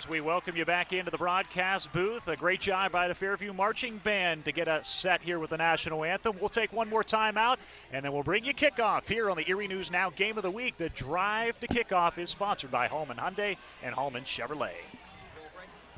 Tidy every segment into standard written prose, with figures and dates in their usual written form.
as we welcome you back into the broadcast booth. A great job by the Fairview Marching Band to get us set here with the national anthem. We'll take one more time out, and then we'll bring you kickoff here on the Erie News Now Game of the Week. The drive to kickoff is sponsored by Holman Hyundai and Holman Chevrolet.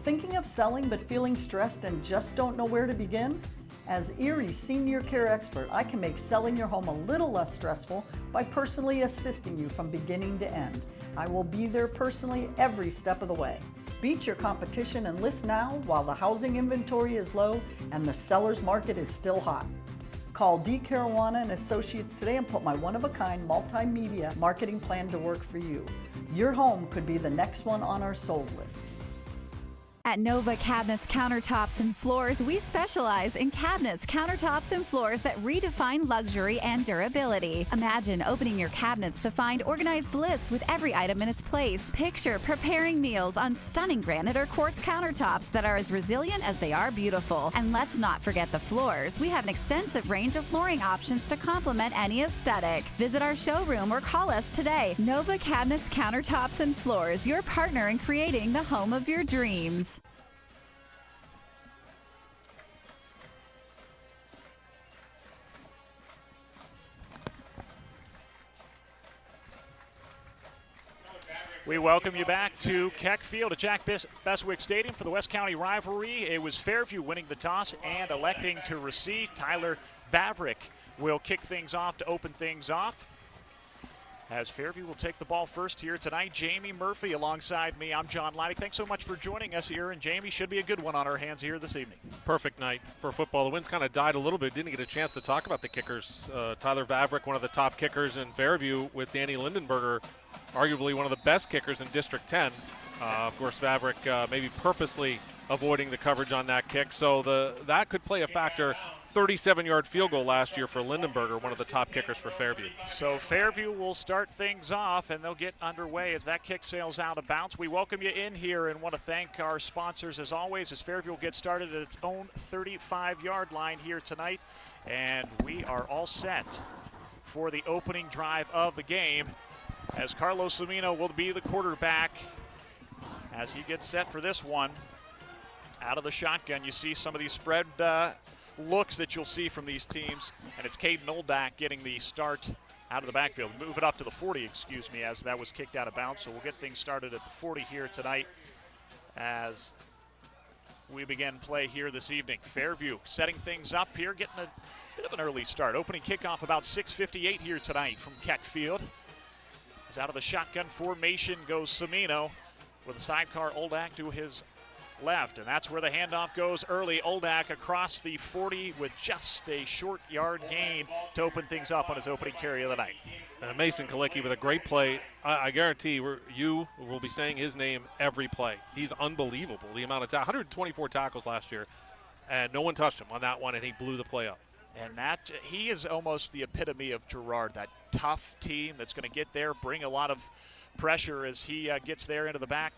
Thinking of selling but feeling stressed and just don't know where to begin? As Erie Senior Care Expert, I can make selling your home a little less stressful by personally assisting you from beginning to end. I will be there personally every step of the way. Beat your competition and list now while the housing inventory is low and the seller's market is still hot. Call D. Caruana and Associates today and put my one-of-a-kind multimedia marketing plan to work for you. Your home could be the next one on our sold list. At Nova Cabinets, Countertops, and Floors, we specialize in cabinets, countertops, and floors that redefine luxury and durability. Imagine opening your cabinets to find organized bliss with every item in its place. Picture preparing meals on stunning granite or quartz countertops that are as resilient as they are beautiful. And let's not forget the floors. We have an extensive range of flooring options to complement any aesthetic. Visit our showroom or call us today. Nova Cabinets, Countertops, and Floors, your partner in creating the home of your dreams. We welcome you back to Keck Field at Jack Beswick Stadium for the West County rivalry. It was Fairview winning the toss and electing to receive. Tyler Vavrick will kick things off to open things off, as Fairview will take the ball first here tonight. Jamie Murphy alongside me. I'm John Leidig. Thanks so much for joining us here, and Jamie, should be a good one on our hands here this evening. Perfect night for football. The winds kind of died a little bit. Didn't get a chance to talk about the kickers. Tyler Vavrick, one of the top kickers in Fairview, with Danny Lindenberger, arguably one of the best kickers in District 10. Of course, Vavrick maybe purposely avoiding the coverage on that kick, so that could play a factor. 37-yard field goal last year for Lindenberger, one of the top kickers for Fairview. So Fairview will start things off, and they'll get underway as that kick sails out of bounds. We welcome you in here and want to thank our sponsors as always, as Fairview will get started at its own 35-yard line here tonight. And we are all set for the opening drive of the game, as Carlos Lamino will be the quarterback as he gets set for this one. Out of the shotgun, you see some of these spread looks that you'll see from these teams, and it's Caden Oldak getting the start out of the backfield. Move it up to the 40, excuse me, as that was kicked out of bounds. So we'll get things started at the 40 here tonight as we begin play here this evening. Fairview setting things up here, getting a bit of an early start. Opening kickoff about 6:58 here tonight from Keck Field. As out of the shotgun formation goes Cimino with a sidecar Oldak to his left, and that's where the handoff goes early. Oldak across the 40 with just a short yard gain to open things up on his opening carry of the night. Mason Kalicki with a great play. I guarantee you will be saying his name every play. He's unbelievable. The amount of 124 tackles last year, and no one touched him on that one, and he blew the play up. And that he is almost the epitome of Girard, that tough team that's going to get there, bring a lot of pressure as he gets there into the back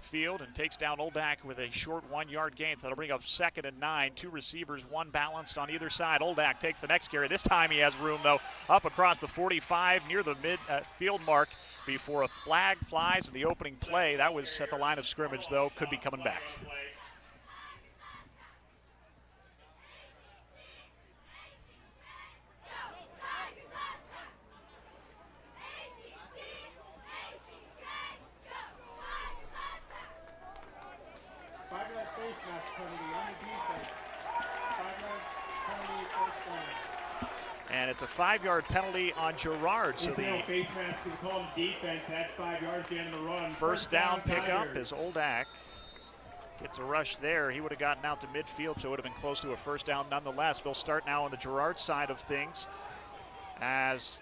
field and takes down Oldak with a short 1-yard gain. So that'll bring up 2nd and 9. Two receivers, one balanced on either side. Oldak takes the next carry. This time he has room, though, up across the 45 near the mid-field mark before a flag flies in the opening play. That was at the line of scrimmage, though. Could be coming back. And it's a 5-yard penalty on Girard. So the first down pickup is Oldak. Gets a rush there. He would have gotten out to midfield, so it would have been close to a first down nonetheless. They'll start now on the Girard side of things, as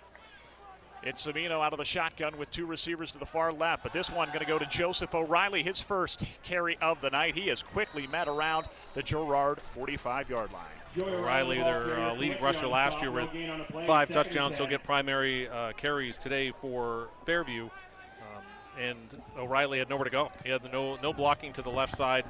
it's Cimino out of the shotgun with two receivers to the far left. But this one going to go to Joseph O'Reilly, his first carry of the night. He has quickly met around the Girard 45-yard line. O'Reilly, their leading rusher last year with 5 touchdowns. He'll get primary carries today for Fairview. And O'Reilly had nowhere to go. He had no blocking to the left side,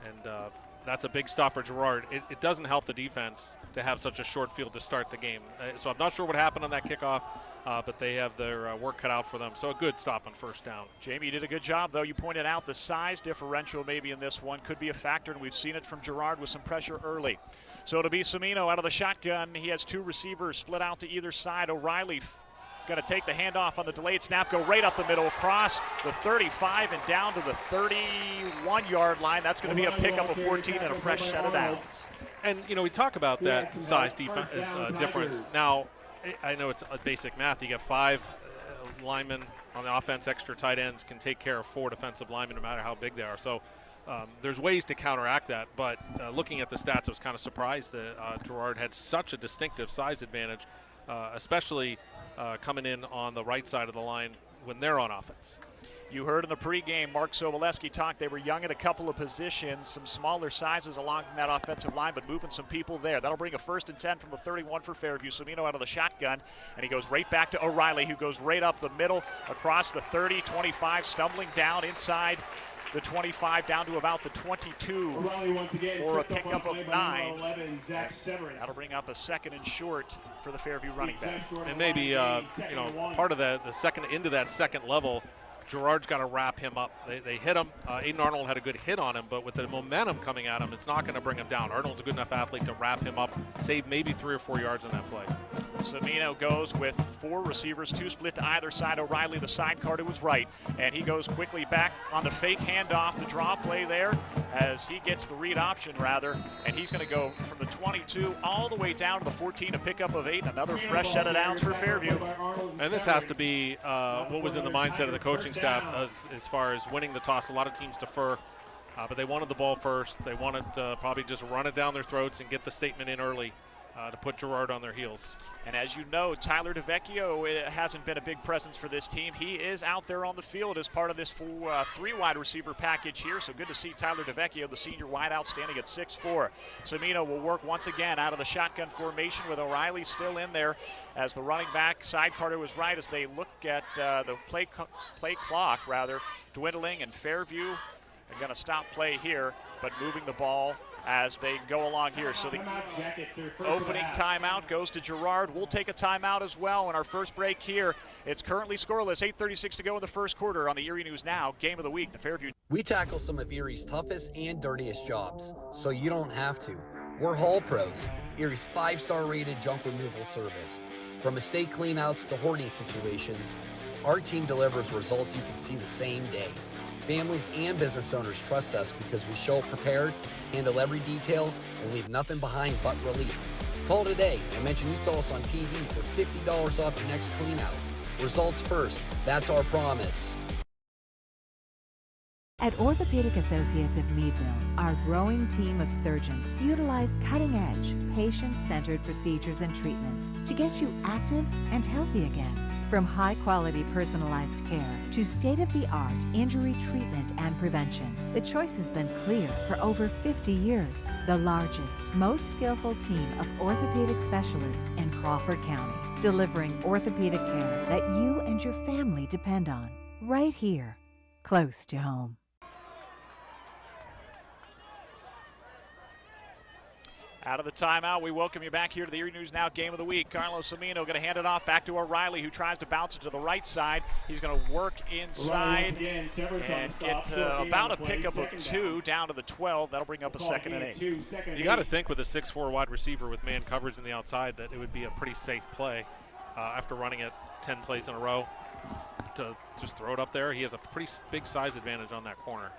and that's a big stop for Gerard. It doesn't help the defense to have such a short field to start the game. So I'm not sure what happened on that kickoff. but they have their work cut out for them. So a good stop on first down. Jamie, you did a good job, though. You pointed out the size differential maybe in this one could be a factor, and we've seen it from Girard with some pressure early. So it'll be Cimino out of the shotgun. He has two receivers split out to either side. O'Reilly going to take the handoff on the delayed snap, go right up the middle, across the 35 and down to the 31-yard line. That's going to be a pickup of 14 and a fresh set of downs. And, you know, we talk about that size difference. Now, I know it's a basic math. You got 5 linemen on the offense, extra tight ends can take care of 4 defensive linemen no matter how big they are. So there's ways to counteract that. But looking at the stats, I was kind of surprised that Gerard had such a distinctive size advantage, especially coming in on the right side of the line when they're on offense. You heard in the pregame Mark Sobolewski talk. They were young at a couple of positions, some smaller sizes along that offensive line, but moving some people there. That'll bring a 1st and 10 from the 31 for Fairview. Cimino out of the shotgun, and he goes right back to O'Reilly, who goes right up the middle across the 30, 25, stumbling down inside the 25 down to about the 22 for a pickup of 9. That'll bring up a 2nd and short for the Fairview running back. And maybe, you know, part of the second into that second level, Gerard's got to wrap him up. They hit him. Aiden Arnold had a good hit on him, but with the momentum coming at him, it's not going to bring him down. Arnold's a good enough athlete to wrap him up, save maybe 3 or 4 yards on that play. Cimino goes with 4 receivers, 2 split to either side. O'Reilly, the sidecar to his right, and he goes quickly back on the fake handoff, the draw play there, as he gets the read option rather, and he's going to go from the 22 all the way down to the 14, a pickup of 8, another fresh set of downs for Fairview. And this has to be what was in the mindset of the coaching staff as far as winning the toss. A lot of teams defer, but they wanted the ball first. They wanted to probably just run it down their throats and get the statement in early to put Gerard on their heels. And as you know, Tyler DeVecchio hasn't been a big presence for this team. He is out there on the field as part of this 3 wide receiver package here. So good to see Tyler DeVecchio, the senior wideout, standing at 6'4". Cimino will work once again out of the shotgun formation with O'Reilly still in there as the running back sidecar to his right as they look at the play clock dwindling, and Fairview are going to stop play here, but moving the ball as they go along here. So the opening timeout goes to Girard. We'll take a timeout as well in our first break here. It's currently scoreless, 8:36 to go in the first quarter on the Erie News Now Game of the Week, the Fairview. We tackle some of Erie's toughest and dirtiest jobs, so you don't have to. We're Haul Pros, Erie's 5-star rated junk removal service. From estate cleanouts to hoarding situations, our team delivers results you can see the same day. Families and business owners trust us because we show up prepared, handle every detail, and leave nothing behind but relief. Call today and mention you saw us on TV for $50 off your next clean out. Results first, that's our promise. At Orthopedic Associates of Meadville, our growing team of surgeons utilize cutting-edge, patient-centered procedures and treatments to get you active and healthy again. From high-quality personalized care to state-of-the-art injury treatment and prevention, the choice has been clear for over 50 years. The largest, most skillful team of orthopedic specialists in Crawford County, delivering orthopedic care that you and your family depend on. Right here, close to home. Out of the timeout, we welcome you back here to the Erie News Now Game of the Week. Carlos Cimino going to hand it off back to O'Reilly, who tries to bounce it to the right side. He's going to work inside and get about a pickup of 2 down to the 12. That'll bring up a 2nd and 8. You got to think with a 6'4" wide receiver with man coverage on the outside that it would be a pretty safe play after running it 10 plays in a row to just throw it up there. He has a pretty big size advantage on that corner.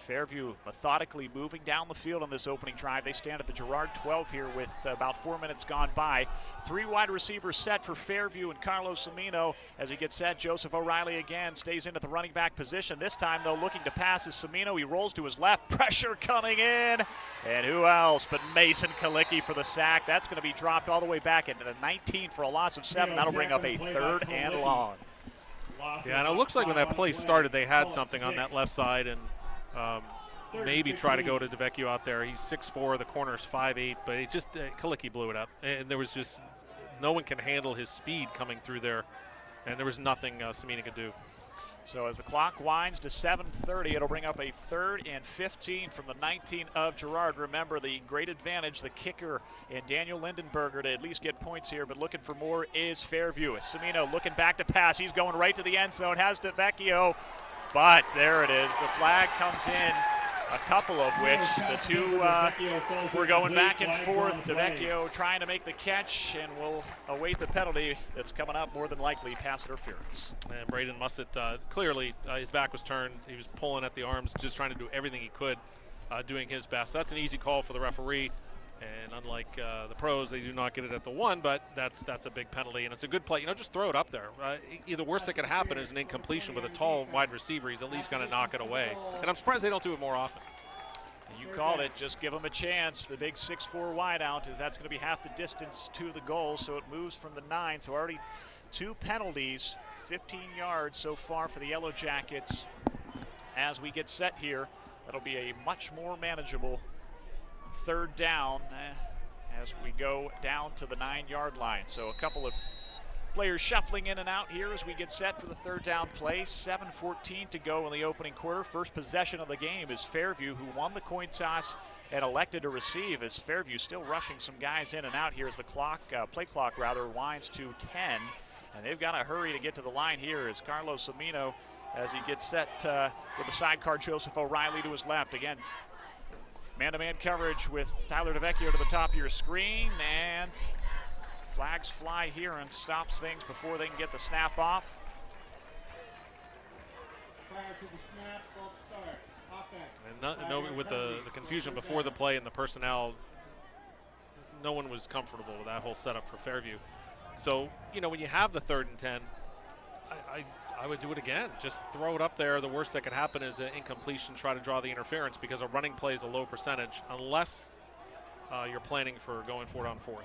Fairview methodically moving down the field on this opening drive. They stand at the Girard 12 here with about 4 minutes gone by. 3 wide receivers set for Fairview and Carlos Cimino as he gets set. Joseph O'Reilly again stays into the running back position. This time, though, looking to pass is Cimino. He rolls to his left. Pressure coming in. And who else but Mason Kalicki for the sack. That's going to be dropped all the way back into the 19 for a loss of 7. That'll bring up a 3rd and long. Yeah, and it looks like when that play started, they had something on that left side and maybe try to go to DeVecchio out there. He's 6'4", the corner's 5'8", but it just Kalicki blew it up, and there was just no one can handle his speed coming through there, and there was nothing Cimino could do. So as the clock winds to 7:30, it'll bring up a 3rd and 15 from the 19 of Girard. Remember the great advantage, the kicker in Daniel Lindenberger to at least get points here, but looking for more is Fairview. Semino looking back to pass. He's going right to the end zone, has DeVecchio, but there it is. The flag comes in, a couple of which the two were going back and forth. DeVecchio trying to make the catch, and will await the penalty that's coming up, more than likely pass interference. And Braden Mussett, clearly his back was turned. He was pulling at the arms, just trying to do everything he could, doing his best. That's an easy call for the referee. And unlike the pros, they do not get it at the 1, but that's a big penalty, and it's a good play. Just throw it up there. The worst that could happen is an incompletion with a tall wide receiver. He's at least going to knock it away. And I'm surprised they don't do it more often. You called it. Just give him a chance. The big 6'4" wideout, is that's going to be half the distance to the goal, so it moves from the 9. So already 2 penalties, 15 yards so far for the Yellow Jackets. As we get set here, that'll be a much more manageable 3rd down as we go down to the 9-yard line. So a couple of players shuffling in and out here as we get set for the 3rd down play. 7:14 to go in the opening quarter. First possession of the game is Fairview, who won the coin toss and elected to receive, as Fairview still rushing some guys in and out here as the play clock winds to 10. And they've got to hurry to get to the line here as Carlos Semino, as he gets set with the sidecar Joseph O'Reilly to his left. Again, man-to-man coverage with Tyler DeVecchio to the top of your screen, and flags fly here and stops things before they can get the snap off. Prior to the snap, false start, offense. And with the confusion before the play and the personnel, no one was comfortable with that whole setup for Fairview. So, when you have the 3rd and 10, I would do it again. Just throw it up there. The worst that could happen is an incompletion, try to draw the interference, because a running play is a low percentage unless you're planning for going for it on 4th.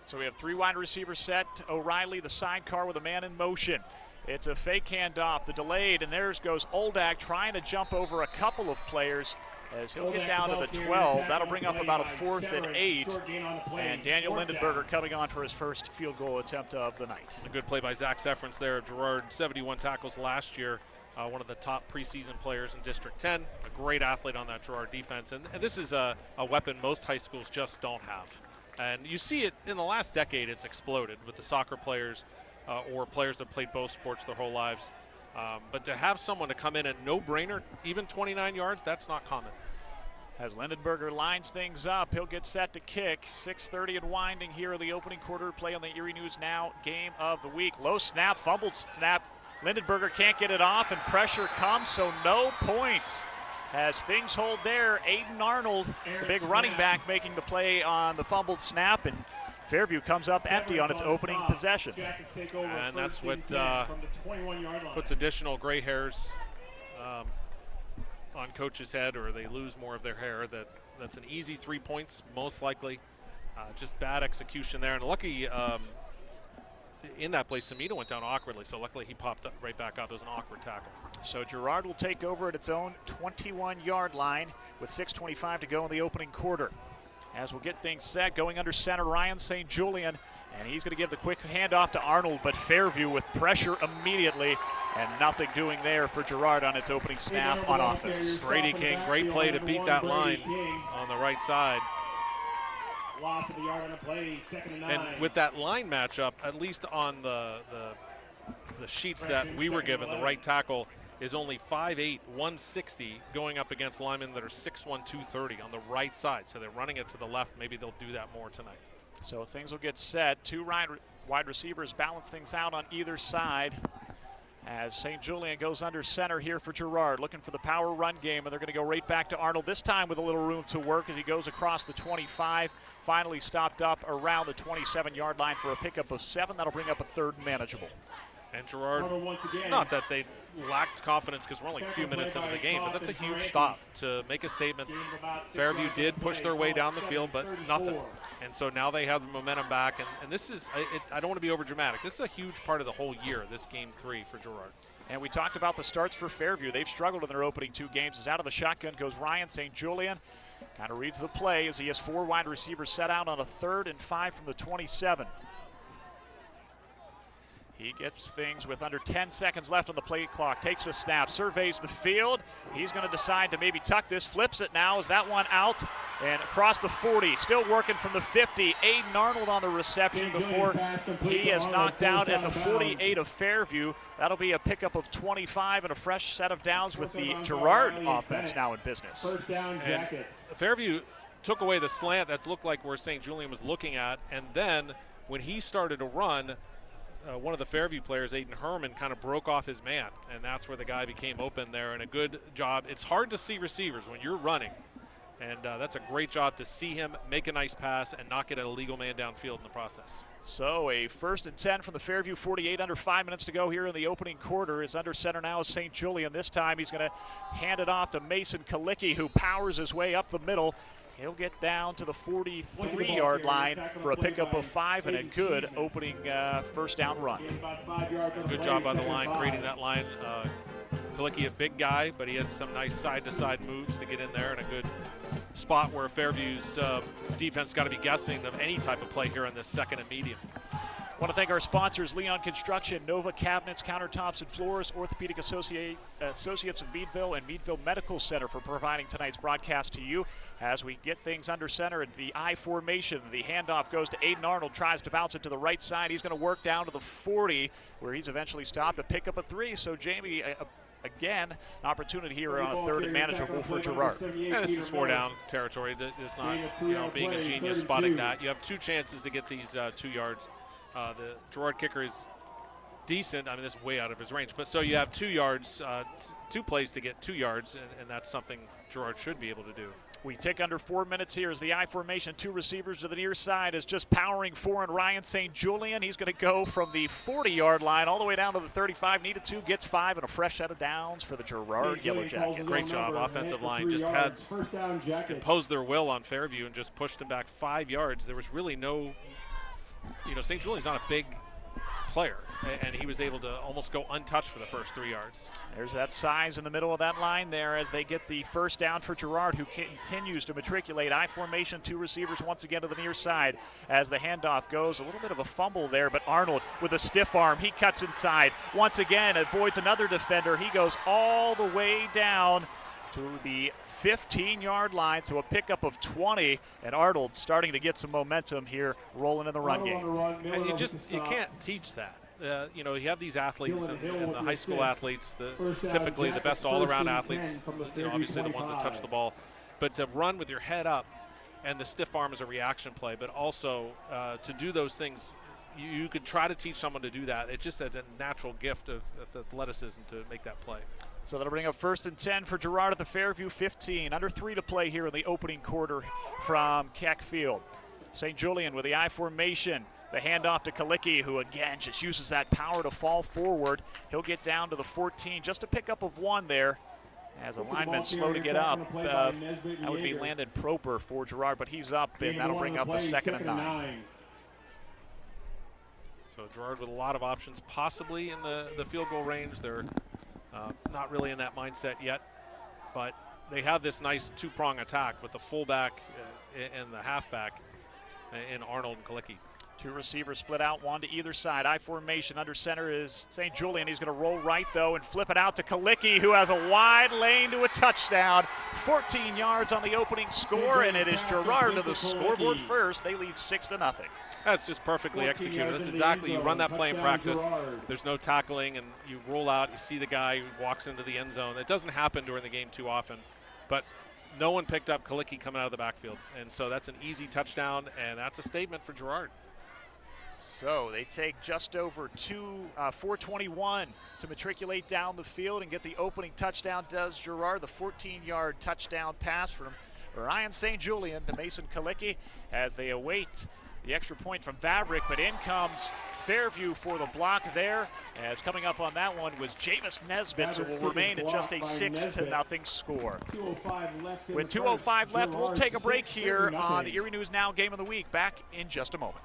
So we have 3 wide receivers set. O'Reilly, the sidecar with a man in motion. It's a fake handoff, the delayed, and there goes Oldak trying to jump over a couple of players as he'll get down to the 12. That'll bring up about a 4th and 8. And Daniel Lindenberger coming on for his first field goal attempt of the night. A good play by Zach Sefrance there. Gerard, 71 tackles last year. One of the top preseason players in District 10. A great athlete on that Gerard defense. And this is a weapon most high schools just don't have. And you see it in the last decade, it's exploded with the soccer players or players that played both sports their whole lives. But to have someone to come in at no-brainer, even 29 yards, that's not common. As Lindenberger lines things up, he'll get set to kick. 6:30 and winding here in the opening quarter. Play on the Erie News Now game of the week. Low snap, fumbled snap. Lindenberger can't get it off, and pressure comes, so no points. As things hold there, Aiden Arnold, the big running back, making the play on the fumbled snap, and Fairview comes up empty on its opening possession. And that's what puts additional gray hairs on coach's head, or they lose more of their hair. That's an easy 3 points, most likely. Just bad execution there. And lucky in that play, Semino went down awkwardly, so luckily he popped up right back up. It was an awkward tackle. So Girard will take over at its own 21-yard line with 6:25 to go in the opening quarter. As we'll get things set, going under center, Ryan St. Julian, and he's going to give the quick handoff to Arnold, but Fairview with pressure immediately, and nothing doing there for Girard on its opening snap on offense. Brady King, great play to beat that line on the right side. Loss of a yard on the play, 2nd and 9. And with that line matchup, at least on the sheets that we were given, the right tackle is only 5'8", 160, going up against linemen that are 6'1", 230 on the right side. So they're running it to the left. Maybe they'll do that more tonight. So things will get set. 2 wide receivers balance things out on either side as St. Julian goes under center here for Girard, looking for the power run game, and they're going to go right back to Arnold, this time with a little room to work as he goes across the 25, finally stopped up around the 27-yard line for a pickup of 7. That'll bring up a 3rd and manageable. And Girard, not that they lacked confidence because we're only a few minutes into the game, but that's a huge stop to make a statement. Fairview did push their way down the field, but nothing. And so now they have the momentum back. And this is, I don't want to be over dramatic. This is a huge part of the whole year, this game 3 for Girard. And we talked about the starts for Fairview. They've struggled in their opening 2 games. As out of the shotgun goes Ryan St. Julian. Kind of reads the play as he has 4 wide receivers set out on a 3rd and 5 from the 27. He gets things with under 10 seconds left on the play clock, takes the snap, surveys the field. He's going to decide to maybe tuck this, flips it now. Is that one out? And across the 40, still working from the 50. Aiden Arnold on the reception before he is knocked out at the 48 of Fairview. That'll be a pickup of 25 and a fresh set of downs with the Girard offense now in business. First down, Jackets. Fairview took away the slant that's looked like where St. Julian was looking at, and then when he started to run, one of the Fairview players, Aiden Herman, kind of broke off his man, and that's where the guy became open there, and a good job. It's hard to see receivers when you're running, and that's a great job to see him make a nice pass and not get an illegal man downfield in the process. So a 1st and 10 from the Fairview 48, under 5 minutes to go here in the opening quarter. Is under center now is St. Julian. This time he's going to hand it off to Mason Kalicki, who powers his way up the middle. He'll get down to the 43-yard line for a pickup of 5 and a good opening first down run. Good job by the line, creating that line. Kalicki, a big guy, but he had some nice side-to-side moves to get in there, and a good spot where Fairview's defense got to be guessing of any type of play here on this second and medium. I want to thank our sponsors, Leon Construction, Nova Cabinets, Countertops and Floors, Orthopedic Associates of Meadville, and Meadville Medical Center for providing tonight's broadcast to you. As we get things under center, the I formation, the handoff goes to Aiden Arnold, tries to bounce it to the right side. He's going to work down to the 40, where he's eventually stopped to pick up a 3. So Jamie, again, an opportunity here on a 3rd and manageable for Gerard. And this is 4-down territory. It's not, being a genius spotting that. You have 2 chances to get these 2 yards. The Gerard kicker is decent. I mean, this is way out of his range. But so you have 2 yards, 2 plays to get 2 yards, and that's something Gerard should be able to do. We tick under 4 minutes here as the I formation. 2 receivers to the near side is just powering 4, and Ryan St. Julian. He's going to go from the 40-yard line all the way down to the 35. Needed 2, gets 5, and a fresh set of downs for the Gerard Yellow Jackets. Great job. Offensive line just had imposed their will on Fairview and just pushed them back 5 yards. There was really no, St. Julian's not a big player, and he was able to almost go untouched for the first 3 yards. There's that size in the middle of that line there as they get the first down for Gerard, who continues to matriculate. I formation, 2 receivers once again to the near side as the handoff goes. A little bit of a fumble there, but Arnold with a stiff arm. He cuts inside. Once again, avoids another defender. He goes all the way down to the 15-yard line, so a pickup of 20, and Arnold starting to get some momentum here, rolling in the run game. And you can't teach that. You have these athletes and the high school athletes, typically the best all-around athletes, obviously the ones that touch the ball. But to run with your head up, and the stiff arm is a reaction play, but also to do those things, you could try to teach someone to do that. It's just a natural gift of athleticism to make that play. So that'll bring up 1st and 10 for Gerard at the Fairview 15. Under 3 to play here in the opening quarter from Keck Field. St. Julian with the I formation. The handoff to Kalicki, who again just uses that power to fall forward. He'll get down to the 14, just a pickup of 1 there. As a lineman slow to get up, that would be Landon Proper for Gerard, but he's up, and that'll bring up a 2nd and 9. So Gerard with a lot of options, possibly in the field goal range. They're not really in that mindset yet, but they have this nice 2-prong attack with the fullback and the halfback in Arnold and Kalicki. 2 receivers split out, 1 to either side. I formation under center is St. Julian. He's going to roll right, though, and flip it out to Kalicki, who has a wide lane to a touchdown. 14 yards on the opening score, and it is Gerard to the scoreboard first. They lead 6-0. That's just perfectly executed. That's exactly, you run that play in practice. There's no tackling, and you roll out, you see the guy who walks into the end zone. It doesn't happen during the game too often, but no one picked up Kalicki coming out of the backfield. And so that's an easy touchdown, and that's a statement for Gerard. So they take just over 4:21 to matriculate down the field and get the opening touchdown. Does Girard, the 14-yard touchdown pass from Ryan St. Julian to Mason Kalicki as they await the extra point from Vavrick, but in comes Fairview for the block there. As coming up on that one was Jameis Nesbitt, so will remain at just a 6-0 score. With 2:05 left, we'll take a break here on the Erie News Now Game of the Week. Back in just a moment.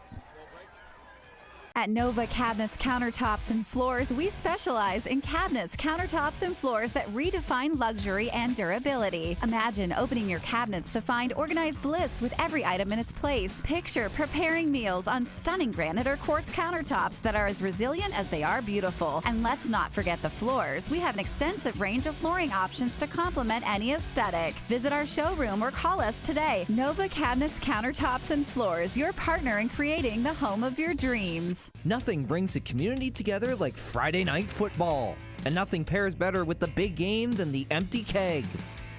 At Nova Cabinets, Countertops, and Floors, we specialize in cabinets, countertops, and floors that redefine luxury and durability. Imagine opening your cabinets to find organized lists with every item in its place. Picture preparing meals on stunning granite or quartz countertops that are as resilient as they are beautiful. And let's not forget the floors. We have an extensive range of flooring options to complement any aesthetic. Visit our showroom or call us today. Nova Cabinets, Countertops, and Floors, your partner in creating the home of your dreams. Nothing brings the community together like Friday night football. And nothing pairs better with the big game than the Empty Keg.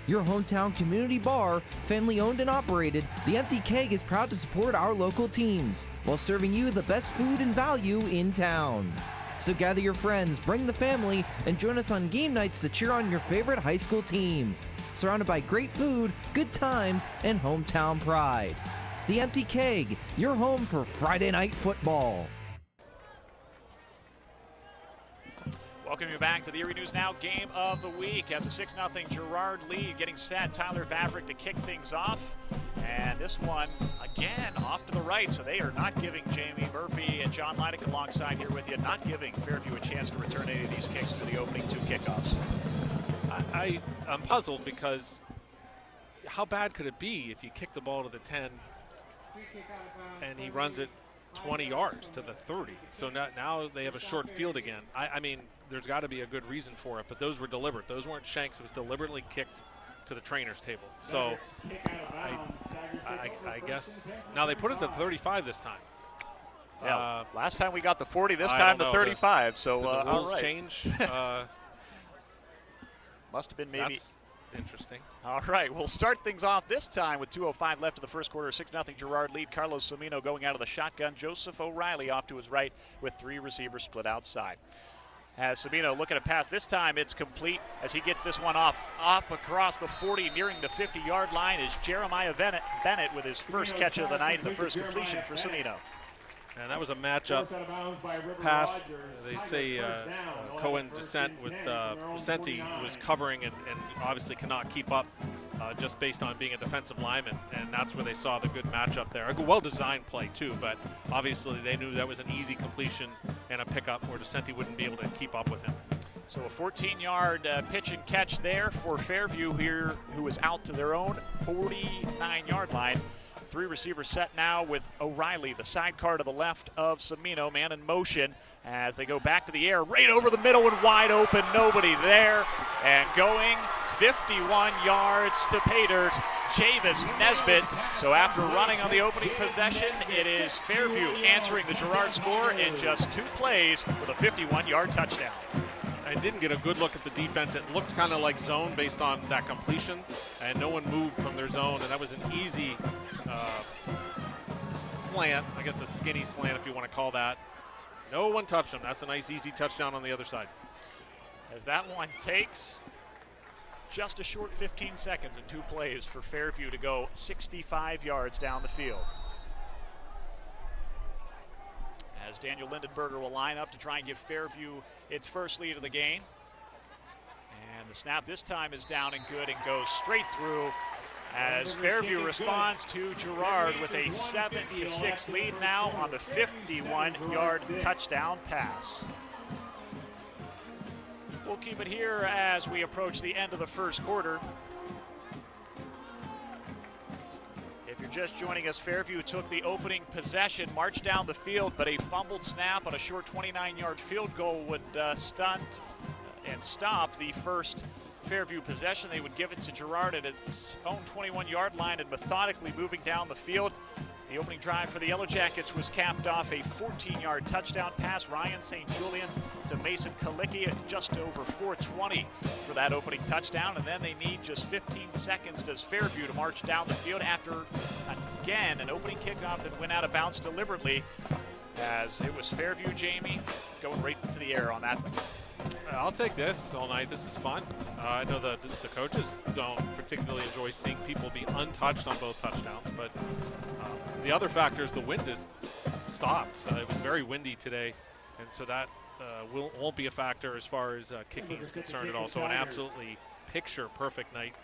Your hometown community bar, family owned and operated, the Empty Keg is proud to support our local teams while serving you the best food and value in town. So gather your friends, bring the family, and join us on game nights to cheer on your favorite high school team. Surrounded by great food, good times, and hometown pride. The Empty Keg, your home for Friday night football. Welcome you back to the Erie News Now Game of the Week as a 6-0 Girard lead getting set. Tyler Vavrick to kick things off. And this one, again, off to the right. So they are not giving Jamie Murphy and John Leidick alongside here with you, not giving Fairview a chance to return any of these kicks for the opening 2 kickoffs. I'm puzzled because how bad could it be if you kick the ball to the 10 and he runs it 20 yards to the 30? So now they have a short field again. I mean, there's got to be a good reason for it, but those were deliberate. Those weren't shanks. It was deliberately kicked to the trainer's table. So I guess now they put it to 35 this time. Yeah, last time we got the 40, this time the 35. So did the rules all right. change? Must have been maybe. That's interesting. All right, we'll start things off this time with 2:05 left in the first quarter. 6-0 Girard lead. Carlos Somino going out of the shotgun. Joseph O'Reilly off to his right with 3 receivers split outside. As Somino looking to pass, this time it's complete as he gets this one off across the 40, nearing the 50-yard line is Jeremiah Bennett with his first catch of the night and the first completion for Somino. And that was a matchup pass. They say Cohen Descent with Vicente was covering and obviously cannot keep up just based on being a defensive lineman. And that's where they saw the good matchup there. A well-designed play, too, but obviously they knew that was an easy completion and a pickup where Descente wouldn't be able to keep up with him. So a 14-yard pitch and catch there for Fairview here, who is out to their own 49-yard line. 3 receivers set now with O'Reilly, the sidecar to the left of Somino, man in motion as they go back to the air, right over the middle and wide open, nobody there, and going 51 yards to pay dirt, Javis Nesbitt. So after running on the opening possession, it is Fairview answering the Girard score in just 2 plays with a 51-yard touchdown. I didn't get a good look at the defense. It looked kind of like zone based on that completion, and no one moved from their zone, and that was an easy slant, I guess a skinny slant if you want to call that. No one touched him. That's a nice, easy touchdown on the other side. As that one takes just a short 15 seconds in 2 plays for Fairview to go 65 yards down the field. As Daniel Lindenberger will line up to try and give Fairview its first lead of the game. And the snap this time is down and good and goes straight through as Fairview responds to Girard with a 7-6 lead now on the 51-yard touchdown pass. We'll keep it here as we approach the end of the first quarter. If you're just joining us, Fairview took the opening possession, marched down the field, but a fumbled snap on a short 29-yard field goal would stunt and stop the first Fairview possession. They would give it to Girard at its own 21-yard line and methodically moving down the field. The opening drive for the Yellow Jackets was capped off a 14-yard touchdown pass. Ryan St. Julian to Mason Kalicki at just over 4:20 for that opening touchdown. And then they need just 15 seconds as Fairview to march down the field after, again, an opening kickoff that went out of bounds deliberately as it was Fairview, Jamie, going right into the air on that one. I'll take this all night. This is fun. I know the coaches don't particularly enjoy seeing people be untouched on both touchdowns, but the other factor is the wind is stopped. It was very windy today, and so that won't be a factor as far as kicking is concerned at all. So an absolutely picture-perfect night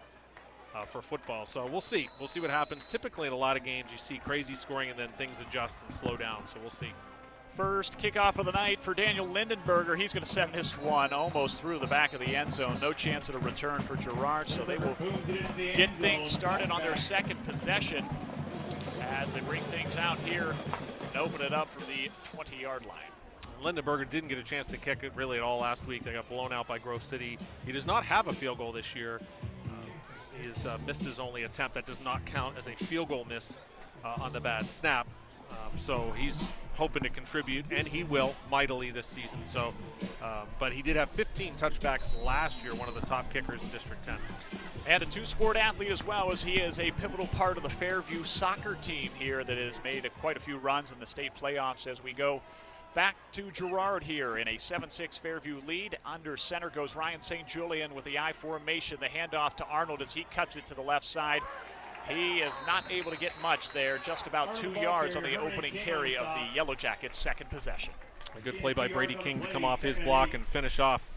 for football. So we'll see. We'll see what happens. Typically in a lot of games you see crazy scoring and then things adjust and slow down, so we'll see. First kickoff of the night for Daniel Lindenberger. He's going to send this one almost through the back of the end zone. No chance at a return for Girard, so they will get things started on their second possession as they bring things out here and open it up from the 20-yard line. Lindenberger didn't get a chance to kick it really at all last week. They got blown out by Grove City. He does not have a field goal this year. He's missed his only attempt. That does not count as a field goal miss on the bad snap. So he's hoping to contribute, and he will mightily this season. So, but he did have 15 touchbacks last year, one of the top kickers in District 10. And a two-sport athlete as well, as he is a pivotal part of the Fairview soccer team here that has made quite a few runs in the state playoffs as we go back to Girard here in a 7-6 Fairview lead. Under center goes Ryan St. Julian with the I formation. The handoff to Arnold as he cuts it to the left side. He is not able to get much there, just about 2 yards on the opening carry of the Yellow Jackets' second possession. A good play by Brady King to come off his block and finish off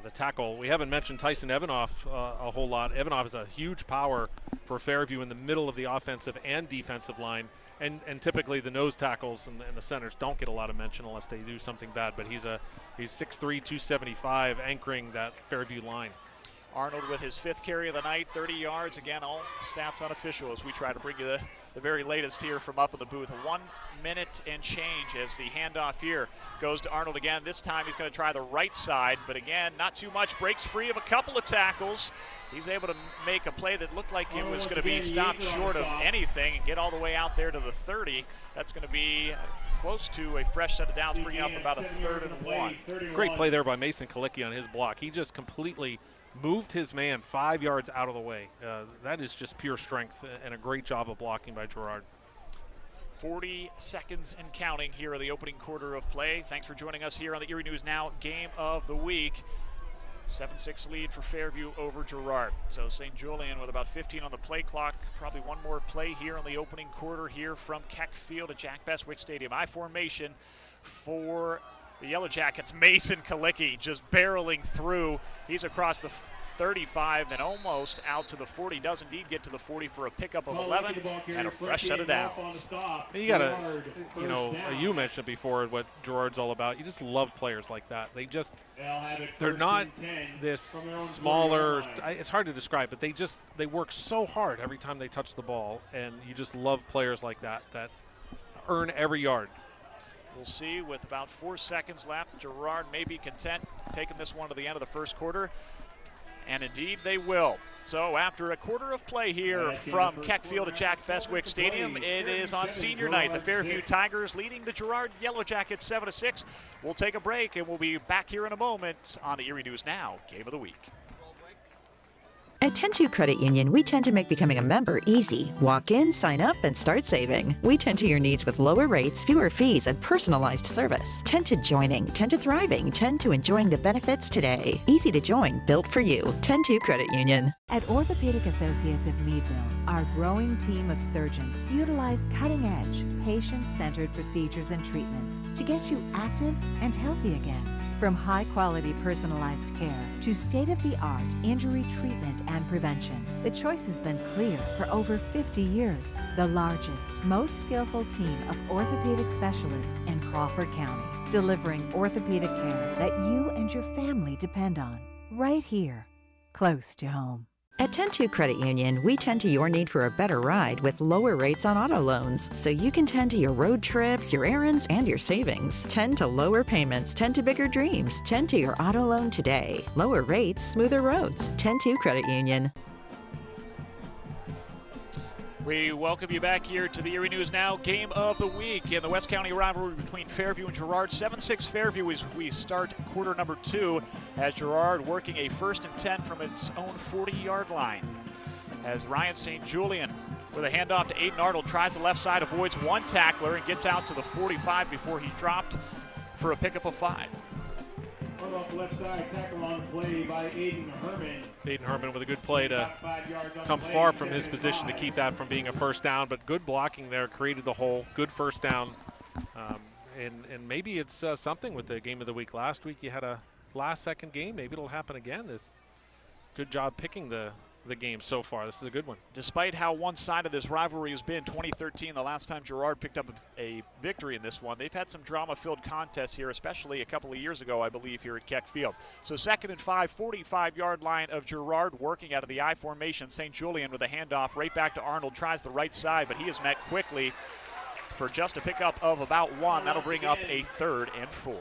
the tackle. We haven't mentioned Tyson Evanoff a whole lot. Evanoff is a huge power for Fairview in the middle of the offensive and defensive line. And typically the nose tackles and the centers don't get a lot of mention unless they do something bad. But he's 6'3", 275, anchoring that Fairview line. Arnold with his 5th carry of the night, 30 yards. Again, all stats unofficial as we try to bring you the very latest here from up in the booth. 1 minute and change as the handoff here goes to Arnold again. This time he's going to try the right side, but again, not too much. Breaks free of a couple of tackles. He's able to make a play that looked like it was going to be stopped short of anything and get all the way out there to the 30. That's going to be close to a fresh set of downs, bringing up about a 3rd and 1. Great play there by Mason Kalicki on his block. He just completely moved his man 5 yards out of the way. That is just pure strength and a great job of blocking by Gerard. 40 seconds and counting here in the opening quarter of play. Thanks for joining us here on the Erie News Now Game of the Week. 7-6 lead for Fairview over Girard. So St. Julian with about 15 on the play clock. Probably one more play here in the opening quarter here from Keck Field at Jack Bestwick Stadium. I formation for the Yellow Jackets. Mason Kalicki just barreling through. He's across the 35 and almost out to the 40. Does indeed get to the 40 for a pickup of 11 and a fresh set of downs. You gotta, you mentioned before what Gerard's all about. You just love players like that. They're not this smaller. It's hard to describe, but they work so hard every time they touch the ball, and you just love players like that earn every yard. We'll see with about 4 seconds left. Girard may be content taking this one to the end of the first quarter. And indeed they will. So after a quarter of play here from Keck Field at Jack Bestwick Stadium, it is on senior night. The Fairview Tigers leading the Girard Yellow Jackets 7-6. We'll take a break and we'll be back here in a moment on the Erie News Now Game of the Week. At 10-2 Credit Union, we tend to make becoming a member easy. Walk in, sign up, and start saving. We tend to your needs with lower rates, fewer fees, and personalized service. 10 to joining, 10 to thriving, 10 to enjoying the benefits today. Easy to join, built for you. 10-2 Credit Union. At Orthopedic Associates of Meadville, our growing team of surgeons utilize cutting-edge, patient-centered procedures and treatments to get you active and healthy again. From high-quality personalized care to state-of-the-art injury treatment and prevention, the choice has been clear for over 50 years. The largest, most skillful team of orthopedic specialists in Crawford County, delivering orthopedic care that you and your family depend on, right here, close to home. At 10-2 Credit Union, we tend to your need for a better ride with lower rates on auto loans, so you can tend to your road trips, your errands, and your savings. 10 to lower payments, 10 to bigger dreams, 10 to your auto loan today. Lower rates, smoother roads. 10-2 Credit Union. We welcome you back here to the Erie News Now Game of the Week in the West County rivalry between Fairview and Girard. 7-6 Fairview as we start quarter number 2 as Girard working a 1st and 10 from its own 40-yard line. As Ryan St. Julian with a handoff to Aiden Arnold tries the left side, avoids one tackler and gets out to the 45 before he's dropped for a pickup of 5. Off the left side, tackle on play by Aiden Herman. Aiden Herman with a good play to come far from his position to keep that from being a first down, but good blocking there, created the hole, good first down. And maybe it's something with the game of the week. Last week you had a last-second game. Maybe it'll happen again. This good job picking the the game so far. This is a good one. Despite how one-sided this rivalry has been, 2013, the last time Girard picked up a victory in this one, they've had some drama-filled contests here, especially a couple of years ago, I believe, here at Keck Field. So 2nd and 5, 45-yard line of Girard working out of the I formation. St. Julian with a handoff right back to Arnold, tries the right side, but he is met quickly for just a pickup of about 1. That'll bring up a 3rd and 4.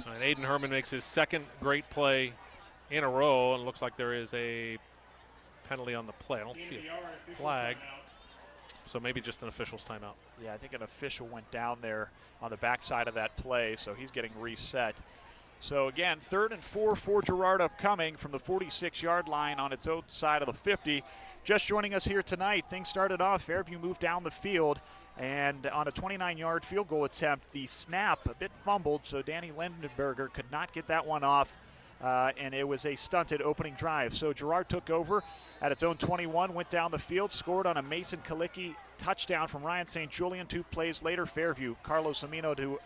And Aiden Herman makes his second great play in a row, and it looks like there is a penalty on the play. I don't see a flag, so maybe just an official's timeout. Yeah, I think an official went down there on the backside of that play, so he's getting reset. So again, 3rd and 4 for Girard upcoming from the 46-yard line on its own side of the 50. Just joining us here tonight, things started off, Fairview moved down the field, and on a 29-yard field goal attempt, the snap a bit fumbled, so Danny Lindenberger could not get that one off. And it was a stunted opening drive. So Girard took over at its own 21, went down the field, scored on a Mason Kalicki touchdown from Ryan St. Julian. 2 plays later, Fairview, Carlos Amino to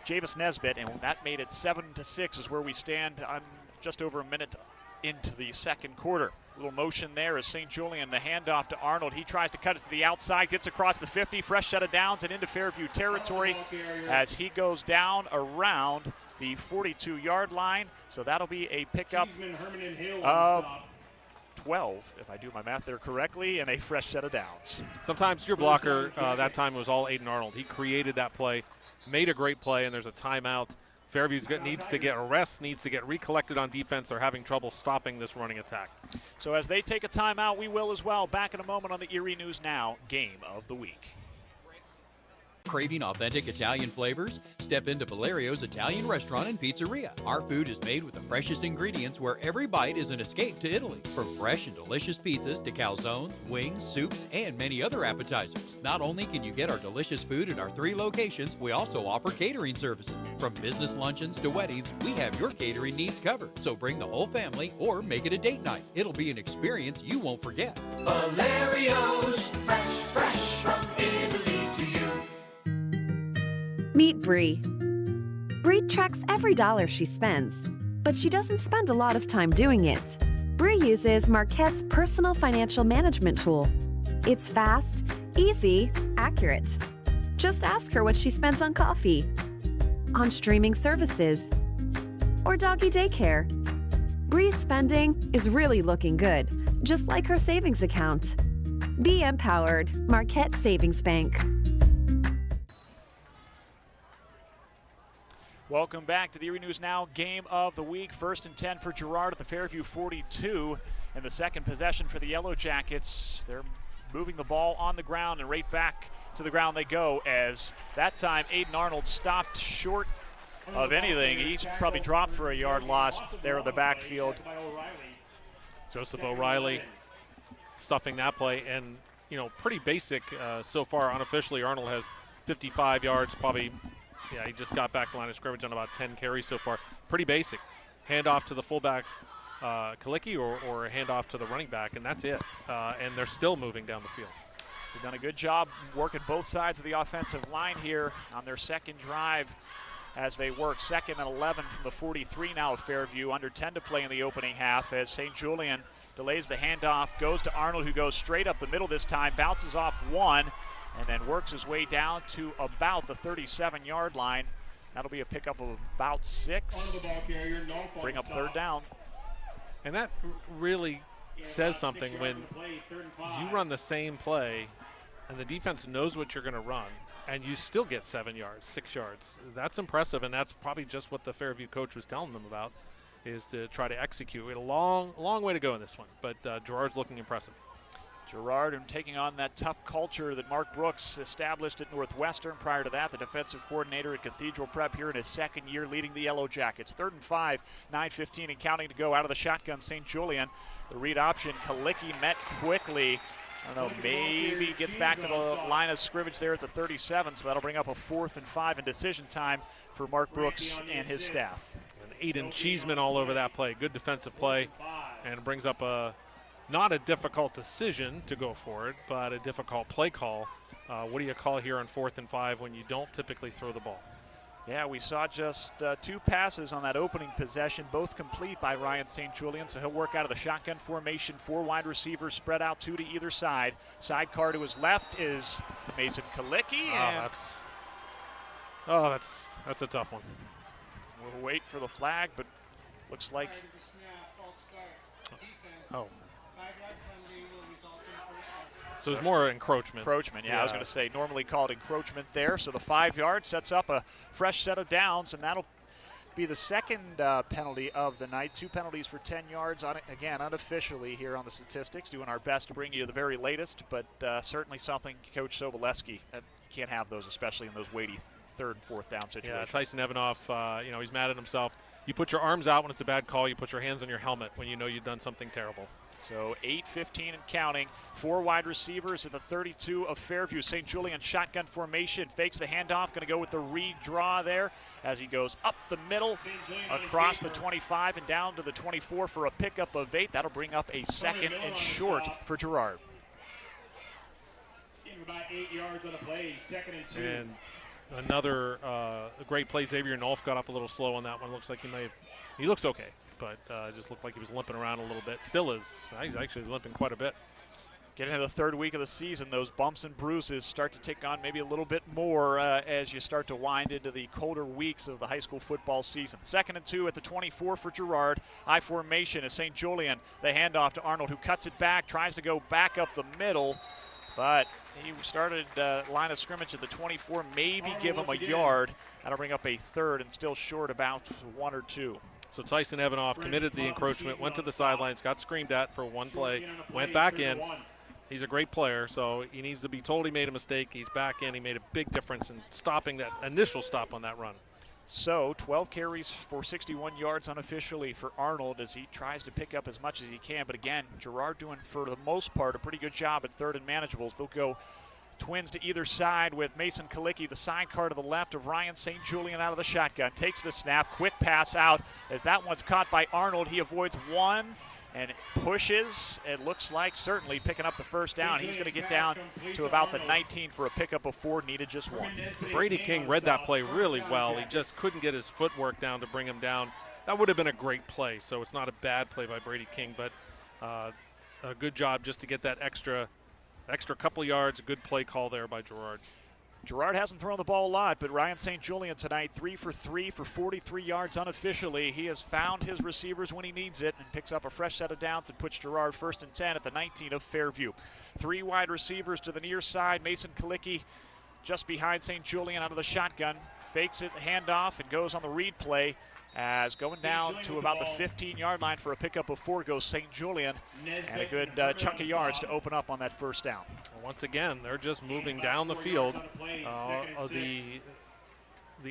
Javis Nesbitt, and that made it 7-6 is where we stand on just over a minute into the second quarter. Little motion there as St. Julian, the handoff to Arnold. He tries to cut it to the outside, gets across the 50, fresh set of downs and into Fairview territory as he goes down around the 42-yard line. So that'll be a pickup of 12, if I do my math there correctly, and a fresh set of downs. Sometimes your blocker, that time was all Aiden Arnold. He created that play, made a great play, and there's a timeout. Fairview needs to get a rest, needs to get recollected on defense. They're having trouble stopping this running attack. So as they take a timeout, we will as well. Back in a moment on the Erie News Now Game of the Week. Craving authentic Italian flavors? Step into Valerio's Italian Restaurant and Pizzeria. Our food is made with the freshest ingredients where every bite is an escape to Italy. From fresh and delicious pizzas to calzones, wings, soups, and many other appetizers. Not only can you get our delicious food in our 3 locations, we also offer catering services. From business luncheons to weddings, we have your catering needs covered. So bring the whole family or make it a date night. It'll be an experience you won't forget. Valerio's, fresh from Italy to you. Meet Bree. Bree tracks every dollar she spends, but she doesn't spend a lot of time doing it. Bree uses Marquette's personal financial management tool. It's fast, easy, accurate. Just ask her what she spends on coffee, on streaming services, or doggy daycare. Bree's spending is really looking good, just like her savings account. Be empowered, Marquette Savings Bank. Welcome back to the Erie News Now Game of the Week. 1st and 10 for Girard at the Fairview 42. And the second possession for the Yellow Jackets. They're moving the ball on the ground, and right back to the ground they go, as that time Aiden Arnold stopped short of anything. He's probably dropped for a yard loss there in the backfield. Joseph O'Reilly stuffing that play, and pretty basic so far. Unofficially, Arnold has 55 yards, probably. Yeah, he just got back to the line of scrimmage on about 10 carries so far. Pretty basic. Handoff to the fullback, Kalicki, or a handoff to the running back, and that's it. And they're still moving down the field. They've done a good job working both sides of the offensive line here on their second drive as they work. 2nd and 11 from the 43 now of Fairview. Under 10 to play in the opening half as St. Julian delays the handoff, goes to Arnold, who goes straight up the middle this time, bounces off 1, and then works his way down to about the 37-yard line. That'll be a pickup of about 6. Bring up 3rd down. And that really says something when you run the same play and the defense knows what you're going to run and you still get 7 yards, 6 yards. That's impressive, and that's probably just what the Fairview coach was telling them about, is to try to execute. We had a long way to go in this one, but Gerard's looking impressive. Girard taking on that tough culture that Mark Brooks established at Northwestern. Prior to that, the defensive coordinator at Cathedral Prep here in his second year leading the Yellow Jackets. 3rd and 5, 9:15 and counting to go out of the shotgun. St. Julian, the read option. Kalicki met quickly. I don't know, maybe gets back to the line of scrimmage there at the 37, so that'll bring up a 4th and 5 in decision time for Mark Brooks and his staff. And Aiden Cheeseman all over that play. Good defensive play, and brings up not a difficult decision to go for it, but a difficult play call. What do you call here on 4th and 5 when you don't typically throw the ball? Yeah, we saw just 2 passes on that opening possession, both complete by Ryan St. Julian, so he'll work out of the shotgun formation. 4 wide receivers spread out, 2 to either side. Sidecar to his left is Mason Kalicki. That's a tough one. We'll wait for the flag, but looks like... Oh. So it's more encroachment. Encroachment, yeah. I was going to say normally called encroachment there. So the 5 yard sets up a fresh set of downs, and that'll be the second penalty of the night. 2 penalties for 10 yards, again, unofficially here on the statistics, doing our best to bring you the very latest, but certainly something Coach Sobolewski can't have those, especially in those weighty 3rd and 4th down situations. Yeah, Tyson Evanoff, he's mad at himself. You put your arms out when it's a bad call. You put your hands on your helmet when you know you've done something terrible. So 8-15 and counting. 4 wide receivers at the 32 of Fairview. St. Julian shotgun formation. Fakes the handoff. Going to go with the read draw there as he goes up the middle, across the 25 and down to the 24 for a pickup of 8. That'll bring up a 2nd and short for Girard. About 8 yards on the play, 2nd and 2. And another great play. Xavier Nolf got up a little slow on that one. Looks like he looks okay, but just looked like he was limping around a little bit. Still is. He's actually limping quite a bit. Getting into the 3rd week of the season, those bumps and bruises start to take on maybe a little bit more as you start to wind into the colder weeks of the high school football season. 2nd and 2 at the 24 for Girard. I formation is St. Julian. The handoff to Arnold, who cuts it back, tries to go back up the middle, but he started line of scrimmage at the 24, maybe give him a yard. That'll bring up a 3rd and still short about 1 or 2. So Tyson Evanoff committed the encroachment, went to the sidelines, got screamed at for 1 play, went back in. He's a great player, so he needs to be told he made a mistake. He's back in. He made a big difference in stopping that initial stop on that run. So 12 carries for 61 yards unofficially for Arnold as he tries to pick up as much as he can. But again, Girard doing, for the most part, a pretty good job at 3rd and manageables. They'll go twins to either side with Mason Kalicki, the sidecar to the left of Ryan St. Julian out of the shotgun. Takes the snap, quick pass out as that one's caught by Arnold. He avoids 1 and pushes. It looks like certainly picking up the 1st down. He's going to get down to about the 19 for a pickup of 4, needed just 1. Brady King read that play really well. He just couldn't get his footwork down to bring him down. That would have been a great play, so it's not a bad play by Brady King, but a good job just to get that extra couple yards. A good play call there by Gerard. Girard hasn't thrown the ball a lot, but Ryan St. Julian tonight, 3 for 3 for 43 yards unofficially. He has found his receivers when he needs it and picks up a fresh set of downs and puts Girard 1st and 10 at the 19 of Fairview. 3 wide receivers to the near side. Mason Kalicki just behind St. Julian out of the shotgun. Fakes it, handoff, and goes on the read play. As going down to about the 15-yard line for a pickup of 4 goes St. Julian, and a good chunk of yards to open up on that 1st down. Once again, they're just moving down the field. The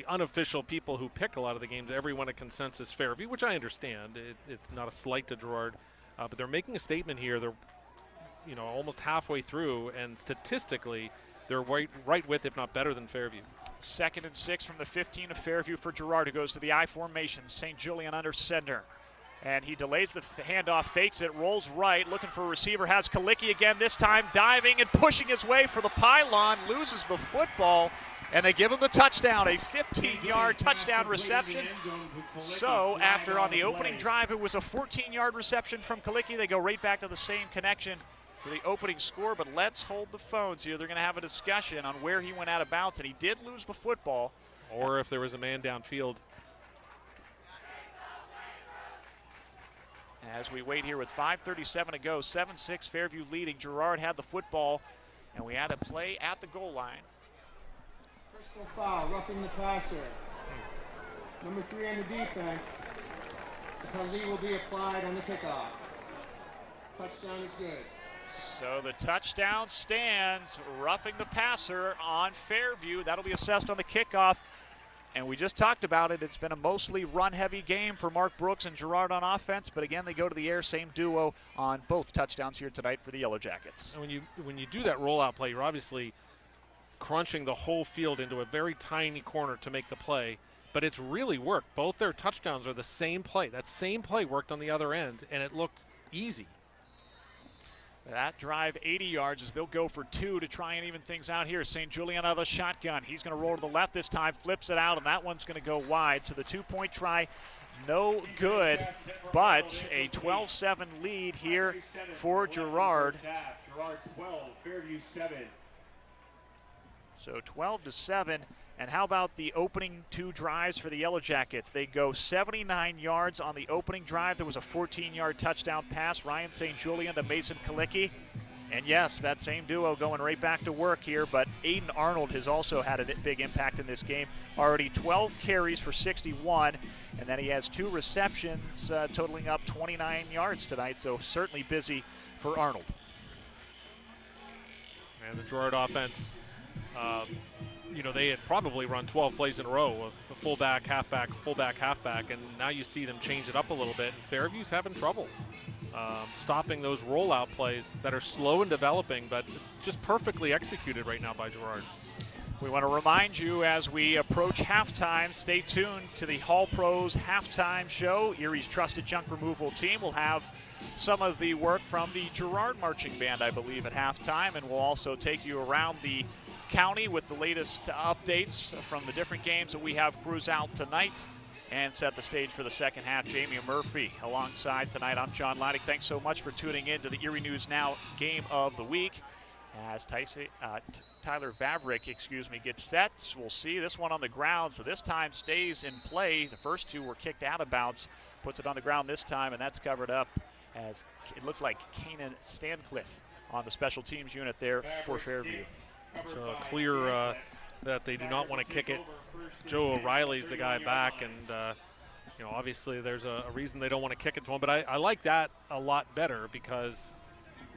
unofficial people who pick a lot of the games, everyone at Consensus Fairview, which I understand. It's not a slight to Gerard, but they're making a statement here. They're almost halfway through, and statistically, they're right with, if not better than Fairview. 2nd and 6 from the 15 of Fairview for Girard, who goes to the I formation. St. Julian under center. And he delays the handoff, fakes it, rolls right, looking for a receiver, has Kalicki again, this time diving and pushing his way for the pylon, loses the football, and they give him the touchdown, a 15-yard touchdown reception. So after on the opening drive, it was a 14-yard reception from Kalicki. They go right back to the same connection for the opening score, but let's hold the phones here. They're going to have a discussion on where he went out of bounds, and he did lose the football. Or if there was a man downfield. As we wait here with 5:37 to go, 7-6 Fairview leading. Girard had the football, and we had a play at the goal line. Personal foul, roughing the passer. Number 3 on the defense. The penalty will be applied on the kickoff. Touchdown is good. So the touchdown stands, roughing the passer on Fairview. That'll be assessed on the kickoff. And we just talked about it. It's been a mostly run-heavy game for Mark Brooks and Girard on offense. But again, they go to the air, same duo on both touchdowns here tonight for the Yellow Jackets. And when you do that rollout play, you're obviously crunching the whole field into a very tiny corner to make the play. But it's really worked. Both their touchdowns are the same play. That same play worked on the other end, and it looked easy. That drive 80 yards as they'll go for 2 to try and even things out here. St. Julian out of the shotgun. He's going to roll to the left this time, flips it out, and that one's going to go wide. So the 2-point try, no good, but a 12-7 lead here for Girard. Girard 12, Fairview 7. So 12-7. And how about the opening 2 drives for the Yellow Jackets? They go 79 yards on the opening drive. There was a 14-yard touchdown pass, Ryan St. Julian to Mason Kalicki. And yes, that same duo going right back to work here, but Aiden Arnold has also had a big impact in this game. Already 12 carries for 61, and then he has 2 receptions totaling up 29 yards tonight, so certainly busy for Arnold. And the Girard offense, they had probably run 12 plays in a row of the fullback, halfback, and now you see them change it up a little bit, and Fairview's having trouble stopping those rollout plays that are slow and developing, but just perfectly executed right now by Girard. We want to remind you as we approach halftime, stay tuned to the Hall Pros halftime show. Erie's trusted junk removal team will have some of the work from the Girard marching band, I believe, at halftime, and we'll also take you around the county with the latest updates from the different games that we have crews out tonight and set the stage for the second half. Jamie Murphy alongside tonight. I'm John Leidig. Thanks so much for tuning in to the Erie News Now game of the week. As Tyler Vavrick, gets set. We'll see this one on the ground, so this time stays in play. The first 2 were kicked out of bounds. Puts it on the ground this time, and that's covered up as it looks like Kanan Stancliffe on the special teams unit there for Fairview. It's clear that they do not want to kick it. Joe O'Reilly's the guy back, and obviously there's a reason they don't want to kick it to him. But I like that a lot better because,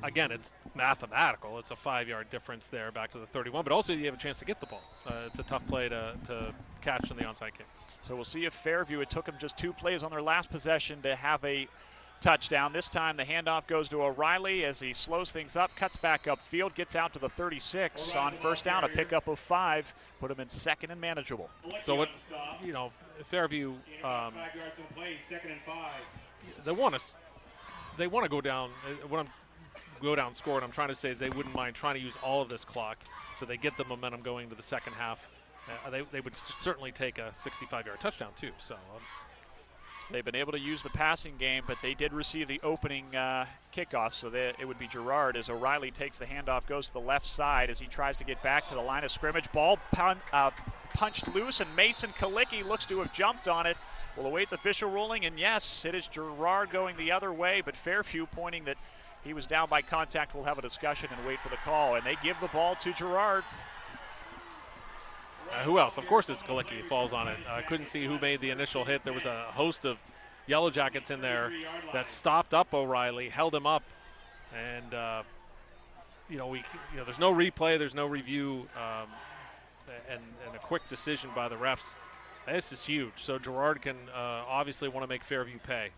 again, it's mathematical. It's a 5-yard difference there back to the 31, but also you have a chance to get the ball. It's a tough play to catch in the onside kick. So we'll see if Fairview, it took them just 2 plays on their last possession to have a touchdown. This time the handoff goes to O'Reilly as he slows things up, cuts back upfield, gets out to the 36 on first down, a pickup of 5, put him in second and manageable. So what, Fairview, second and 5. they want to go down. Go down score, and I'm trying to say is they wouldn't mind trying to use all of this clock so they get the momentum going to the second half. They would certainly take a 65-yard touchdown too. So. They've been able to use the passing game, but they did receive the opening kickoff, so it would be Girard as O'Reilly takes the handoff, goes to the left side as he tries to get back to the line of scrimmage. Ball punched loose, and Mason Kalicki looks to have jumped on it. We'll await the official ruling, and yes, it is Girard going the other way, but Fairview pointing that he was down by contact. We'll have a discussion and wait for the call, and they give the ball to Girard. Who else? Of course it's Kalicki falls on it. I couldn't see who made the initial hit. There was a host of Yellow Jackets in there that stopped up O'Reilly, held him up, and there's no replay, there's no review, and a quick decision by the refs. This is huge. So Gerard can obviously want to make Fairview pay.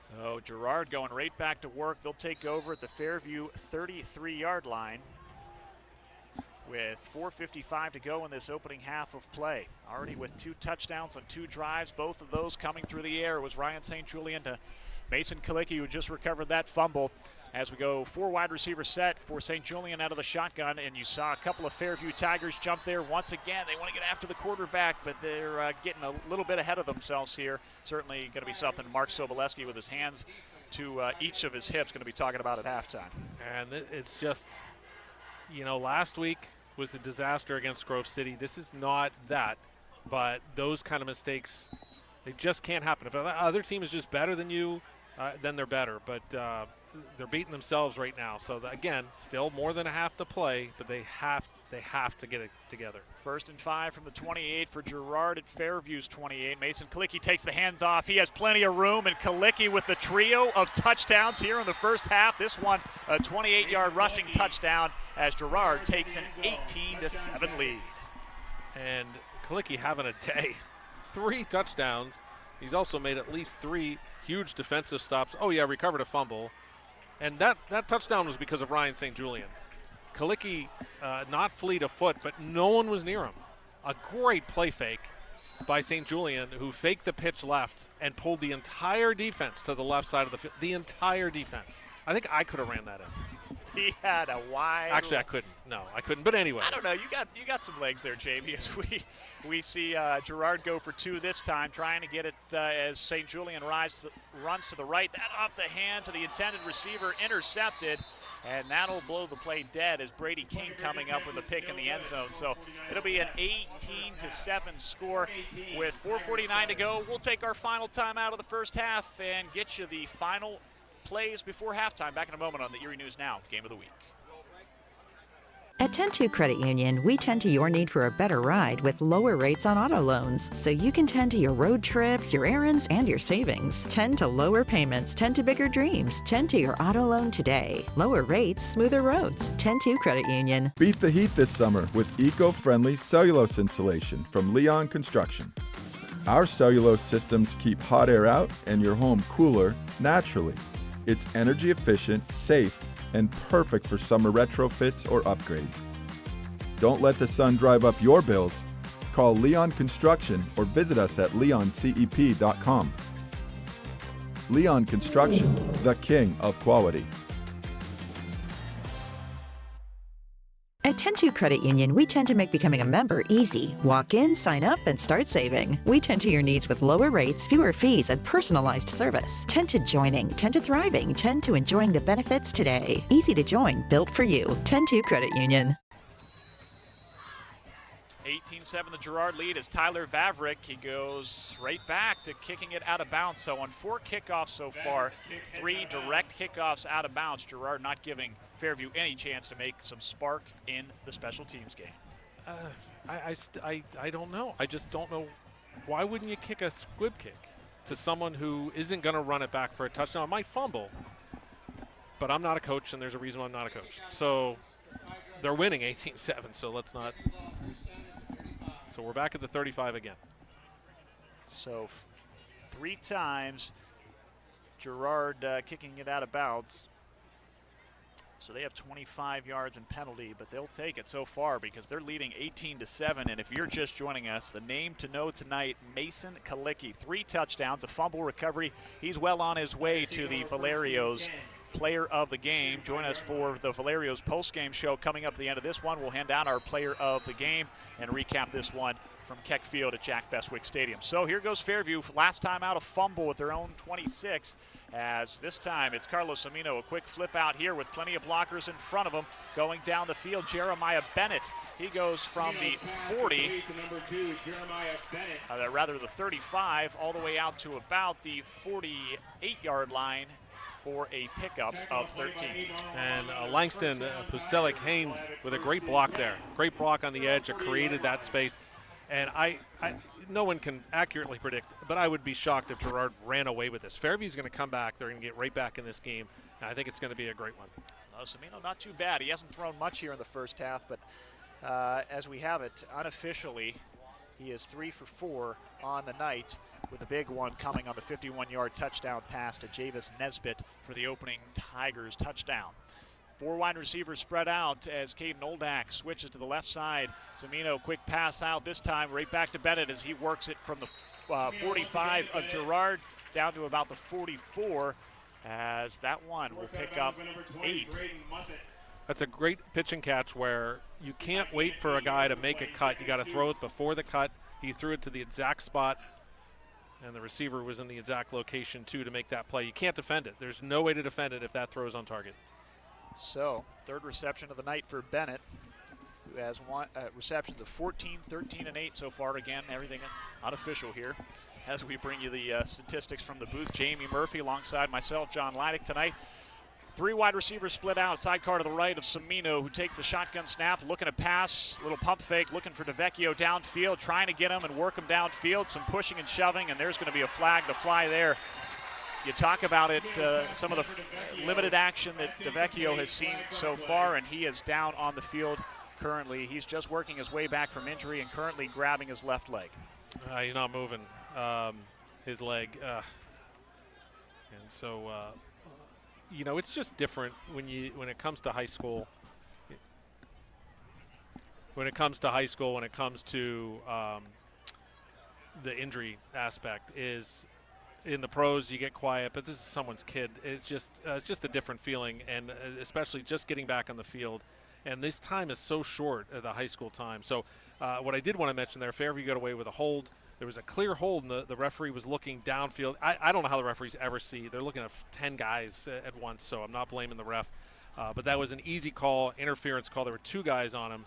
So Girard going right back to work. They'll take over at the Fairview 33-yard line with 4:55 to go in this opening half of play. Already with 2 touchdowns on 2 drives, both of those coming through the air. It was Ryan St. Julian to Mason Kalicki, who just recovered that fumble. As we go 4 wide receiver set for St. Julian out of the shotgun, and you saw a couple of Fairview Tigers jump there. Once again, they want to get after the quarterback, but they're getting a little bit ahead of themselves here. Certainly going to be something Mark Soboleski with his hands to each of his hips going to be talking about at halftime. And it's just, last week was a disaster against Grove City. This is not that, but those kind of mistakes, they just can't happen. If the other team is just better than you, then they're better. But they're beating themselves right now. So again, still more than a half to play, but they have to get it together. 1st and 5 from the 28 for Girard at Fairview's 28. Mason Kalicki takes the handoff. He has plenty of room, and Kalicki with the trio of touchdowns here in the first half. This one, a 28-yard rushing touchdown as Girard takes an 18-7 lead. And Kalicki having a day. 3 touchdowns. He's also made at least 3 huge defensive stops. Oh yeah, recovered a fumble. And that touchdown was because of Ryan St. Julian. Kalicki not fleet of foot, but no one was near him. A great play fake by St. Julian, who faked the pitch left and pulled the entire defense to the left side of the field. The entire defense. I think I could have ran that in. He had a wide. Actually, I couldn't. No, I couldn't. But anyway. I don't know. You got some legs there, Jamie. As we see Gerard go for 2 this time, trying to get it as St. Julian runs to the right. That off the hands of the intended receiver, intercepted, and that'll blow the play dead as Brady King coming up with a pick in the end zone. So it'll be an 18-7 score with 4:49 to go. We'll take our final time out of the first half and get you the final plays before halftime. Back in a moment on the Erie News Now Game of the Week. At 10-2 Credit Union, we tend to your need for a better ride with lower rates on auto loans, so you can tend to your road trips, your errands, and your savings. Tend to lower payments, tend to bigger dreams. Tend to your auto loan today. Lower rates, smoother roads. 10-2 Credit Union. Beat the heat this summer with eco-friendly cellulose insulation from Leon Construction. Our cellulose systems keep hot air out and your home cooler naturally. It's energy efficient, safe, and perfect for summer retrofits or upgrades. Don't let the sun drive up your bills. Call Leon Construction or visit us at leoncep.com. Leon Construction, the king of quality. At 10-2 Credit Union, we tend to make becoming a member easy. Walk in, sign up, and start saving. We tend to your needs with lower rates, fewer fees, and personalized service. Tend to joining, tend to thriving, tend to enjoying the benefits today. Easy to join, built for you. 10-2 Credit Union. 18-7 the Girard lead is Tyler Vavrick. He goes right back to kicking it out of bounds. So on 4 kickoffs so far, 3 direct kickoffs out of bounds. Girard not giving Fairview any chance to make some spark in the special teams game. I don't know. I just don't know. Why wouldn't you kick a squib kick to someone who isn't going to run it back for a touchdown? I might fumble, but I'm not a coach, and there's a reason why I'm not a coach. So they're winning 18-7, so let's not. So we're back at the 35 again. So 3 times Girard kicking it out of bounds. So they have 25 yards in penalty, but they'll take it so far because they're leading 18-7. And if you're just joining us, the name to know tonight, Mason Kalicki. 3 touchdowns, a fumble recovery. He's well on his way to the Valerios Player of the Game. Join us for the Valerios postgame show coming up at the end of this one. We'll hand out our Player of the Game and recap this one from Keck Field at Jack Bestwick Stadium. So here goes Fairview. Last time out, a fumble at their own 26. As this time it's Carlos Amino, a quick flip out here with plenty of blockers in front of him. Going down the field, Jeremiah Bennett. He goes from the 40, rather the 35, all the way out to about the 48-yard line for a pickup of 13. And Langston Pustelik Haynes with a great block there. Great block on the edge that created that space. And no one can accurately predict, but I would be shocked if Gerard ran away with this. Fairview's going to come back. They're going to get right back in this game. And I think it's going to be a great one. Samino not too bad. He hasn't thrown much here in the first half, but as we have it unofficially, he is 3 for 4 on the night, with a big one coming on the 51-yard touchdown pass to Javis Nesbitt for the opening Tigers touchdown. 4 wide receivers spread out as Caden Oldak switches to the left side. Samino, quick pass out this time, right back to Bennett as he works it from the 45 of Girard down to about the 44, as that one will pick up 8. That's a great pitch and catch where you can't wait for a guy to make a cut. You got to throw it before the cut. He threw it to the exact spot, and the receiver was in the exact location, too, to make that play. You can't defend it. There's no way to defend it if that throw's on target. So, 3rd reception of the night for Bennett, who has receptions of 14, 13, and 8 so far. Again, everything unofficial here as we bring you the statistics from the booth. Jamie Murphy alongside myself, John Leidick tonight. 3 wide receivers split out, sidecar to the right of Samino, who takes the shotgun snap, looking to pass, little pump fake, looking for DeVecchio downfield, trying to get him and work him downfield, some pushing and shoving, and there's going to be a flag to fly there. You talk about it, some of the limited action that DeVecchio has seen so far, and he is down on the field currently. He's just working his way back from injury and currently grabbing his left leg. He's not moving his leg. And so, you know, it's just different when it comes to high school. When it comes to the injury aspect, is in the pros you get quiet, but this is someone's kid. It's just a different feeling, and especially just getting back on the field. And this time is so short, the high school time. So what I did want to mention there, Fairview got away with a hold. There was a clear hold, and the referee was looking downfield. I don't know how the referees ever see. They're looking at 10 guys at once, so I'm not blaming the ref. But that was an easy call, interference call. There were 2 guys on him,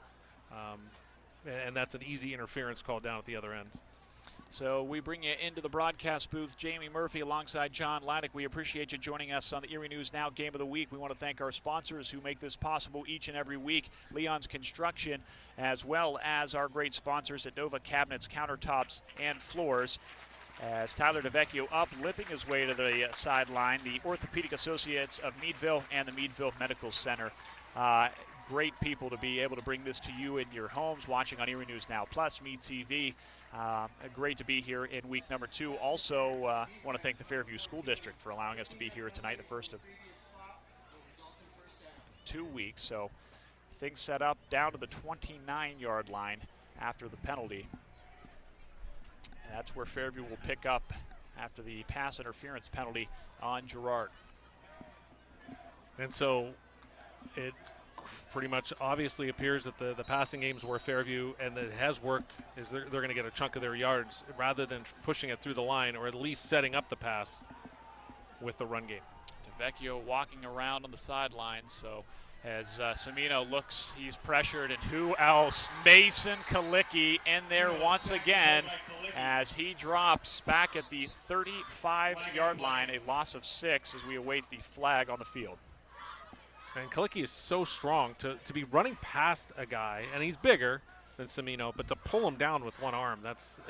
and that's an easy interference call down at the other end. So we bring you into the broadcast booth, Jamie Murphy alongside John Laddick. We appreciate you joining us on the Erie News Now Game of the Week. We want to thank our sponsors who make this possible each and every week, Leon's Construction, as well as our great sponsors at Nova Cabinets, Countertops, and Floors. As Tyler DeVecchio up, limping his way to the sideline, the Orthopedic Associates of Meadville and the Meadville Medical Center. Great people to be able to bring this to you in your homes, watching on Erie News Now Plus, MeTV. Great to be here in week number 2. Also, want to thank the Fairview School District for allowing us to be here tonight, the first of 2 weeks. So things set up down to the 29-yard line after the penalty. And that's where Fairview will pick up after the pass interference penalty on Girard. And so it pretty much obviously appears that the passing games where Fairview, and it has worked, is they're going to get a chunk of their yards rather than pushing it through the line, or at least setting up the pass with the run game. DeVecchio walking around on the sidelines, so as Cimino looks, he's pressured, and who else? Mason Kalicki in there once again as he drops back at the 35-yard line, a loss of 6 as we await the flag on the field. And Kalicki is so strong to be running past a guy, and he's bigger than Cimino, but to pull him down with one arm, that's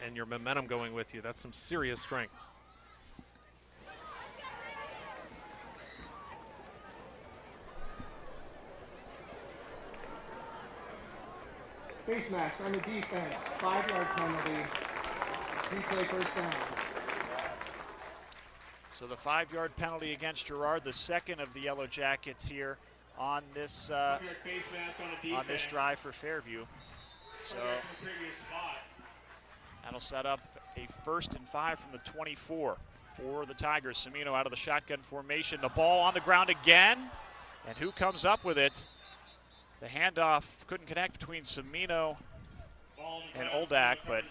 and your momentum going with you, that's some serious strength. Face mask on the defense, 5-yard penalty, replay first down. So the 5-yard penalty against Girard, the second of the Yellow Jackets here on this drive for Fairview. So that'll set up a 1st and 5 from the 24 for the Tigers. Cimino out of the shotgun formation. The ball on the ground again, and who comes up with it? The handoff couldn't connect between Cimino and Oldak, but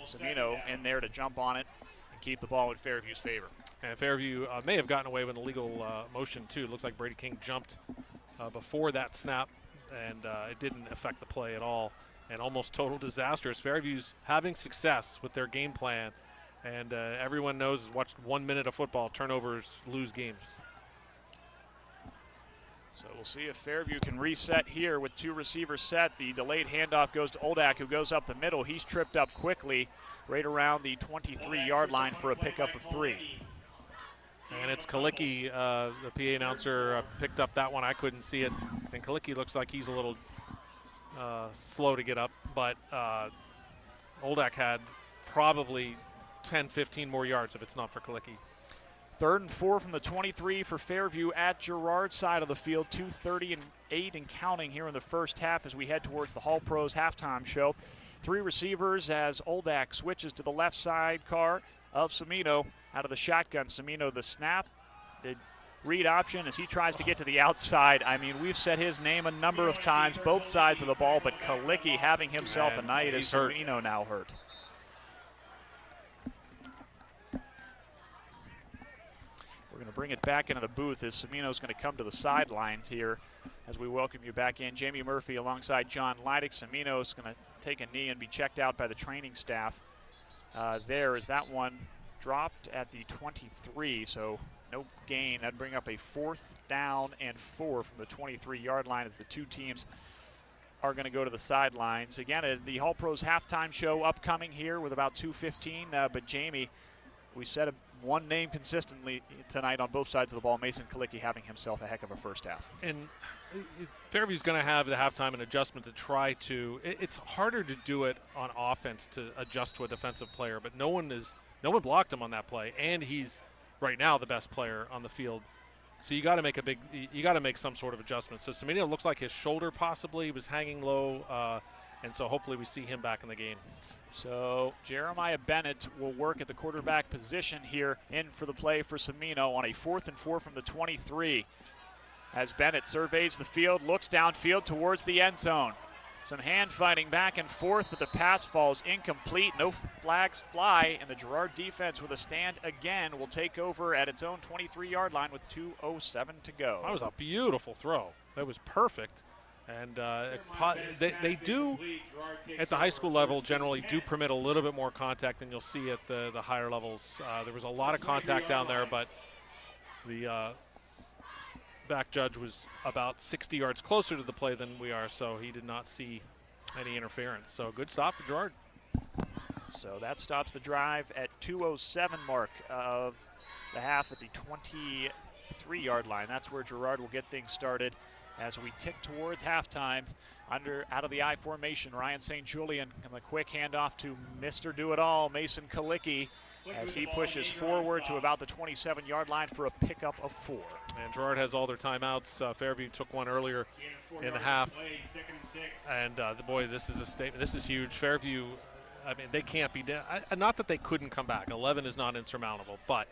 Cimino in there to jump on it and keep the ball in Fairview's favor. And Fairview may have gotten away with an illegal motion too. It looks like Brady King jumped before that snap, and it didn't affect the play at all. And almost total disaster as Fairview's having success with their game plan, and everyone knows has watched 1 minute of football, turnovers lose games. So we'll see if Fairview can reset here with 2 receivers set. The delayed handoff goes to Oldak, who goes up the middle. He's tripped up quickly right around the 23-yard line for a pickup of 3. And it's Kalicki, the PA announcer picked up that one. I couldn't see it. And Kalicki looks like he's a little slow to get up, but Oldak had probably 10, 15 more yards if it's not for Kalicki. 3rd and 4 from the 23 for Fairview at Girard's side of the field. 2:30 and 8 and counting here in the first half as we head towards the Hall Pros halftime show. 3 receivers as Oldak switches to the left side car of Cimino out of the shotgun. Cimino the snap, the read option as he tries to get to the outside. I mean, we've said his name a number of times, both sides of the ball, but Kalicki having himself a night as Cimino now hurt. We're going to bring it back into the booth as Cimino's going to come to the sidelines here as we welcome you back in. Jamie Murphy alongside John Leidick. Cimino's going to take a knee and be checked out by the training staff. There is that one dropped at the 23, so no gain. That'd bring up a 4th down and 4 from the 23-yard line as the 2 teams are going to go to the sidelines. Again, the Hall Pros halftime show upcoming here with about 2:15, but Jamie, we said one name consistently tonight on both sides of the ball, Mason Kalicki having himself a heck of a first half. And Fairview's going to have the halftime an adjustment to try to. It's harder to do it on offense to adjust to a defensive player, but no one blocked him on that play, and he's right now the best player on the field. So you got to make some sort of adjustment. So Cimino looks like his shoulder possibly was hanging low, and so hopefully we see him back in the game. So Jeremiah Bennett will work at the quarterback position here, in for the play for Semino on a 4th and 4 from the 23. As Bennett surveys the field, looks downfield towards the end zone. Some hand fighting back and forth, but the pass falls incomplete. No flags fly, and the Girard defense with a stand again will take over at its own 23-yard line with 2:07 to go. That was a beautiful throw. That was perfect. And they do, at the high school level, generally do permit a little bit more contact than you'll see at the higher levels. There was a lot of contact down there, but the back judge was about 60 yards closer to the play than we are, so he did not see any interference. So good stop for Gerard. So that stops the drive at 2:07 mark of the half at the 23-yard line. That's where Gerard will get things started as we tick towards halftime. Out of the I formation, Ryan St. Julian, and a quick handoff to Mr. Do-It-All, Mason Kalicki, as he pushes forward to about the 27-yard line for a pickup of 4. And Gerard has all their timeouts. Fairview took one earlier in the half. And boy, this is a statement. This is huge. Fairview, I mean, they can't be down. Not that they couldn't come back. 11 is not insurmountable, but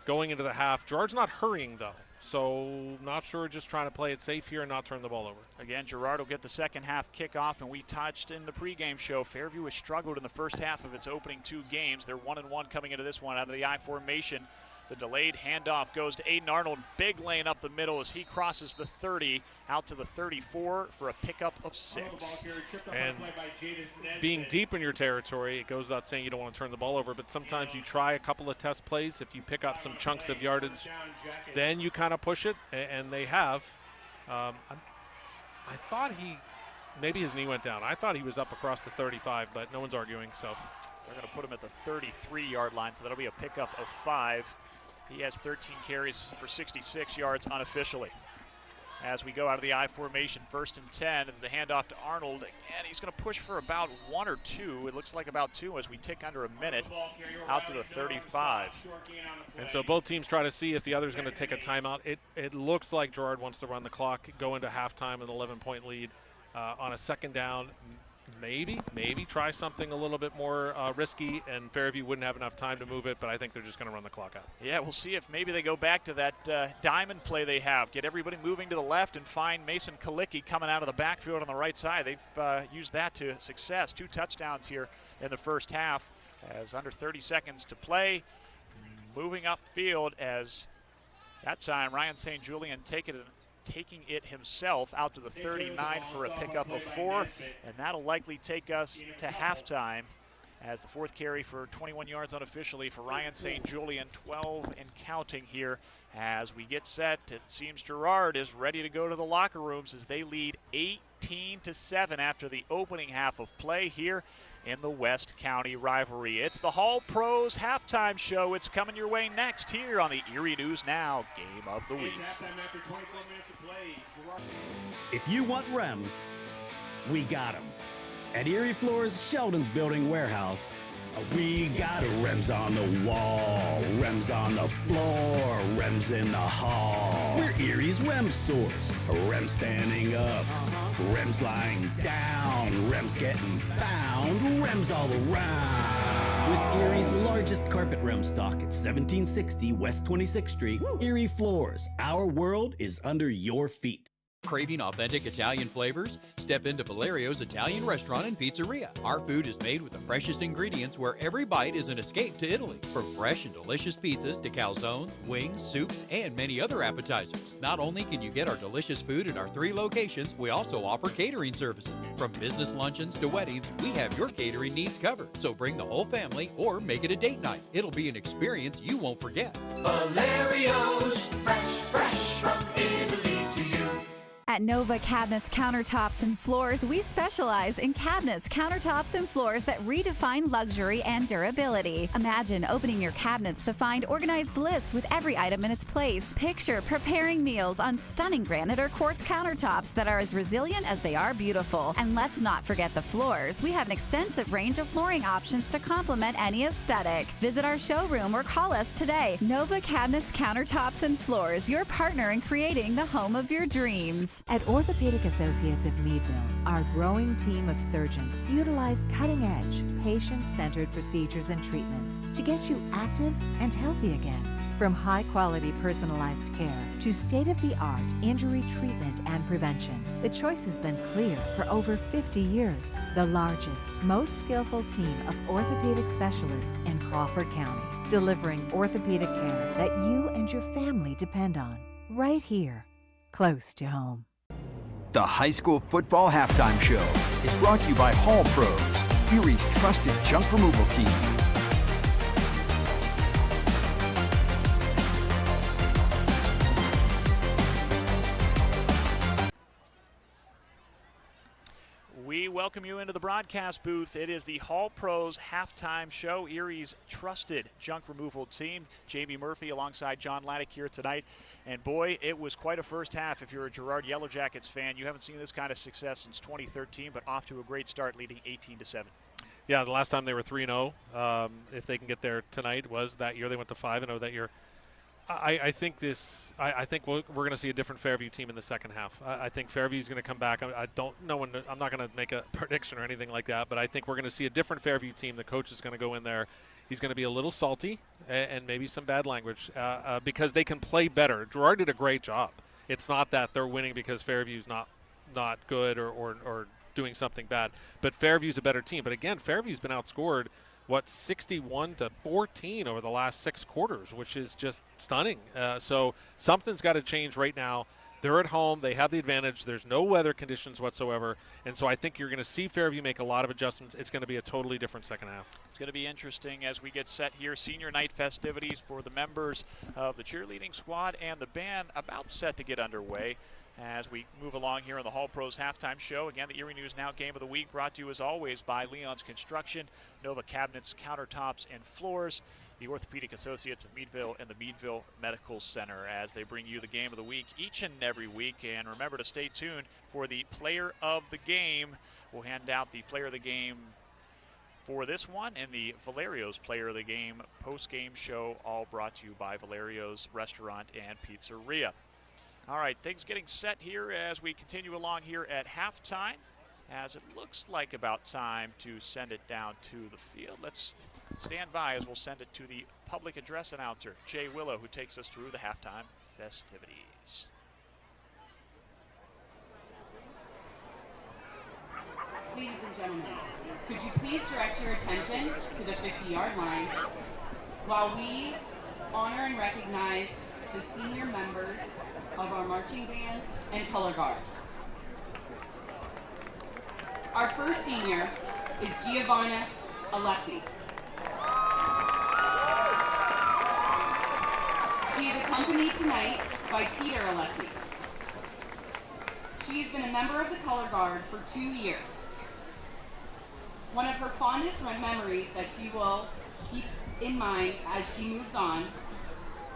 going into the half, Gerard's not hurrying though. So not sure, just trying to play it safe here and not turn the ball over. Again, Girard will get the second half kickoff, and we touched in the pregame show, Fairview has struggled in the first half of its opening 2 games. They're 1-1 coming into this one out of the I formation. The delayed handoff goes to Aiden Arnold. Big lane up the middle as he crosses the 30 out to the 34 for a pickup of 6. And being deep in your territory, it goes without saying you don't want to turn the ball over, but sometimes you try a couple of test plays. If you pick up some chunks of yardage, then you kind of push it, and they have. I thought maybe his knee went down. I thought he was up across the 35, but no one's arguing. So they're going to put him at the 33-yard line, so that'll be a pickup of 5. He has 13 carries for 66 yards unofficially. As we go out of the I formation, 1st and 10, it's a handoff to Arnold, and he's going to push for about 1 or 2. It looks like about 2 as we tick under a minute out to the 35. And so both teams try to see if the other's going to take a timeout. It looks like Gerard wants to run the clock, go into halftime with an 11-point lead on a second down. Maybe try something a little bit more risky, and Fairview wouldn't have enough time to move it, but I think they're just going to run the clock out. Yeah, we'll see if maybe they go back to that diamond play they have. Get everybody moving to the left and find Mason Kalicki coming out of the backfield on the right side. They've used that to success. 2 touchdowns here in the first half as under 30 seconds to play. Moving upfield as that time Ryan St. Julian taking it himself out to the 39 for a pickup of 4, and that'll likely take us to halftime as the 4th carry for 21 yards unofficially for Ryan St. Julian, 12 and counting here. As we get set, it seems Girard is ready to go to the locker rooms as they lead 18-7 after the opening half of play here in the West County rivalry. It's the Hall Pros halftime show. It's coming your way next here on the Erie News Now Game of the Week. If you want rims, we got them. At Erie Floors, Sheldon's Building Warehouse, we got rims on the wall, rims on the floor, rims in the hall. We're Erie's rim source. Rims standing up, rims lying down, rims getting bound, rims all around. With Erie's largest carpet rim stock at 1760 West 26th Street, Erie Floors, our world is under your feet. Craving authentic Italian flavors? Step into Valerio's Italian Restaurant and Pizzeria. Our food is made with the freshest ingredients where every bite is an escape to Italy. From fresh and delicious pizzas to calzones, wings, soups, and many other appetizers. Not only can you get our delicious food in our 3 locations, we also offer catering services. From business luncheons to weddings, we have your catering needs covered. So bring the whole family or make it a date night. It'll be an experience you won't forget. Valerio's, fresh from Italy to you. At Nova Cabinets, Countertops, and Floors, we specialize in cabinets, countertops, and floors that redefine luxury and durability. Imagine opening your cabinets to find organized bliss with every item in its place. Picture preparing meals on stunning granite or quartz countertops that are as resilient as they are beautiful. And let's not forget the floors. We have an extensive range of flooring options to complement any aesthetic. Visit our showroom or call us today. Nova Cabinets, Countertops, and Floors, your partner in creating the home of your dreams. At Orthopedic Associates of Meadville, our growing team of surgeons utilize cutting-edge, patient-centered procedures and treatments to get you active and healthy again. From high-quality personalized care to state-of-the-art injury treatment and prevention, the choice has been clear for over 50 years. The largest, most skillful team of orthopedic specialists in Crawford County, delivering orthopedic care that you and your family depend on, right here, close to home. The High School Football Halftime Show is brought to you by Hall Pros, Erie's trusted junk removal team. We welcome you into the broadcast booth. It is the Hall Pros Halftime Show, Erie's trusted junk removal team. Jamie Murphy alongside John Laddick here tonight. And boy, it was quite a first half. If you're a Girard Yellow Jackets fan, you haven't seen this kind of success since 2013, but off to a great start, leading 18-7. Yeah, the last time they were 3-0, if they can get there tonight, was that year they went to 5-0 that year. I think we're going to see a different Fairview team in the second half. I think Fairview's going to come back. I don't know when. I'm not going to make a prediction or anything like that, but I think we're going to see a different Fairview team. The coach is going to go in there. He's going to be a little salty and maybe some bad language because they can play better. Gerard did a great job. It's not that they're winning because Fairview's not good or doing something bad, but Fairview's a better team. But again, Fairview's been outscored 61-14 over the last 6 quarters, which is just stunning. So something's got to change right now. They're at home. They have the advantage. There's no weather conditions whatsoever. And so I think you're going to see Fairview make a lot of adjustments. It's going to be a totally different second half. It's going to be interesting as we get set here. Senior night festivities for the members of the cheerleading squad and the band about set to get underway. As we move along here on the Hall Pros Halftime Show, again, the Erie News Now Game of the Week brought to you as always by Leon's Construction, Nova Cabinets, Countertops, and Floors, the Orthopedic Associates of Meadville, and the Meadville Medical Center as they bring you the Game of the Week each and every week. And remember to stay tuned for the Player of the Game. We'll hand out the Player of the Game for this one and the Valerio's Player of the Game post-game show, all brought to you by Valerio's Restaurant and Pizzeria. All right, things getting set here as we continue along here at halftime, as it looks like about time to send it down to the field. Let's stand by as we'll send it to the public address announcer, Jay Willow, who takes us through the halftime festivities. Ladies and gentlemen, could you please direct your attention to the 50-yard line while we honor and recognize the senior members of our marching band and color guard. Our first senior is Giovanna Alessi. She is accompanied tonight by Peter Alessi. She has been a member of the color guard for 2 years. One of her fondest memories that she will keep in mind as she moves on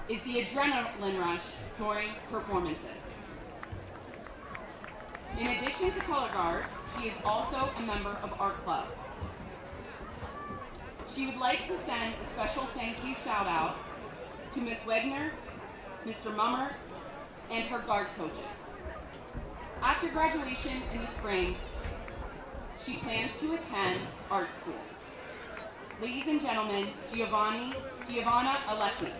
is the adrenaline rush during performances. In addition to color guard, she is also a member of Art Club. She would like to send a special thank you shout out to Miss Wegner, Mr. Mummer, and her guard coaches. After graduation in the spring, she plans to attend art school. Ladies and gentlemen, Giovanna Alessi.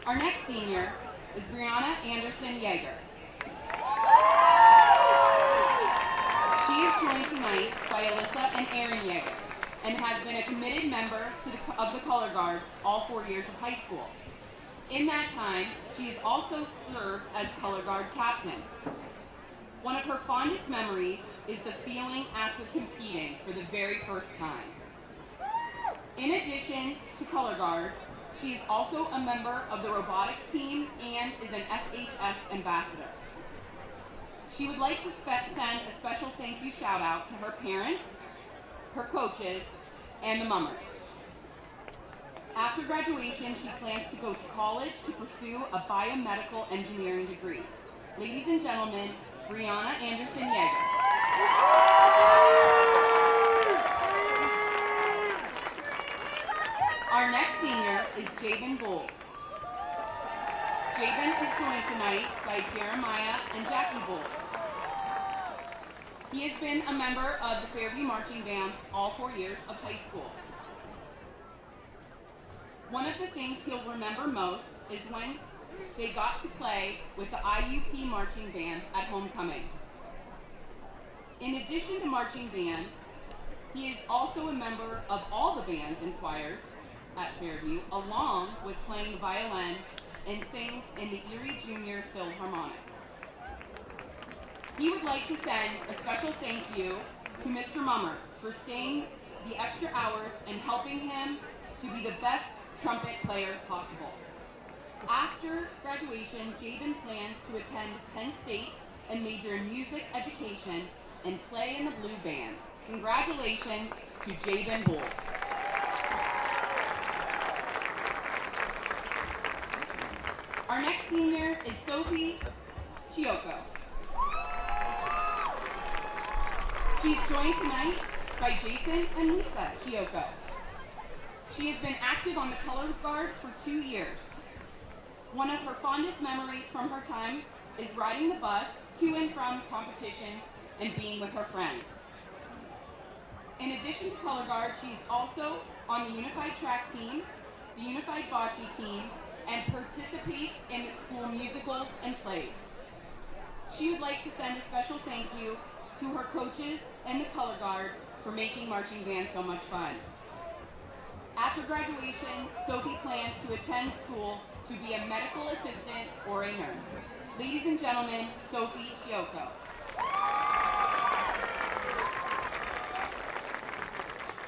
Our next senior is Brianna Anderson Yeager. She is joined tonight by Alyssa and Aaron Yeager and has been a committed member of the color guard all 4 years of high school. In that time, she has also served as color guard captain. One of her fondest memories is the feeling after competing for the very first time. In addition to color guard, she is also a member of the robotics team and is an FHS ambassador. She would like to send a special thank you shout out to her parents, her coaches, and the Mummers. After graduation, she plans to go to college to pursue a biomedical engineering degree. Ladies and gentlemen, Brianna Anderson Yeager. Our next senior is Jabin Gould. Jabin is joined tonight by Jeremiah and Jackie Bull. He has been a member of the Fairview Marching Band all 4 years of high school. One of the things he'll remember most is when they got to play with the IUP Marching Band at homecoming. In addition to marching band, he is also a member of all the bands and choirs at Fairview, along with playing violin and sings in the Erie Junior Philharmonic. He would like to send a special thank you to Mr. Mummer for staying the extra hours and helping him to be the best trumpet player possible. After graduation, Jabin plans to attend Penn State and major in music education and play in the Blue Band. Congratulations to Jabin Bull. Our next senior is Sophie Chiyoko. She's joined tonight by Jason and Lisa Chiyoko. She has been active on the color guard for 2 years. One of her fondest memories from her time is riding the bus to and from competitions and being with her friends. In addition to color guard, she's also on the unified track team, the unified bocce team, and participates in the school musicals and plays. She would like to send a special thank you to her coaches and the color guard for making marching band so much fun. After graduation, Sophie plans to attend school to be a medical assistant or a nurse. Ladies and gentlemen, Sophie Chiyoko.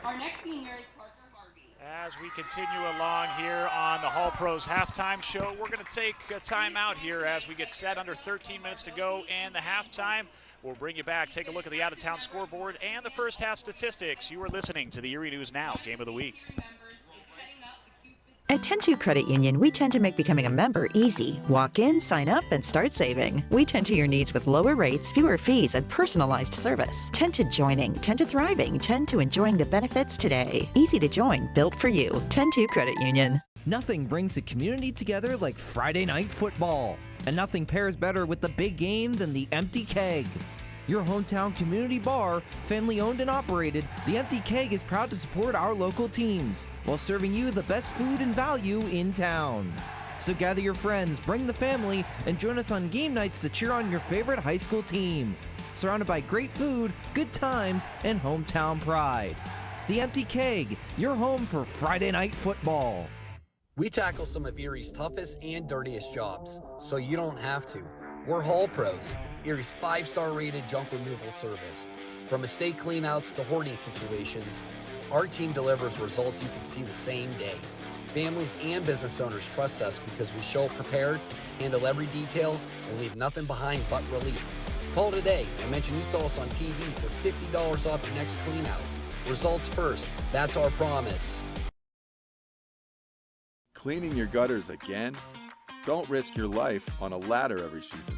Our next senior is Parker Harvey. As we continue along here on the Hall Pros halftime show, we're going to take a timeout here as we get set under 13 minutes to go in the halftime. We'll bring you back, take a look at the out-of-town scoreboard and the first half statistics. You are listening to the Erie News Now Game of the Week. At 102 Credit Union, we tend to make becoming a member easy. Walk in, sign up, and start saving. We tend to your needs with lower rates, fewer fees, and personalized service. 10 to joining, 10 to thriving, 10 to enjoying the benefits today. Easy to join, built for you. 102 Credit Union. Nothing brings the community together like Friday night football. And nothing pairs better with the big game than the Empty Keg. Your hometown community bar, family owned and operated, the Empty Keg is proud to support our local teams while serving you the best food and value in town. So gather your friends, bring the family, and join us on game nights to cheer on your favorite high school team. Surrounded by great food, good times, and hometown pride. The Empty Keg, your home for Friday night football. We tackle some of Erie's toughest and dirtiest jobs, so you don't have to. We're Hall Pros, Erie's 5-star rated junk removal service. From estate cleanouts to hoarding situations, our team delivers results you can see the same day. Families and business owners trust us because we show up prepared, handle every detail, and leave nothing behind but relief. Call today and mention you saw us on TV for $50 off your next cleanout. Results first, that's our promise. Cleaning your gutters again? Don't risk your life on a ladder every season.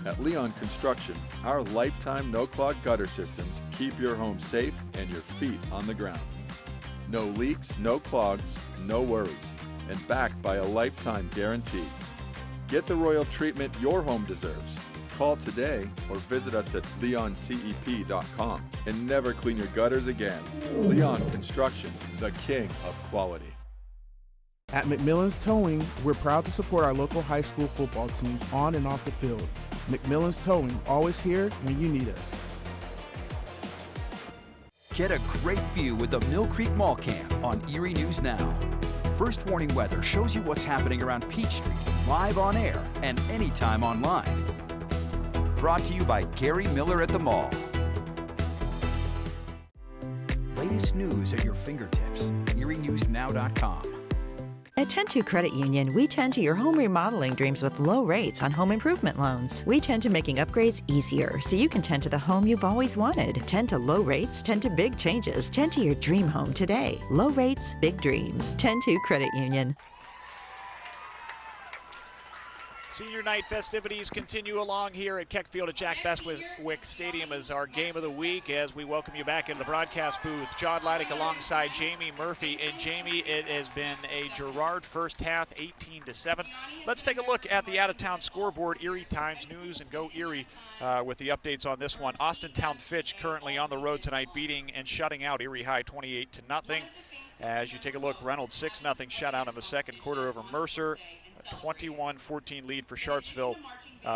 At Leon Construction, our lifetime no-clog gutter systems keep your home safe and your feet on the ground. No leaks, no clogs, no worries, and backed by a lifetime guarantee. Get the royal treatment your home deserves. Call today or visit us at leoncep.com and never clean your gutters again. Leon Construction, the king of quality. At McMillan's Towing, we're proud to support our local high school football teams on and off the field. McMillan's Towing, always here when you need us. Get a great view with the Mill Creek Mall Cam on Erie News Now. First Warning Weather shows you what's happening around Peach Street, live on air and anytime online. Brought to you by Gary Miller at the Mall. Latest news at your fingertips. ErieNewsNow.com. At 102 Credit Union, we tend to your home remodeling dreams with low rates on home improvement loans. We tend to making upgrades easier so you can tend to the home you've always wanted. Tend to low rates, tend to big changes, tend to your dream home today. Low rates, big dreams. 102 Credit Union. Senior night festivities continue along here at Keck Field at Jack Bestwick Stadium as our game of the week as we welcome you back into the broadcast booth. John Leidick alongside Jamie Murphy. And Jamie, it has been a Girard first half, 18-7. Let's take a look at the out-of-town scoreboard. Erie Times News and Go Erie with the updates on this one. Austintown Fitch currently on the road tonight, beating and shutting out Erie High 28-0. As you take a look, Reynolds 6-0 shutout in the second quarter over Mercer. 21-14 lead for Sharpsville,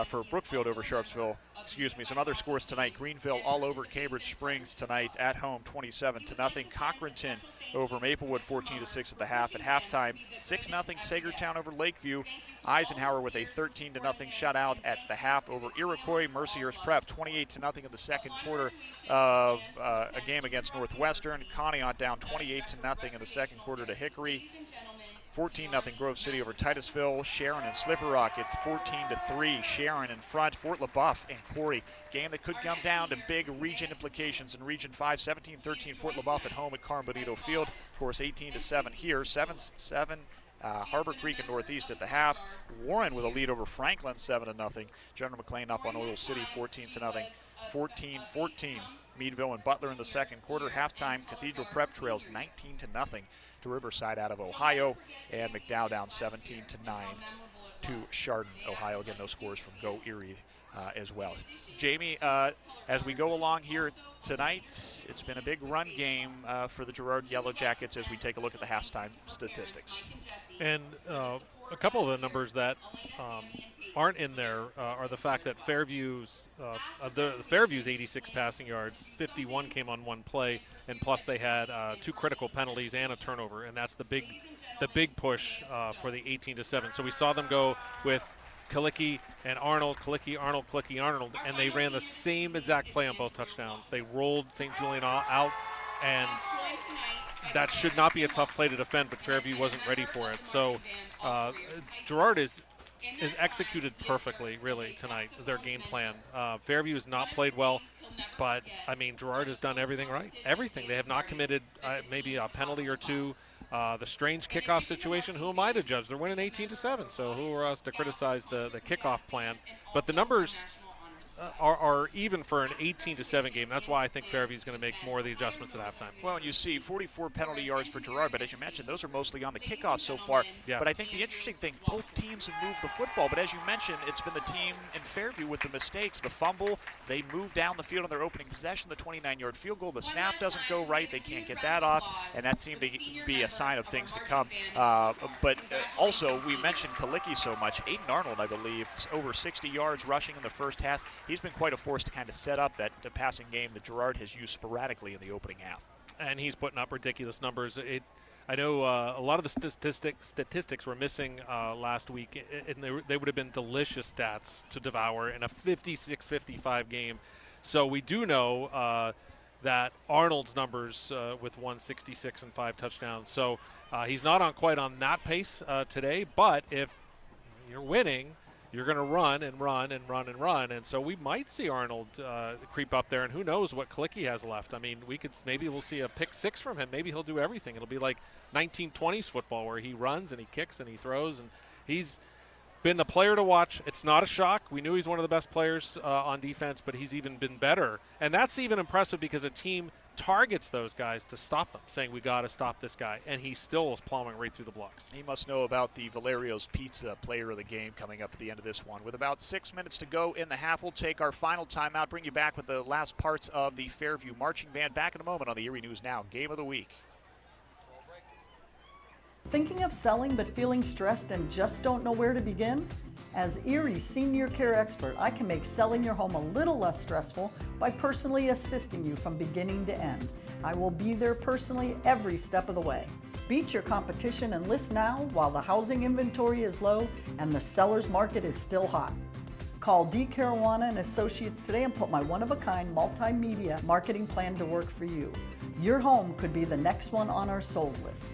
for Brookfield over Sharpsville. Excuse me. Some other scores tonight. Greenville all over Cambridge Springs tonight at home, 27-0. Cochranton over Maplewood, 14-6 at the half. At halftime, 6-0 Sagertown over Lakeview. Eisenhower with a 13-0 shutout at the half over Iroquois. Mercyhurst Prep, 28-0 in the second quarter of a game against Northwestern. Conneaut down 28-0 in the second quarter to Hickory. 14-0 Grove City over Titusville. Sharon and Slippery Rock, it's 14-3. Sharon in front. Fort LaBeouf and Corey. Game that could come down to big region implications in Region 5. 17-13 Fort LaBeouf at home at Carmen Bonito Field. Of course, 18-7 here. 7-7 Harbor Creek and Northeast at the half. Warren with a lead over Franklin, 7-0. General McLean up on Oil City, 14-0. 14-14 Meadville and Butler in the second quarter. Halftime, Cathedral Prep trails 19-0 to Riverside out of Ohio, and McDowell down 17-9 to Chardon, Ohio. Again, those scores from Go Erie as well. Jamie, as we go along here tonight, it's been a big run game for the Girard Yellow Jackets as we take a look at the halftime statistics. And a couple of the numbers that aren't in there are the fact that Fairview's Fairview's 86 passing yards, 51 came on one play, and plus they had 2 critical penalties and a turnover, and that's the big push for the 18-7. So we saw them go with Kalicki and Arnold, Kalicki, Arnold, and they ran the same exact play on both touchdowns. They rolled St. Julian out, and that should not be a tough play to defend, but Fairview wasn't ready for it. So Girard is executed perfectly, really, tonight, their game plan. Fairview has not played well, but, I mean, Girard has done everything right. Everything. They have not committed maybe a penalty or two. The strange kickoff situation, who am I to judge? They're winning 18-7, so who are us to criticize the kickoff plan? But the numbers are even for an 18-7 game. That's why I think Fairview's going to make more of the adjustments at halftime. Well, and you see 44 penalty yards for Girard, but as you mentioned, those are mostly on the kickoff so far. Yeah. But I think the interesting thing, both teams have moved the football, but as you mentioned, it's been the team in Fairview with the mistakes, the fumble. They move down the field on their opening possession, the 29-yard field goal. The snap doesn't go right. They can't get that off, and that seemed to be a sign of things to come. But also, we mentioned Kalicki so much. Aiden Arnold, I believe, over 60 yards rushing in the first half. He's been quite a force to kind of set up that passing game that Girard has used sporadically in the opening half. And he's putting up ridiculous numbers. I know a lot of the statistics were missing last week, and they would have been delicious stats to devour in a 56-55 game. So we do know that Arnold's numbers with 166 and 5 touchdowns. So he's not quite on that pace today, but if you're winning, you're going to run and run and run and run, and so we might see Arnold creep up there, and who knows what Kalicki has left. I mean, maybe we'll see a pick 6 from him. Maybe he'll do everything. It'll be like 1920s football where he runs and he kicks and he throws, and he's been the player to watch. It's not a shock. We knew he's one of the best players on defense, but he's even been better, and that's even impressive because a team targets those guys to stop them, saying we got to stop this guy, and he still is plowing right through the blocks. He must know about the Valerio's Pizza player of the game coming up at the end of this one. With about 6 minutes to go in the half, we'll take our final timeout, bring you back with the last parts of the Fairview Marching Band. Back in a moment on the Erie News Now Game of the Week. Thinking of selling but feeling stressed and just don't know where to begin? As Erie Senior Care Expert, I can make selling your home a little less stressful by personally assisting you from beginning to end. I will be there personally every step of the way. Beat your competition and list now while the housing inventory is low and the seller's market is still hot. Call D. Caruana and Associates today and put my one-of-a-kind multimedia marketing plan to work for you. Your home could be the next one on our sold list.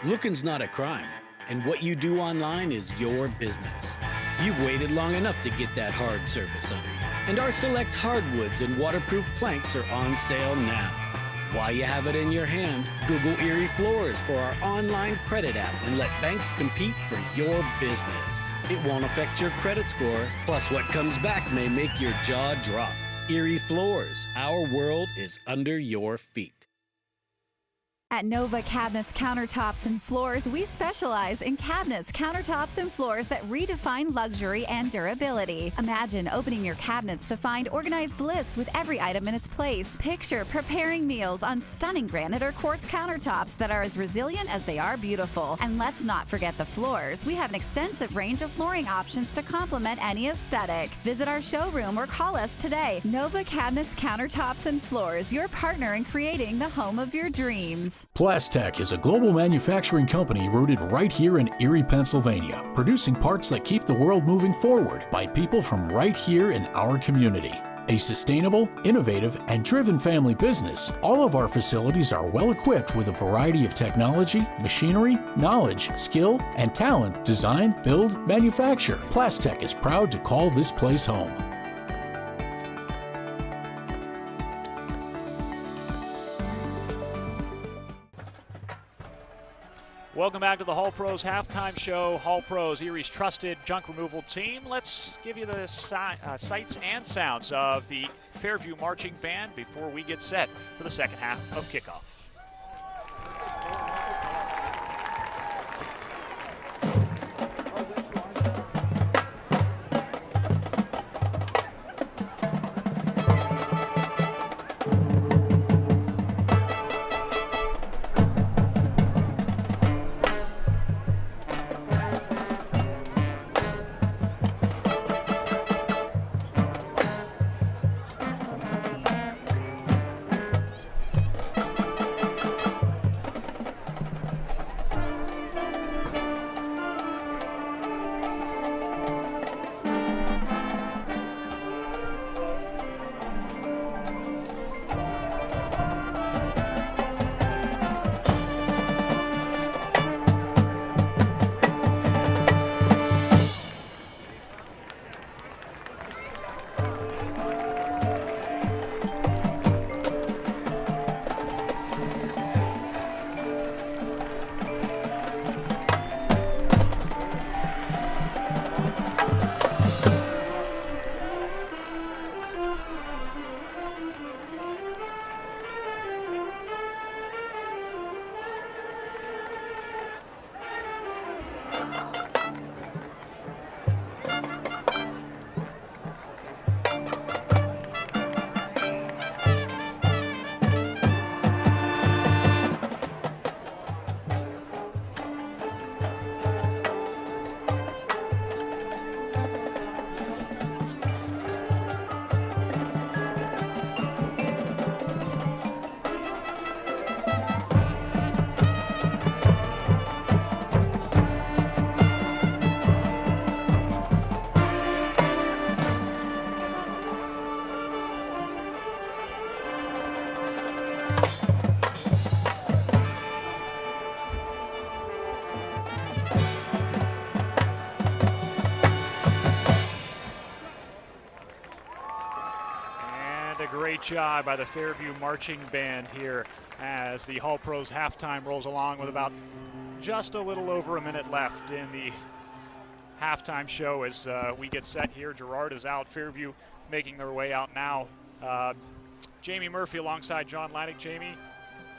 Looking's not a crime, and what you do online is your business. You've waited long enough to get that hard surface under you, and our select hardwoods and waterproof planks are on sale now. While you have it in your hand, Google Erie Floors for our online credit app and let banks compete for your business. It won't affect your credit score, plus what comes back may make your jaw drop. Erie Floors, our world is under your feet. At Nova Cabinets, Countertops, and Floors, we specialize in cabinets, countertops, and floors that redefine luxury and durability. Imagine opening your cabinets to find organized bliss with every item in its place. Picture preparing meals on stunning granite or quartz countertops that are as resilient as they are beautiful. And let's not forget the floors. We have an extensive range of flooring options to complement any aesthetic. Visit our showroom or call us today. Nova Cabinets, Countertops, and Floors, your partner in creating the home of your dreams. Plastech is a global manufacturing company rooted right here in Erie, Pennsylvania, producing parts that keep the world moving forward by people from right here in our community. A sustainable, innovative, and driven family business, all of our facilities are well equipped with a variety of technology, machinery, knowledge, skill, and talent to design, build, manufacture. Plastech is proud to call this place home. Welcome back to the Hall Pros halftime show. Hall Pros, Erie's trusted junk removal team. Let's give you the sights and sounds of the Fairview Marching Band before we get set for the second half of kickoff. Great job by the Fairview Marching Band here as the Hall Pros halftime rolls along with about just a little over a minute left in the halftime show as we get set here. Gerard is out, Fairview making their way out now. Jamie Murphy alongside John Leinig. Jamie,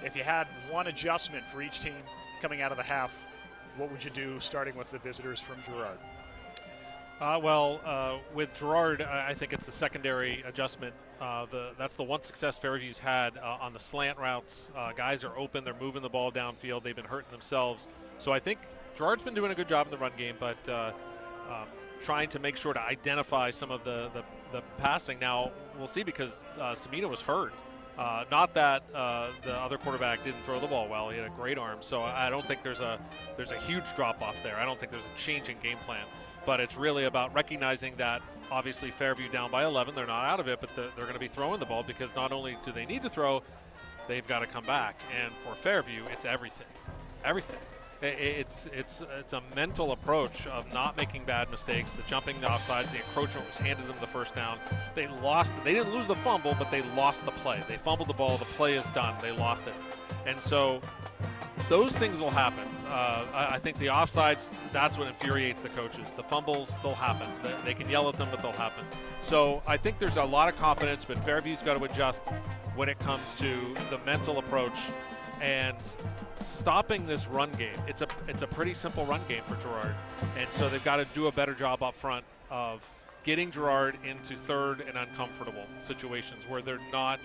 if you had one adjustment for each team coming out of the half, what would you do starting with the visitors from Girard? With Gerard, I think it's the secondary adjustment. That's the one success Fairview's had on the slant routes. Guys are open, they're moving the ball downfield, they've been hurting themselves. So I think Gerard's been doing a good job in the run game, but trying to make sure to identify some of the passing. Now, we'll see because Samina was hurt. Not that the other quarterback didn't throw the ball well. He had a great arm. So I don't think there's a huge drop-off there. I don't think there's a change in game plan. But it's really about recognizing that obviously Fairview down by 11. They're not out of it, but they're going to be throwing the ball because not only do they need to throw, they've got to come back. And for Fairview, it's everything. Everything. It's a mental approach of not making bad mistakes. The jumping the offsides, the encroachment was handed them the first down. They lost. They didn't lose the fumble, but they lost the play. They fumbled the ball. The play is done. They lost it, and so those things will happen. I think the offsides, that's what infuriates the coaches. The fumbles, they'll happen. They can yell at them, but they'll happen. So I think there's a lot of confidence, but Fairview's got to adjust when it comes to the mental approach and stopping this run game. It's a pretty simple run game for Girard, and so they've got to do a better job up front of getting Girard into third and uncomfortable situations where they're not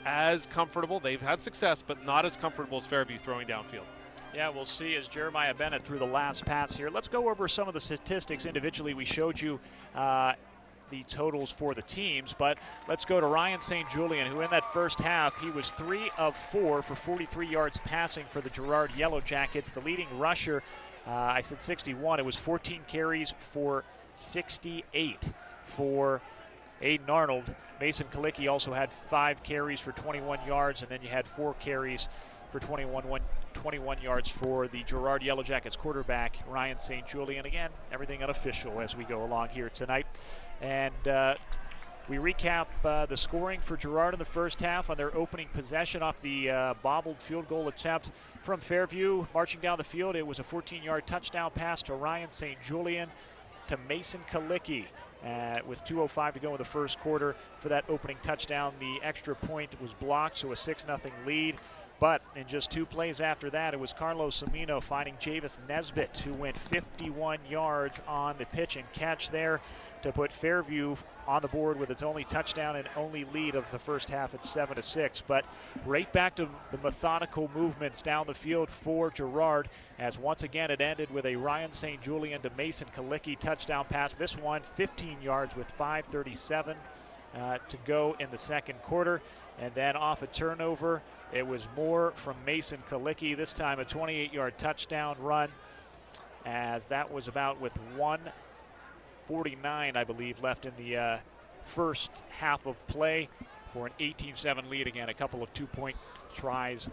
as comfortable. They've had success, but not as comfortable as Fairview throwing downfield. Yeah, we'll see as Jeremiah Bennett threw the last pass here. Let's go over some of the statistics individually. We showed you the totals for the teams, but let's go to Ryan St. Julian, who in that first half, he was 3 of 4 for 43 yards passing for the Girard Yellow Jackets. The leading rusher, I said 61, it was 14 carries for 68 for Aiden Arnold. Mason Kalicki also had 5 carries for 21 yards, and then you had 4 carries for 21 yards for the Girard Yellow Jackets quarterback, Ryan St. Julian. Again, everything unofficial as we go along here tonight. And we recap the scoring for Girard in the first half on their opening possession off the bobbled field goal attempt from Fairview. Marching down the field, it was a 14-yard touchdown pass to Ryan St. Julian to Mason Kalicki. With 2:05 to go in the first quarter for that opening touchdown. The extra point was blocked, so a 6-0 lead. But in just 2 plays after that, it was Carlos Semino finding Javis Nesbitt, who went 51 yards on the pitch and catch there to put Fairview on the board with its only touchdown and only lead of the first half at 7-6. But right back to the methodical movements down the field for Girard, as once again it ended with a Ryan St. Julian to Mason Kalicki touchdown pass. This one 15 yards with 5:37 to go in the second quarter. And then off a turnover, it was more from Mason Kalicki, this time a 28-yard touchdown run, as that was about with 1:49, I believe, left in the first half of play for an 18-7 lead. Again, a couple of 2-point tries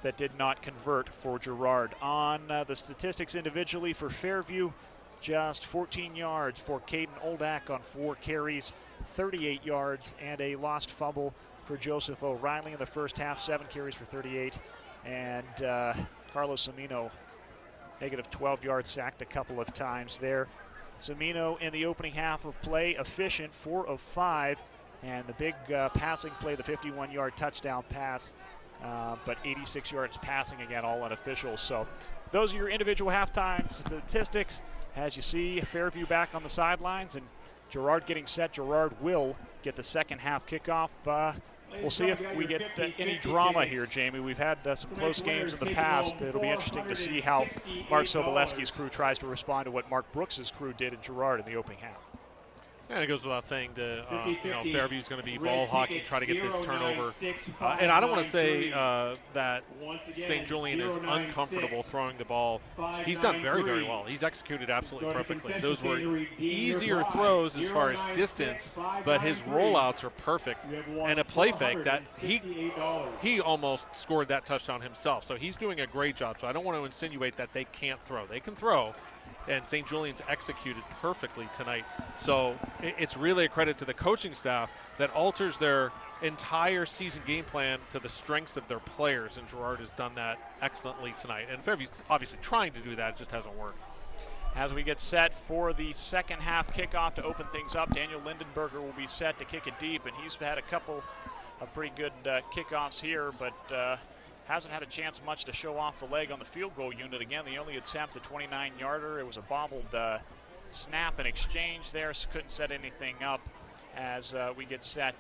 that did not convert for Girard. On the statistics individually for Fairview, just 14 yards for Caden Oldak on 4 carries, 38 yards, and a lost fumble for Joseph O'Reilly in the first half, 7 carries for 38. And Carlos Semino, negative 12 yards, sacked a couple of times there. Semino in the opening half of play, efficient, 4 of 5. And the big passing play, the 51-yard touchdown pass, but 86 yards passing, again, all unofficial. So those are your individual halftime statistics. As you see, Fairview back on the sidelines and Girard getting set. Girard will get the second half kickoff. We'll see if we get any drama here, Jamie. We've had some close games in the past. It'll be interesting to see how Mark Sobolewski's crew tries to respond to what Mark Brooks's crew did in Girard in the opening half. And it goes without saying that Fairview's going to be ball hockey, try to get this turnover. And I don't want to say that St. Julian is uncomfortable throwing the ball. He's done very, very well. He's executed absolutely perfectly. Those were easier throws as far as distance, but his rollouts are perfect. And a play fake that he almost scored that touchdown himself. So he's doing a great job. So I don't want to insinuate that they can't throw. They can throw. And St. Julian's executed perfectly tonight. So it's really a credit to the coaching staff that alters their entire season game plan to the strengths of their players, and Gerard has done that excellently tonight. And Fairview's obviously trying to do that, it just hasn't worked. As we get set for the second half kickoff to open things up, Daniel Lindenberger will be set to kick it deep, and he's had a couple of pretty good kickoffs here, but hasn't had a chance much to show off the leg on the field goal unit. Again, the only attempt, the 29-yarder. It was a bobbled snap and exchange there, so couldn't set anything up as we get set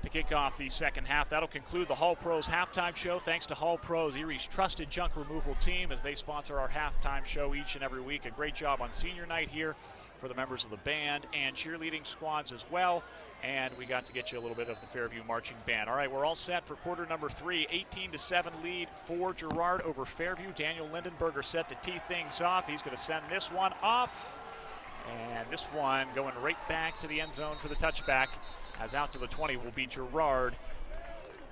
to kick off the second half. That'll conclude the Hall Pros halftime show. Thanks to Hall Pros, Erie's trusted junk removal team, as they sponsor our halftime show each and every week. A great job on senior night here for the members of the band and cheerleading squads as well. And we got to get you a little bit of the Fairview marching band. All right, we're all set for quarter number 3. 18-7 lead for Girard over Fairview. Daniel Lindenberger set to tee things off. He's going to send this one off. And this one going right back to the end zone for the touchback, as out to the 20 will be Girard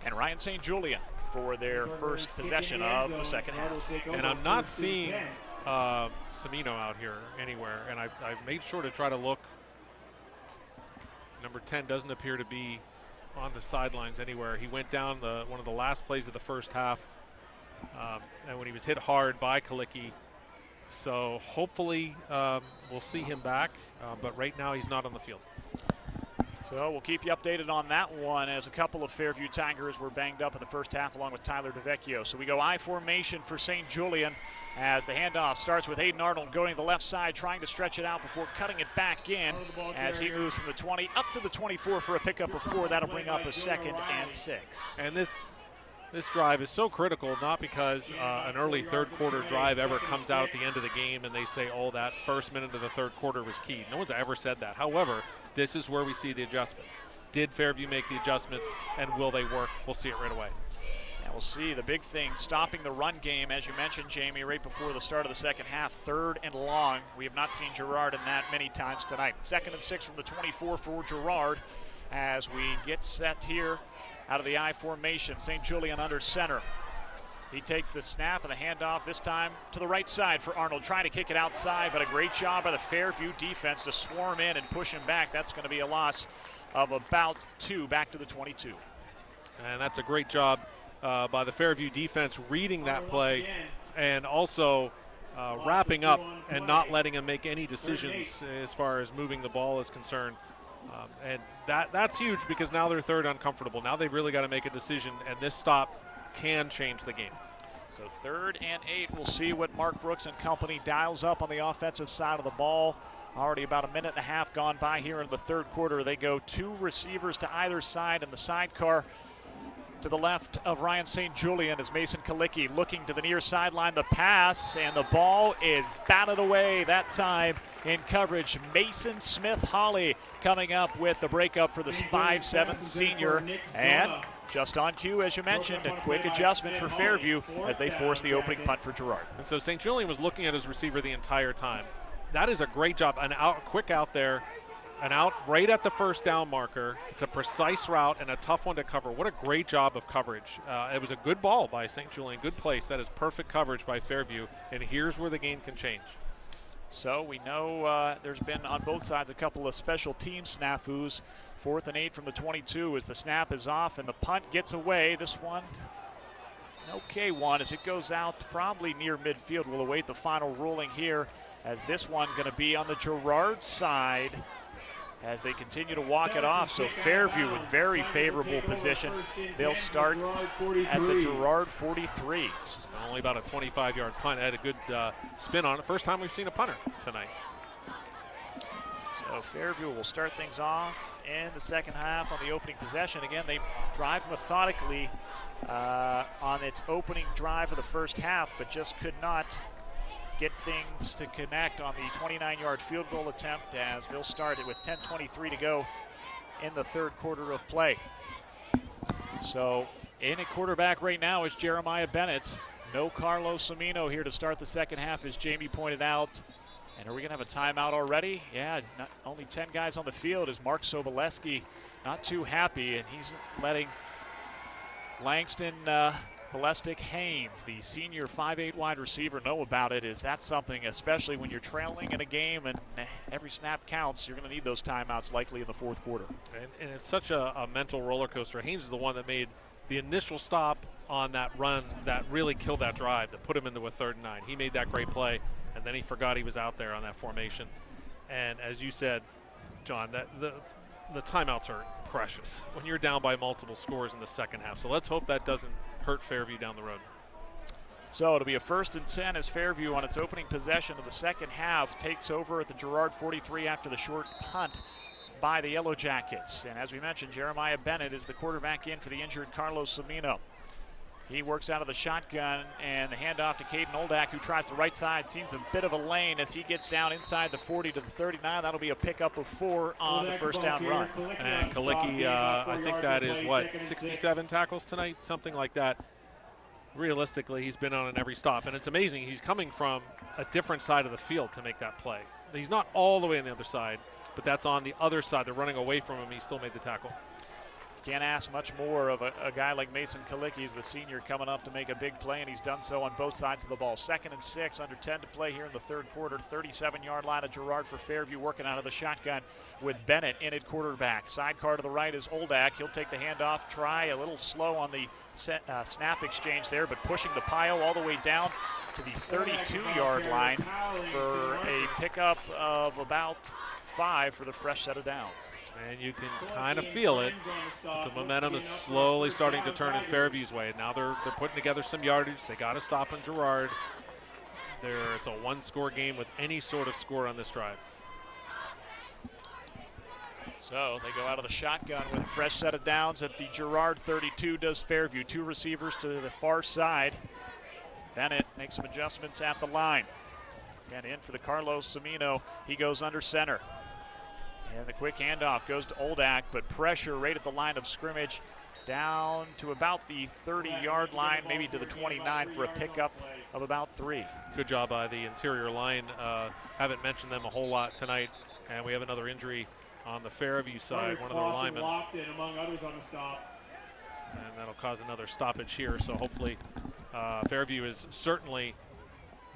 and Ryan St. Julian. for their first possession of the second half. And I'm not seeing Semino out here anywhere, and I made sure to try to look. Number 10 doesn't appear to be on the sidelines anywhere. He went down one of the last plays of the first half, and when he was hit hard by Kalicki. So hopefully we'll see him back, but right now he's not on the field. So we'll keep you updated on that one, as a couple of Fairview Tigers were banged up in the first half along with Tyler DeVecchio. So we go I formation for St. Julian as the handoff starts with Aiden Arnold going to the left side, trying to stretch it out before cutting it back in as he moves from the 20 up to the 24 for a pickup of 4. That'll bring up a 2nd and 6. And this drive is so critical, not because an early third quarter drive ever comes out at the end of the game and they say, oh, that first minute of the third quarter was key. No one's ever said that. However, this is where we see the adjustments. Did Fairview make the adjustments, and will they work? We'll see it right away. And we'll see the big thing, stopping the run game, as you mentioned, Jamie, right before the start of the second half, 3rd and long. We have not seen Girard in that many times tonight. 2nd and 6 from the 24 for Girard as we get set here out of the I formation. St. Julian under center. He takes the snap and the handoff, this time to the right side for Arnold, trying to kick it outside, but a great job by the Fairview defense to swarm in and push him back. That's going to be a loss of about 2 back to the 22. And that's a great job by the Fairview defense reading that play and also wrapping up and not letting him make any decisions as far as moving the ball is concerned. And that's huge, because now they're 3rd uncomfortable. Now they've really got to make a decision, and this stop can change the game. So 3rd and 8. We'll see what Mark Brooks and company dials up on the offensive side of the ball. Already about a minute and a half gone by here in the third quarter. They go 2 receivers to either side, and the sidecar to the left of Ryan St. Julian is Mason Kalicki looking to the near sideline. The pass, and the ball is batted away that time in coverage. Mason Smith-Hawley coming up with the breakup for the 5'7" senior. And just on cue, as you mentioned, a quick adjustment for Fairview as they force the opening punt for Girard. And so St. Julian was looking at his receiver the entire time. That is a great job. An out, quick out there, an out right at the first down marker. It's a precise route and a tough one to cover. What a great job of coverage. It was a good ball by St. Julian, good place. That is perfect coverage by Fairview, and here's where the game can change. So we know there's been on both sides a couple of special team snafus. 4th and 8 from the 22 as the snap is off and the punt gets away. This one, an okay one as it goes out probably near midfield. We'll await the final ruling here, as this one going to be on the Girard side as they continue to walk it off. So Fairview with very favorable position. They'll start at the Girard 43. It's only about a 25-yard punt. Had a good spin on it. First time we've seen a punter tonight. So Fairview will start things off in the second half on the opening possession. Again, they drive methodically on its opening drive of the first half, but just could not get things to connect on the 29-yard field goal attempt, as they'll start it with 10:23 to go in the third quarter of play. So in at quarterback right now is Jeremiah Bennett. No Carlos Semino here to start the second half, as Jamie pointed out. And are we going to have a timeout already? Yeah, not only 10 guys on the field, as Mark Soboleski not too happy, and he's letting Langston Balestic Haynes, the senior 5'8" wide receiver, know about it. Is that something, especially when you're trailing in a game and every snap counts, you're going to need those timeouts likely in the fourth quarter. And it's such a mental roller coaster. Haynes is the one that made the initial stop on that run that really killed that drive, that put him into a 3rd and 9. He made that great play, and then he forgot he was out there on that formation. And as you said, John, that the timeouts are precious when you're down by multiple scores in the second half. So let's hope that doesn't hurt Fairview down the road. So it'll be a 1st and 10 as Fairview on its opening possession of the second half takes over at the Girard 43 after the short punt by the Yellow Jackets. And as we mentioned, Jeremiah Bennett is the quarterback in for the injured Carlos Semino. He works out of the shotgun, and the handoff to Caden Oldak, who tries the right side. Seems a bit of a lane as he gets down inside the 40 to the 39. That'll be a pickup of 4 on the first down run. And Kalicki, I think that is, what, 67 tackles tonight? Something like that. Realistically, he's been on every stop. And it's amazing. He's coming from a different side of the field to make that play. He's not all the way on the other side, but that's on the other side. They're running away from him. He still made the tackle. Can't ask much more of a guy like Mason Kalicki. He's the senior coming up to make a big play, and he's done so on both sides of the ball. 2nd and 6, under 10 to play here in the third quarter. 37-yard line of Girard for Fairview, working out of the shotgun with Bennett in at quarterback. Sidecar to the right is Oldak. He'll take the handoff, try a little slow on the snap exchange there, but pushing the pile all the way down to the 32-yard line for a pickup of about 5 for the fresh set of downs. And you can kind of feel it. The momentum is slowly starting to turn in Fairview's way. Now they're putting together some yardage. They got to stop on Gerard. It's a one-score game with any sort of score on this drive. So they go out of the shotgun with a fresh set of downs at the Girard 32 does Fairview. 2 receivers to the far side. Bennett makes some adjustments at the line. And in for the Carlos Cimino. He goes under center. And the quick handoff goes to Oldak, but pressure right at the line of scrimmage down to about the 30-yard line, maybe to the 29 for a pickup of about 3. Good job by the interior line. Haven't mentioned them a whole lot tonight, and we have another injury on the Fairview side, one of their linemen. Locked in among others on the stop. And that'll cause another stoppage here, so hopefully Fairview has certainly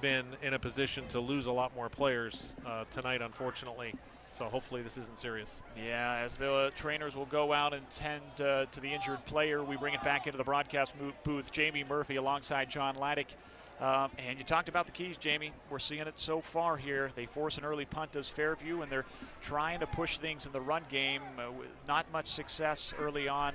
been in a position to lose a lot more players tonight, unfortunately. So hopefully this isn't serious. Yeah, as the trainers will go out and tend to the injured player, we bring it back into the broadcast booth. Jamie Murphy alongside John Laddick. And you talked about the keys, Jamie. We're seeing it so far here. They force an early punt as Fairview, and they're trying to push things in the run game. Not much success early on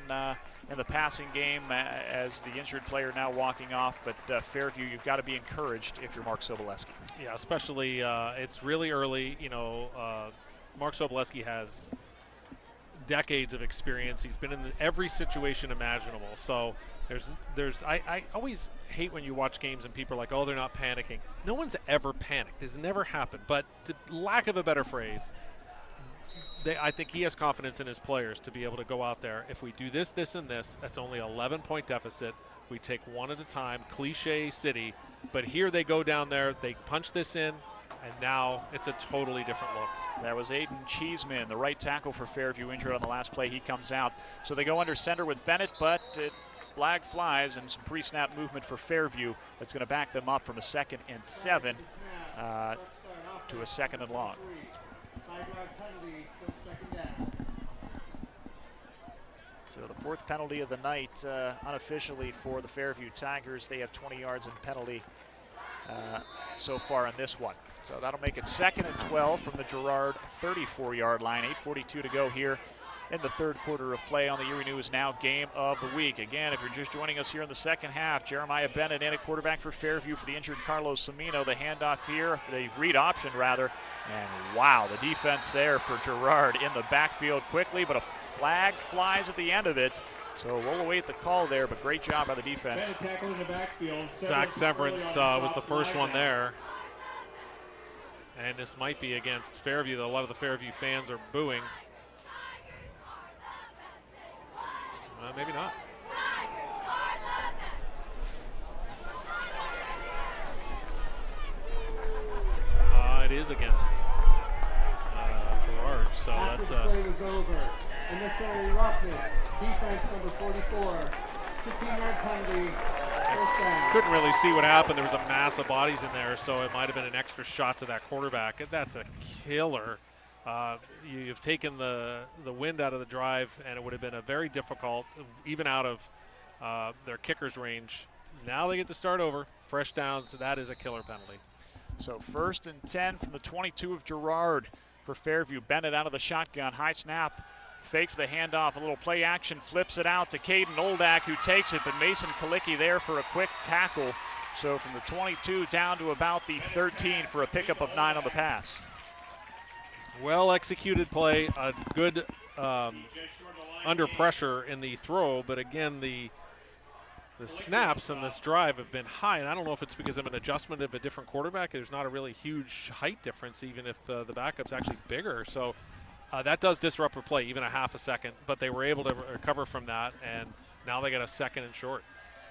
in the passing game as the injured player now walking off. But Fairview, you've got to be encouraged if you're Mark Soboleski. Yeah, especially it's really early. You know, Mark Soboleski has decades of experience. He's been in every situation imaginable. So I always hate when you watch games and people are like, oh, they're not panicking. No one's ever panicked. This never happened. But to lack of a better phrase, I think he has confidence in his players to be able to go out there. If we do this, this, and this, that's only 11-point deficit. We take one at a time, cliche city. But here they go down there, they punch this in, and now it's a totally different look. That was Aiden Cheeseman, the right tackle for Fairview, injured on the last play. He comes out. So they go under center with Bennett, but flag flies and some pre-snap movement for Fairview. That's going to back them up from a 2nd and 7 to a 2nd and long. So the 4th penalty of the night unofficially for the Fairview Tigers. They have 20 yards in penalty so far in this one. So that'll make it 2nd and 12 from the Girard 34-yard line. 8:42 to go here in the third quarter of play on the Erie News Now Game of the Week. Again, if you're just joining us here in the second half, Jeremiah Bennett in at quarterback for Fairview for the injured Carlos Cimino. The handoff here, the read option rather, and wow, the defense there for Gerard in the backfield quickly, but a flag flies at the end of it. So we'll await the call there, but great job by the defense. Zach Severance was the first one there. And this might be against Fairview. A lot of the Fairview fans are booing. Maybe not. It is against Gerard, so that's the play was over. Unnecessary roughness. Defense number 44. 15-yard penalty. First down. Couldn't really see what happened. There was a mass of bodies in there, so it might have been an extra shot to that quarterback. And that's a killer. You've taken the wind out of the drive, and it would have been a very difficult, even out of their kicker's range. Now they get to start over. Fresh downs, so that is a killer penalty. So 1st and 10 from the 22 of Gerard for Fairview. Bennett out of the shotgun. High snap. Fakes the handoff, a little play action, flips it out to Caden Oldak, who takes it, but Mason Kalicki there for a quick tackle. So from the 22 down to about the 13 for a pickup of 9 on the pass. Well executed play, a good under pressure in the throw, but again, the snaps in this drive have been high, and I don't know if it's because of an adjustment of a different quarterback. There's not a really huge height difference, even if the backup's actually bigger. So that does disrupt a play, even a half a second, but they were able to recover from that, and now they got a 2nd and short.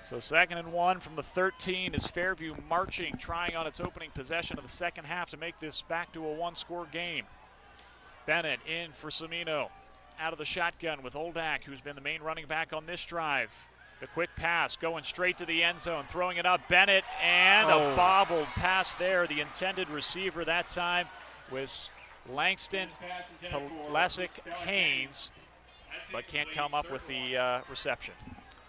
So 2nd and 1 from the 13 is Fairview marching, trying on its opening possession of the second half to make this back to a one-score game. Bennett in for Cimino. out of the shotgun with Oldak, who's been the main running back on this drive. The quick pass going straight to the end zone, throwing it up. Bennett, and a bobbled pass there. The intended receiver that time was Langston Pulesic Haynes, but can't come up with the reception.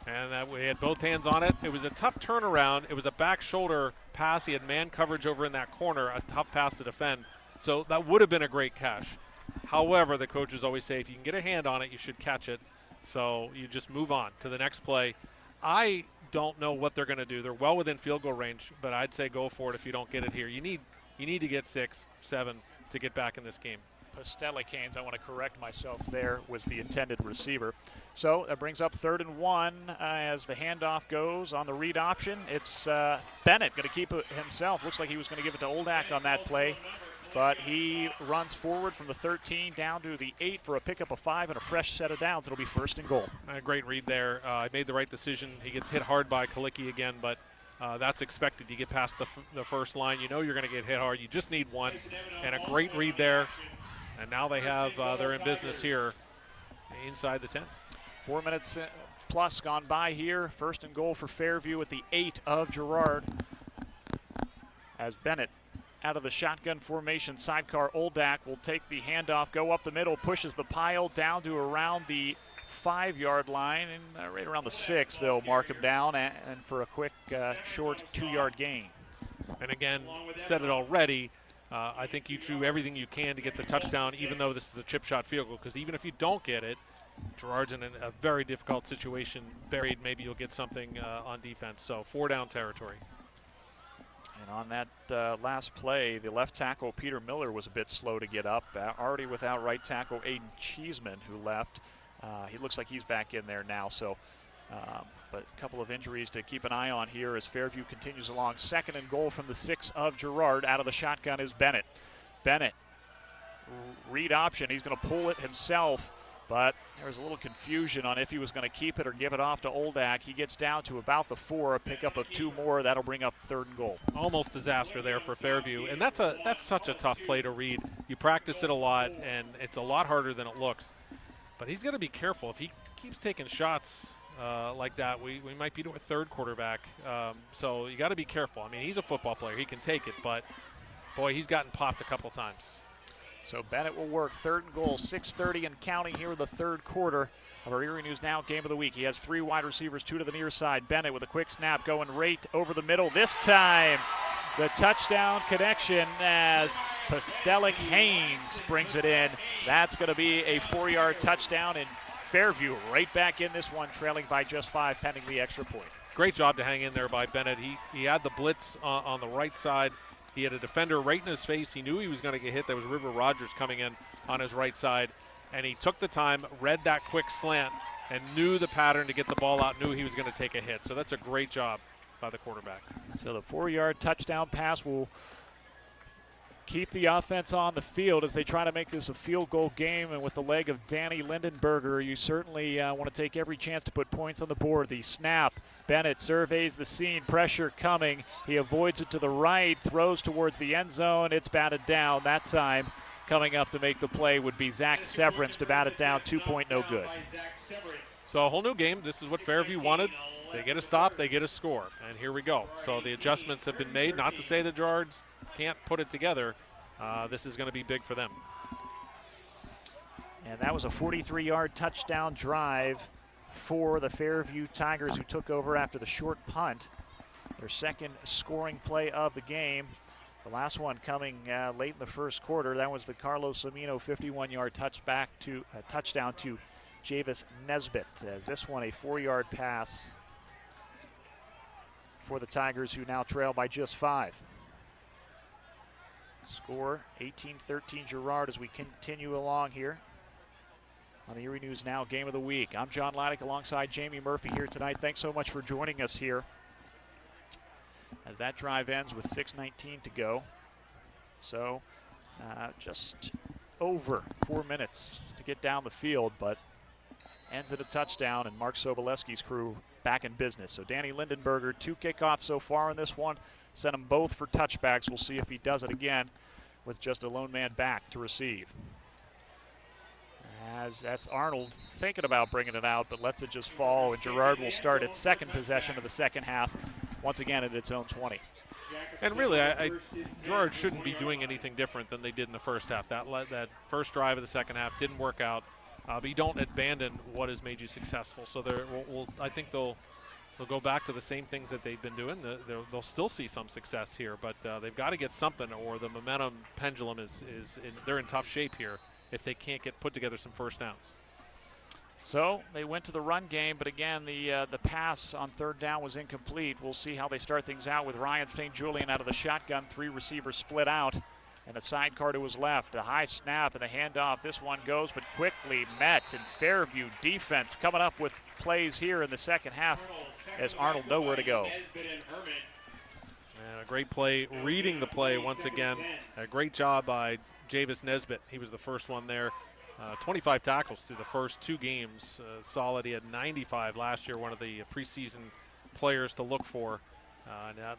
And we had both hands on it. It was a tough turnaround. It was a back shoulder pass. He had man coverage over in that corner, a tough pass to defend. So that would have been a great catch. However, the coaches always say if you can get a hand on it, you should catch it. So you just move on to the next play. I don't know what they're going to do. They're well within field goal range, but I'd say go for it if you don't get it here. You need to get 6, 7 to get back in this game. Postgame Haynes, I want to correct myself there, was the intended receiver. So that brings up 3rd and 1 as the handoff goes on the read option. It's Bennett going to keep it himself. Looks like he was going to give it to Oldak on that play, but he runs forward from the 13 down to the 8 for a pickup of 5 and a fresh set of downs. It'll be 1st and goal. A great read there. I made the right decision. He gets hit hard by Kalicki again, but that's expected. You get past the first line, you know you're going to get hit hard. You just need one, and a great read there. And now they have, they're in business here inside the 10. 4 minutes plus gone by here. 1st and goal for Fairview at the 8 of Girard. As Bennett out of the shotgun formation, sidecar Oldak will take the handoff, go up the middle, pushes the pile down to around the 5-yard line, and right around the 6 they'll mark him down, and for a quick short 2-yard gain. And again, said it already, I think you do everything you can to get the touchdown, even though this is a chip shot field goal, because even if you don't get it, Gerard's in a very difficult situation. Buried, maybe you'll get something on defense. So 4-down territory. And on that last play, the left tackle, Peter Miller, was a bit slow to get up. Already without right tackle, Aiden Cheeseman, who left. He looks like he's back in there now. So, but a couple of injuries to keep an eye on here as Fairview continues along. 2nd and goal from the 6 of Girard. Out of the shotgun is Bennett. Bennett, read option. He's going to pull it himself, but there was a little confusion on if he was going to keep it or give it off to Oldak. He gets down to about the 4, a pickup of 2 more. That'll bring up 3rd and goal. Almost disaster there for Fairview, and that's such a tough play to read. You practice it a lot, and it's a lot harder than it looks. But he's got to be careful. If he keeps taking shots like that, we might be to a 3rd quarterback. So you got to be careful. I mean, he's a football player. He can take it, but, boy, he's gotten popped a couple times. So Bennett will work 3rd and goal, 6:30 and counting here in the 3rd quarter of our Erie News Now game of the week. He has 3 wide receivers, 2 to the near side. Bennett with a quick snap going right over the middle. This time, the touchdown connection as Postgame Haynes brings it in. That's going to be a 4-yard touchdown, and Fairview right back in this one, trailing by just 5 pending the extra point. Great job to hang in there by Bennett. He had the blitz on the right side. He had a defender right in his face. He knew he was going to get hit. There was River Rogers coming in on his right side, and he took the time, read that quick slant, and knew the pattern to get the ball out, knew he was going to take a hit. So that's a great job by the quarterback. So the 4-yard touchdown pass will keep the offense on the field as they try to make this a field goal game. And with the leg of Danny Lindenberger, you certainly want to take every chance to put points on the board. The snap, Bennett surveys the scene, pressure coming. He avoids it to the right, throws towards the end zone. It's batted down. That time coming up to make the play would be Zach Severance to bat it down. 2-point, no good. So a whole new game. This is what Fairview wanted. They get a stop, they get a score, and here we go. So the adjustments have been made. Not to say the Girards can't put it together. This is going to be big for them. And that was a 43-yard touchdown drive for the Fairview Tigers, who took over after the short punt. Their 2nd scoring play of the game. The last one coming late in the 1st quarter. That was the Carlos Amino 51-yard touchdown to Javis Nesbitt. As this one, a 4-yard pass for the Tigers, who now trail by just 5. Score 18-13 Girard as we continue along here on the Erie News Now game of the week. I'm John Laddick alongside Jamie Murphy here tonight. Thanks so much for joining us here as that drive ends with 6:19 to go. So just over 4 minutes to get down the field, but ends at a touchdown, and Mark Sobolewski's crew back in business. So Danny Lindenberger, 2 kickoffs so far in this one. Sent them both for touchbacks. We'll see if he does it again with just a lone man back to receive. As that's Arnold thinking about bringing it out, but lets it just fall, and Girard will start its second possession of the second half, once again at its own 20. And really, Gerard shouldn't be doing anything different than they did in the first half. That first drive of the second half didn't work out, but you don't abandon what has made you successful. So I think they'll go back to the same things that they've been doing. They'll still see some success here, but they've got to get something, or the momentum pendulum they're in tough shape here if they can't put together some first downs. So they went to the run game, but again, the pass on third down was incomplete. We'll see how they start things out with Ryan St. Julian out of the shotgun, 3 receivers split out, and a sidecar to his left. A high snap and a handoff. This one goes, but quickly met, and Fairview defense coming up with plays here in the second half as Arnold nowhere to go. And a great play, reading the play once again. A great job by Javis Nesbitt. He was the first one there. 25 tackles through the first 2 games. Solid. He had 95 last year, one of the preseason players to look for.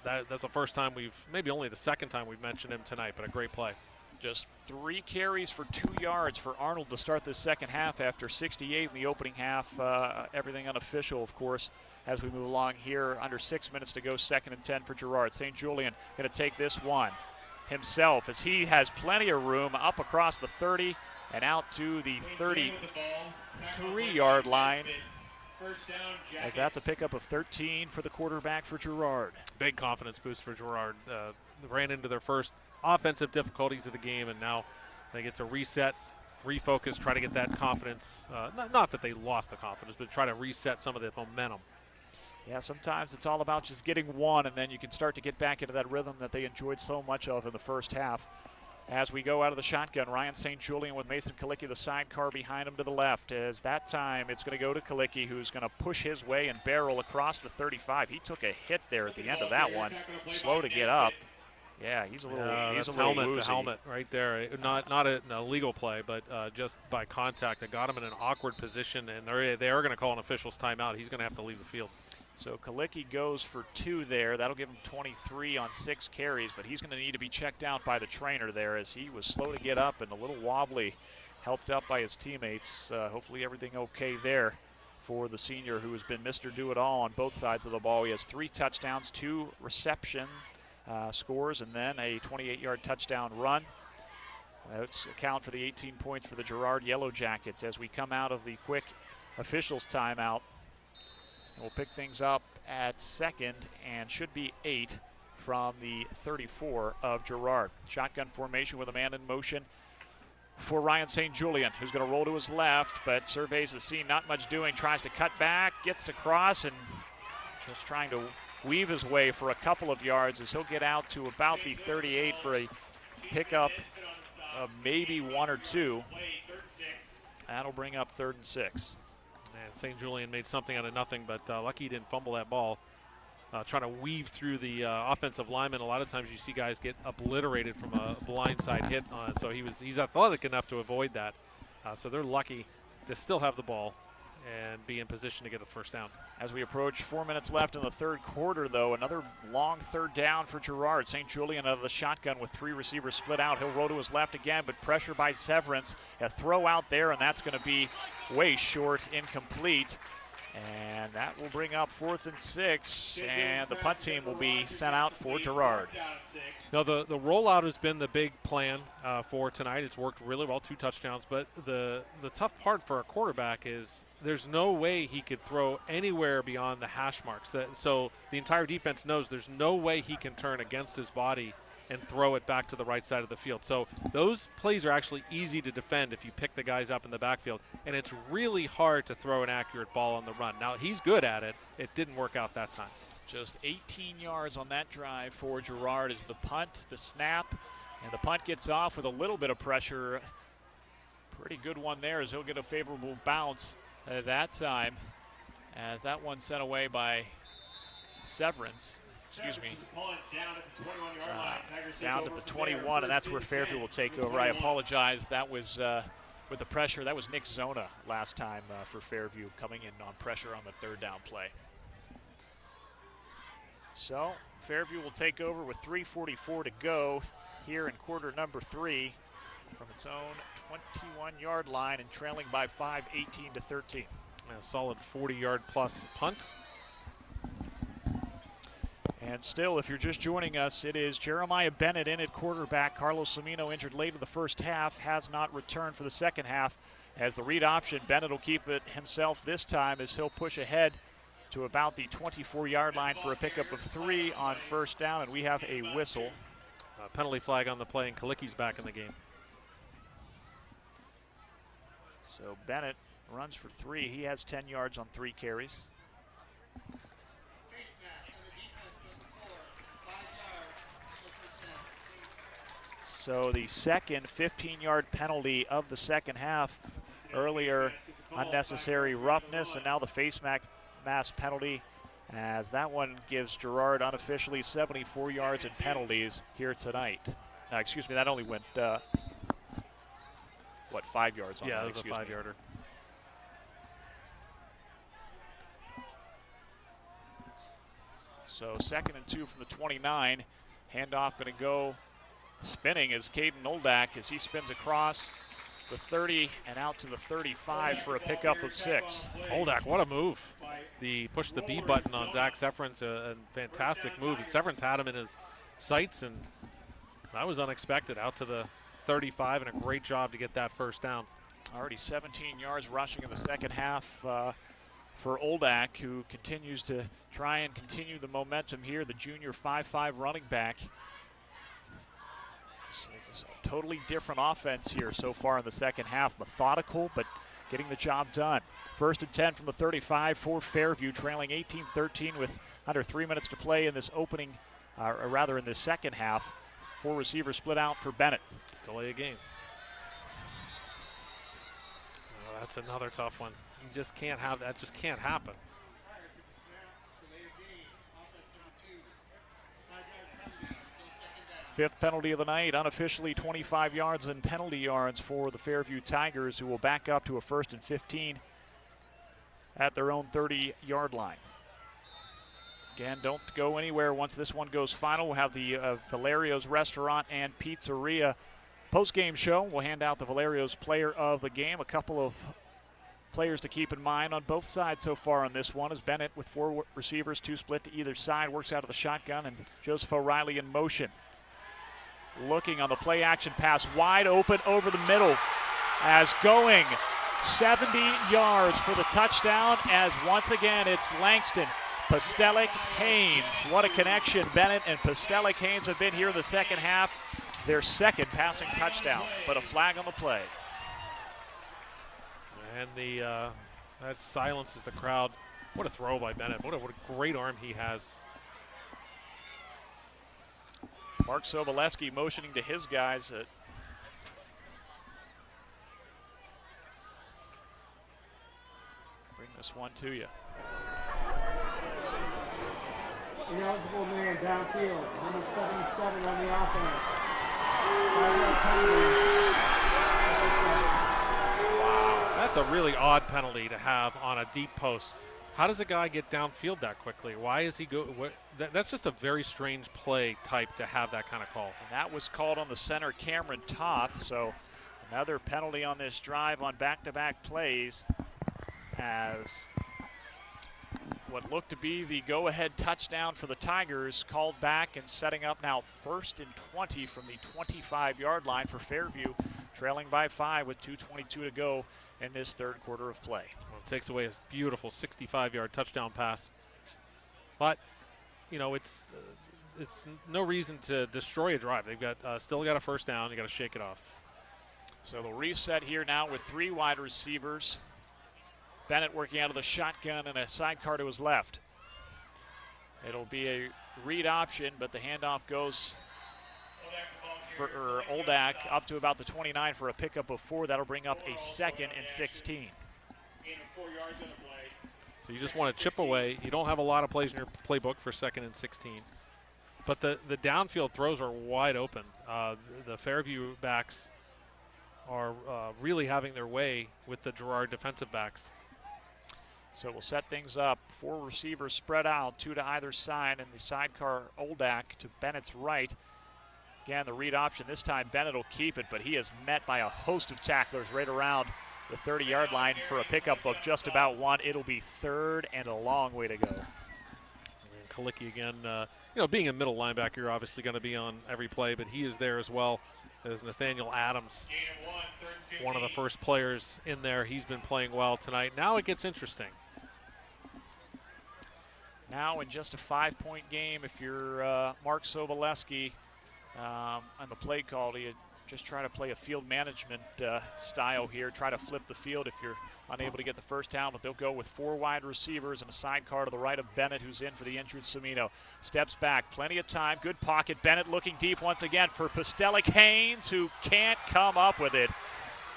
That's the first time maybe only the second time we've mentioned him tonight, but a great play. Just 3 carries for 2 yards for Arnold to start this second half after 68 in the opening half. Everything unofficial, of course, as we move along here. Under 6 minutes to go, 2nd and 10 for Girard. St. Julian going to take this one himself as he has plenty of room up across the 30 and out to the 33-yard line, as that's a pickup of 13 for the quarterback for Girard. Big confidence boost for Girard. Ran into their first offensive difficulties of the game, and now they get to reset, refocus, try to get that confidence. Not that they lost the confidence, but try to reset some of the momentum. Yeah, sometimes it's all about just getting one, and then you can start to get back into that rhythm that they enjoyed so much of in the first half. As we go out of the shotgun, Ryan St. Julian with Mason Kalicki, the sidecar behind him to the left. As that time, it's going to go to Kalicki, who's going to push his way and barrel across the 35. He took a hit there at the end of that one. Slow to get up. Yeah, he's a little helmet woozy. to helmet right there. Not an illegal play, but just by contact, that got him in an awkward position, and they are going to call an official's timeout. He's going to have to leave the field. So Kalicki goes for 2 there. That'll give him 23 on 6 carries, but he's going to need to be checked out by the trainer there, as he was slow to get up and a little wobbly, helped up by his teammates. Hopefully everything okay there for the senior, who has been Mr. Do-It-All on both sides of the ball. He has 3 touchdowns, 2 reception scores, and then a 28-yard touchdown run. That's account for the 18 points for the Girard Yellow Jackets as we come out of the quick officials timeout. We'll pick things up at 2nd and should be 8 from the 34 of Girard. Shotgun formation with a man in motion for Ryan St. Julian, who's going to roll to his left, but surveys the scene, not much doing, tries to cut back, gets across, and just trying to weave his way for a couple of yards as he'll get out to about the 38 for a pickup of maybe 1 or 2. That'll bring up 3rd and 6. And St. Julian made something out of nothing, but lucky he didn't fumble that ball. Trying to weave through the offensive lineman. A lot of times you see guys get obliterated from a blindside hit. So he's athletic enough to avoid that. So they're lucky to still have the ball and be in position to get a first down. As we approach 4 minutes left in the third quarter, though, another long 3rd down for Girard. St. Julian out of the shotgun with 3 receivers split out. He'll roll to his left again, but pressure by Severance. A throw out there, and that's going to be way short, incomplete. And that will bring up 4th and 6, and the punt team will be sent out for Girard. No, the rollout has been the big plan for tonight. It's worked really well, 2 touchdowns. But the tough part for a quarterback is there's no way he could throw anywhere beyond the hash marks. So the entire defense knows there's no way he can turn against his body and throw it back to the right side of the field. So those plays are actually easy to defend if you pick the guys up in the backfield, and it's really hard to throw an accurate ball on the run. Now, he's good at it. It didn't work out that time. Just 18 yards on that drive for Girard is the punt, the snap, and the punt gets off with a little bit of pressure. Pretty good one there as he'll get a favorable bounce that time, as that one sent away by Severance. Excuse me, down to the 21, and that's where Fairview will take over. I apologize. That was with the pressure. That was Nick Zona last time for Fairview, coming in on pressure on the 3rd down play. So Fairview will take over with 3:44 to go here in quarter number 3. from its own 21-yard line and trailing by 5, 18-13. A solid 40-yard plus punt. And still, if you're just joining us, it is Jeremiah Bennett in at quarterback. Carlos Lamino injured late in the first half, has not returned for the second half. As the read option, Bennett will keep it himself this time as he'll push ahead to about the 24-yard line for a pickup of 3 on first down, and we have a whistle. Penalty flag on the play, and Kalicki's back in the game. So Bennett runs for 3. He has 10 yards on 3 carries. So the second 15-yard penalty of the second half. Earlier, unnecessary roughness, and now the face mask penalty, as that one gives Girard unofficially 74 yards in penalties here tonight. Excuse me, that only went, 5 yards on that? Yeah, it was a 5-yarder. So 2nd and 2 from the 29. Handoff going to go spinning as Caden Oldak as he spins across the 30 and out to the 35 for a pickup of 6. Oldak, what a move. The push the B button on Zach Seferin's a fantastic move. Seferin's had him in his sights, and that was unexpected. Out to the 35, and a great job to get that first down. Already 17 yards rushing in the second half for Oldak, who continues to try and continue the momentum here, the junior 5'5" running back. It's a totally different offense here so far in the second half. Methodical, but getting the job done. 1st and 10 from the 35 for Fairview, trailing 18-13 with under 3 minutes to play in this opening, or rather in this second half. 4 receivers split out for Bennett. Delay a game. Oh, that's another tough one. You just can't have that. Just can't happen. 5th penalty of the night, unofficially 25 yards in penalty yards for the Fairview Tigers, who will back up to a 1st and 15 at their own 30-yard line. Again, don't go anywhere once this one goes final. We'll have the Valerio's Restaurant and Pizzeria post-game show. We'll hand out the Valerio's player of the game. A couple of players to keep in mind on both sides so far on this one, as Bennett with 4 receivers, 2 split to either side, works out of the shotgun, and Joseph O'Reilly in motion. Looking on the play action pass, wide open over the middle, as going 70 yards for the touchdown, as once again it's Langston Pastelik Haynes. What a connection. Bennett and Pastelik Haynes have been here in the second half. Their 2nd passing touchdown, but a flag on the play. And that silences the crowd. What a throw by Bennett. What a great arm he has. Mark Soboleski motioning to his guys that bring this one to you. Ineligible man downfield, number 77 on the offense. Wow, that's a really odd penalty to have on a deep post. How does a guy get downfield that quickly? Why is he go? That's just a very strange play type to have that kind of call. And that was called on the center, Cameron Toth. So another penalty on this drive on back-to-back plays, as what looked to be the go-ahead touchdown for the Tigers called back and setting up now 1st and 20 from the 25-yard line for Fairview, trailing by 5 with 2:22 to go in this 3rd quarter of play. Well, it takes away a beautiful 65-yard touchdown pass. But, you know, it's no reason to destroy a drive. They've got still got a first down. You got to shake it off. So they'll reset here now with 3 wide receivers. Bennett working out of the shotgun and a sidecar to his left. It'll be a read option, but the handoff goes for Oldak up to about the 29 for a pickup of 4. That'll bring up a 2nd and 16. So you just want to chip away. You don't have a lot of plays in your playbook for 2nd and 16. But the downfield throws are wide open. The Fairview backs are really having their way with the Girard defensive backs. So we'll set things up. 4 receivers spread out, 2 to either side, and the sidecar Oldak to Bennett's right. Again, the read option. This time Bennett will keep it, but he is met by a host of tacklers right around the 30-yard line for a pickup of just about one. It'll be third and a long way to go. And Kalicki again, being a middle linebacker, you're obviously going to be on every play, but he is there as well as Nathaniel Adams, one of the first players in there. He's been playing well tonight. Now it gets interesting. Now in just a 5-point game, if you're Mark Sobolewski on the play call, you just try to play a field management style here. Try to flip the field if you're unable to get the first down, but they'll go with 4 wide receivers and a sidecar to the right of Bennett, who's in for the injured Cimino. Steps back, plenty of time, good pocket. Bennett looking deep once again for Postelic Haynes, who can't come up with it.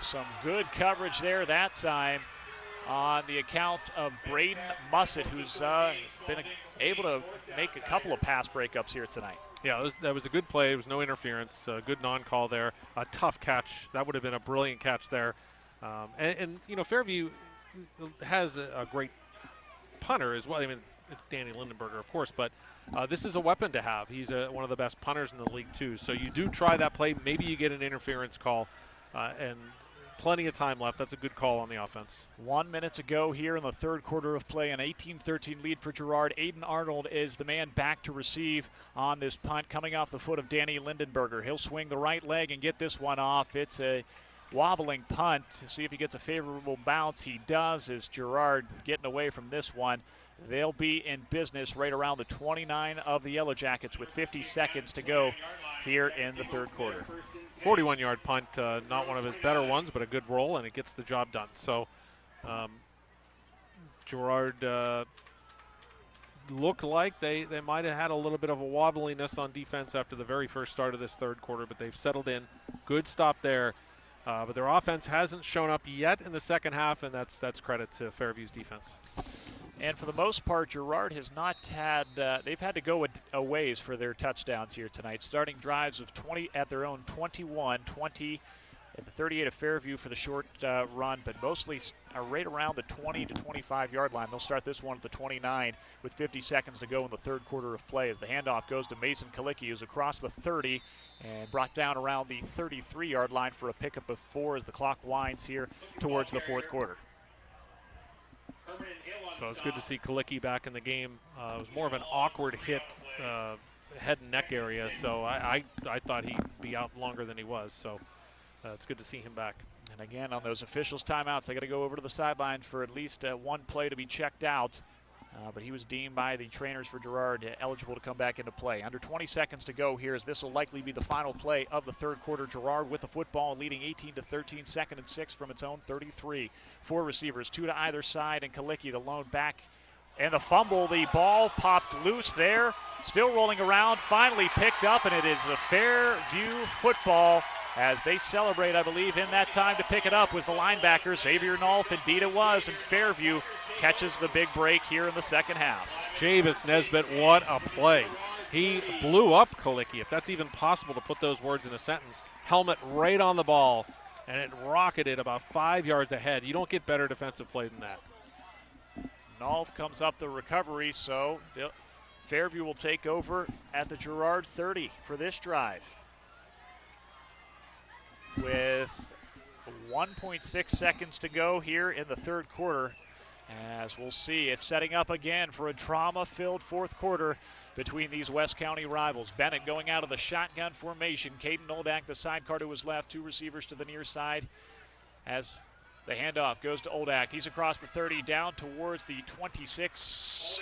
Some good coverage there that time on the account of Braden Mussett, who's been able to make a couple of pass breakups here tonight. Yeah, that was a good play. There was no interference. Good non-call there. A tough catch. That would have been a brilliant catch there. And Fairview has a great punter as well. I mean, it's Danny Lindenberger, of course, but this is a weapon to have. He's one of the best punters in the league, too. So you do try that play. Maybe you get an interference call, and plenty of time left. That's a good call on the offense. 1 minute to go here in the third quarter of play. An 18-13 lead for Girard. Aiden Arnold is the man back to receive on this punt, coming off the foot of Danny Lindenberger. He'll swing the right leg and get this one off. It's a wobbling punt. See if he gets a favorable bounce. He does, as Gerard getting away from this one. They'll be in business right around the 29 of the Yellow Jackets with 50 seconds to go here in the third quarter. 41-yard punt, not one of his better ones, but a good roll, and it gets the job done. So Gerard looked like they might have had a little bit of a wobbliness on defense after the very first start of this third quarter, but they've settled in. Good stop there. But their offense hasn't shown up yet in the second half, and that's credit to Fairview's defense. And for the most part, Girard has not had, they've had to go a ways for their touchdowns here tonight. Starting drives of 20 at their own 21, 20 at the 38 of Fairview for the short run, but mostly are right around the 20 to 25-yard line. They'll start this one at the 29 with 50 seconds to go in the third quarter of play as the handoff goes to Mason Kalicki, who's across the 30 and brought down around the 33-yard line for a pickup of 4 as the clock winds here towards the fourth quarter. So it's good to see Kalicki back in the game. It was more of an awkward hit, head and neck area, so I thought he'd be out longer than he was. So it's good to see him back. And again, on those officials' timeouts, they got to go over to the sideline for at least one play to be checked out. But he was deemed by the trainers for Girard eligible to come back into play. Under 20 seconds to go here, as this will likely be the final play of the third quarter. Girard with the football, leading 18-13, second and 6 from its own 33. 4 receivers, 2 to either side, and Kalicki, the lone back. And the fumble, the ball popped loose there, still rolling around, finally picked up, and it is a Fairview football as they celebrate, I believe, in that time to pick it up was the linebacker, Xavier Nolf. Indeed it was, and Fairview catches the big break here in the second half. Javis Nesbitt, what a play. He blew up Kalicki, if that's even possible to put those words in a sentence. Helmet right on the ball, and it rocketed about 5 yards ahead. You don't get better defensive play than that. Nolf comes up the recovery, so Fairview will take over at the Girard 30 for this drive. With 1.6 seconds to go here in the third quarter. As we'll see, it's setting up again for a drama-filled fourth quarter between these West County rivals. Bennett going out of the shotgun formation. Caden Oldak, the sidecar to his left, 2 receivers to the near side. As the handoff goes to Oldak. He's across the 30 down towards the 26.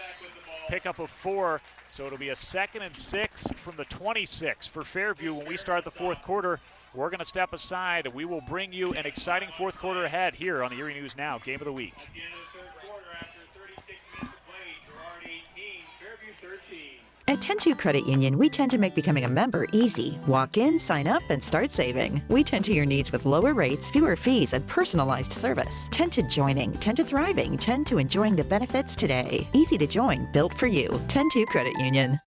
Pickup of 4. So it'll be a 2nd and 6 from the 26 for Fairview when we start the fourth quarter. We're going to step aside, and we will bring you an exciting fourth quarter ahead here on the Erie News Now Game of the Week. At the end of the third quarter, after 36 minutes of play, Girard 18, Fairview 13. At 102 Credit Union, we tend to make becoming a member easy. Walk in, sign up, and start saving. We tend to your needs with lower rates, fewer fees, and personalized service. 10 to joining, 10 to thriving, 10 to enjoying the benefits today. Easy to join, built for you. 102 Credit Union.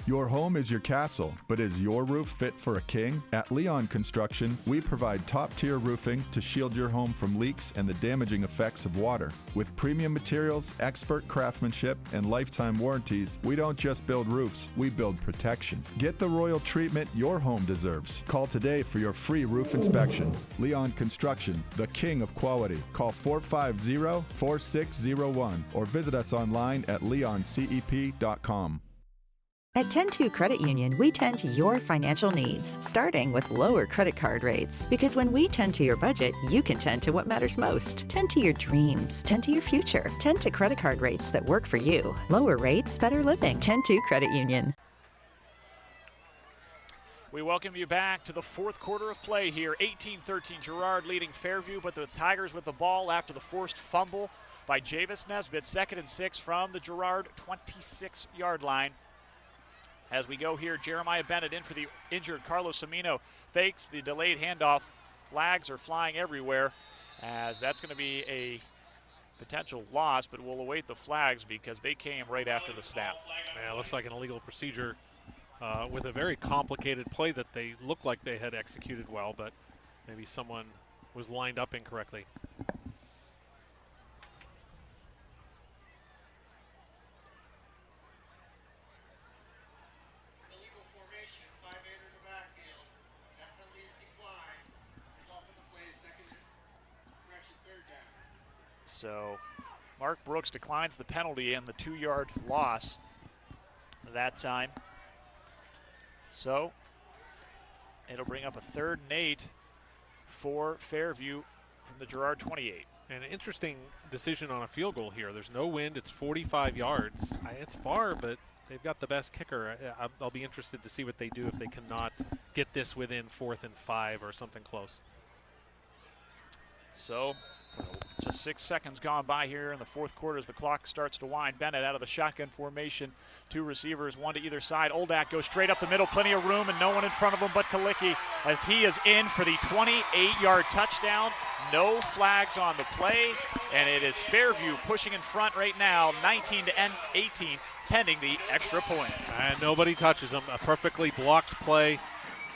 Your home is your castle, but is your roof fit for a king? At Leon Construction, we provide top-tier roofing to shield your home from leaks and the damaging effects of water. With premium materials, expert craftsmanship, and lifetime warranties, we don't just build roofs, we build protection. Get the royal treatment your home deserves. Call today for your free roof inspection. Leon Construction, the king of quality. Call 450-4601 or visit us online at leoncep.com. At 10-2 Credit Union, we tend to your financial needs, starting with lower credit card rates. Because when we tend to your budget, you can tend to what matters most. Tend to your dreams. Tend to your future. Tend to credit card rates that work for you. Lower rates, better living. 10-2 Credit Union. We welcome you back to the fourth quarter of play here. 18-13 Girard leading Fairview, but the Tigers with the ball after the forced fumble by Javis Nesbitt. 2nd and 6 from the Girard 26-yard line. As we go here, Jeremiah Bennett in for the injured Carlos Amino. Fakes the delayed handoff. Flags are flying everywhere, as that's going to be a potential loss, but we'll await the flags because they came right after the snap. Yeah, it looks like an illegal procedure with a very complicated play that they looked like they had executed well, but maybe someone was lined up incorrectly. So Mark Brooks declines the penalty and the 2-yard loss that time. So it'll bring up a 3rd and 8 for Fairview from the Girard 28. An interesting decision on a field goal here. There's no wind. It's 45 yards. It's far, but they've got the best kicker. I'll be interested to see what they do if they cannot get this within 4th and 5 or something close. So just 6 seconds gone by here in the fourth quarter as the clock starts to wind. Bennett out of the shotgun formation. 2 receivers, 1 to either side. Oldak goes straight up the middle, plenty of room, and no one in front of him but Kalicki as he is in for the 28-yard touchdown. No flags on the play, and it is Fairview pushing in front right now, 19-18, pending the extra point. And nobody touches them. A perfectly blocked play,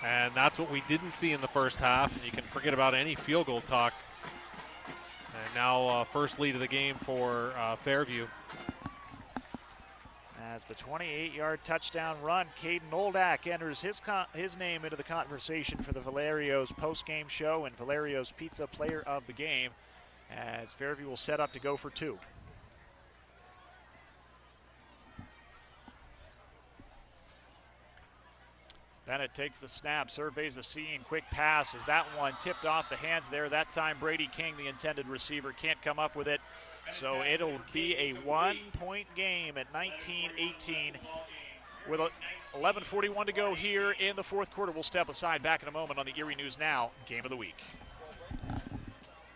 and that's what we didn't see in the first half. And you can forget about any field goal talk. And now first lead of the game for Fairview. As the 28-yard touchdown run, Caden Oldak enters his name into the conversation for the Valerio's post-game show and Valerio's Pizza Player of the Game, as Fairview will set up to go for 2. Bennett takes the snap, surveys the scene, quick pass as that one tipped off the hands there. That time Brady King, the intended receiver, can't come up with it. So it'll be a 1-point game at 19-18 with 11:41 to go here in the fourth quarter. We'll step aside. Back in a moment on the Erie News Now Game of the Week.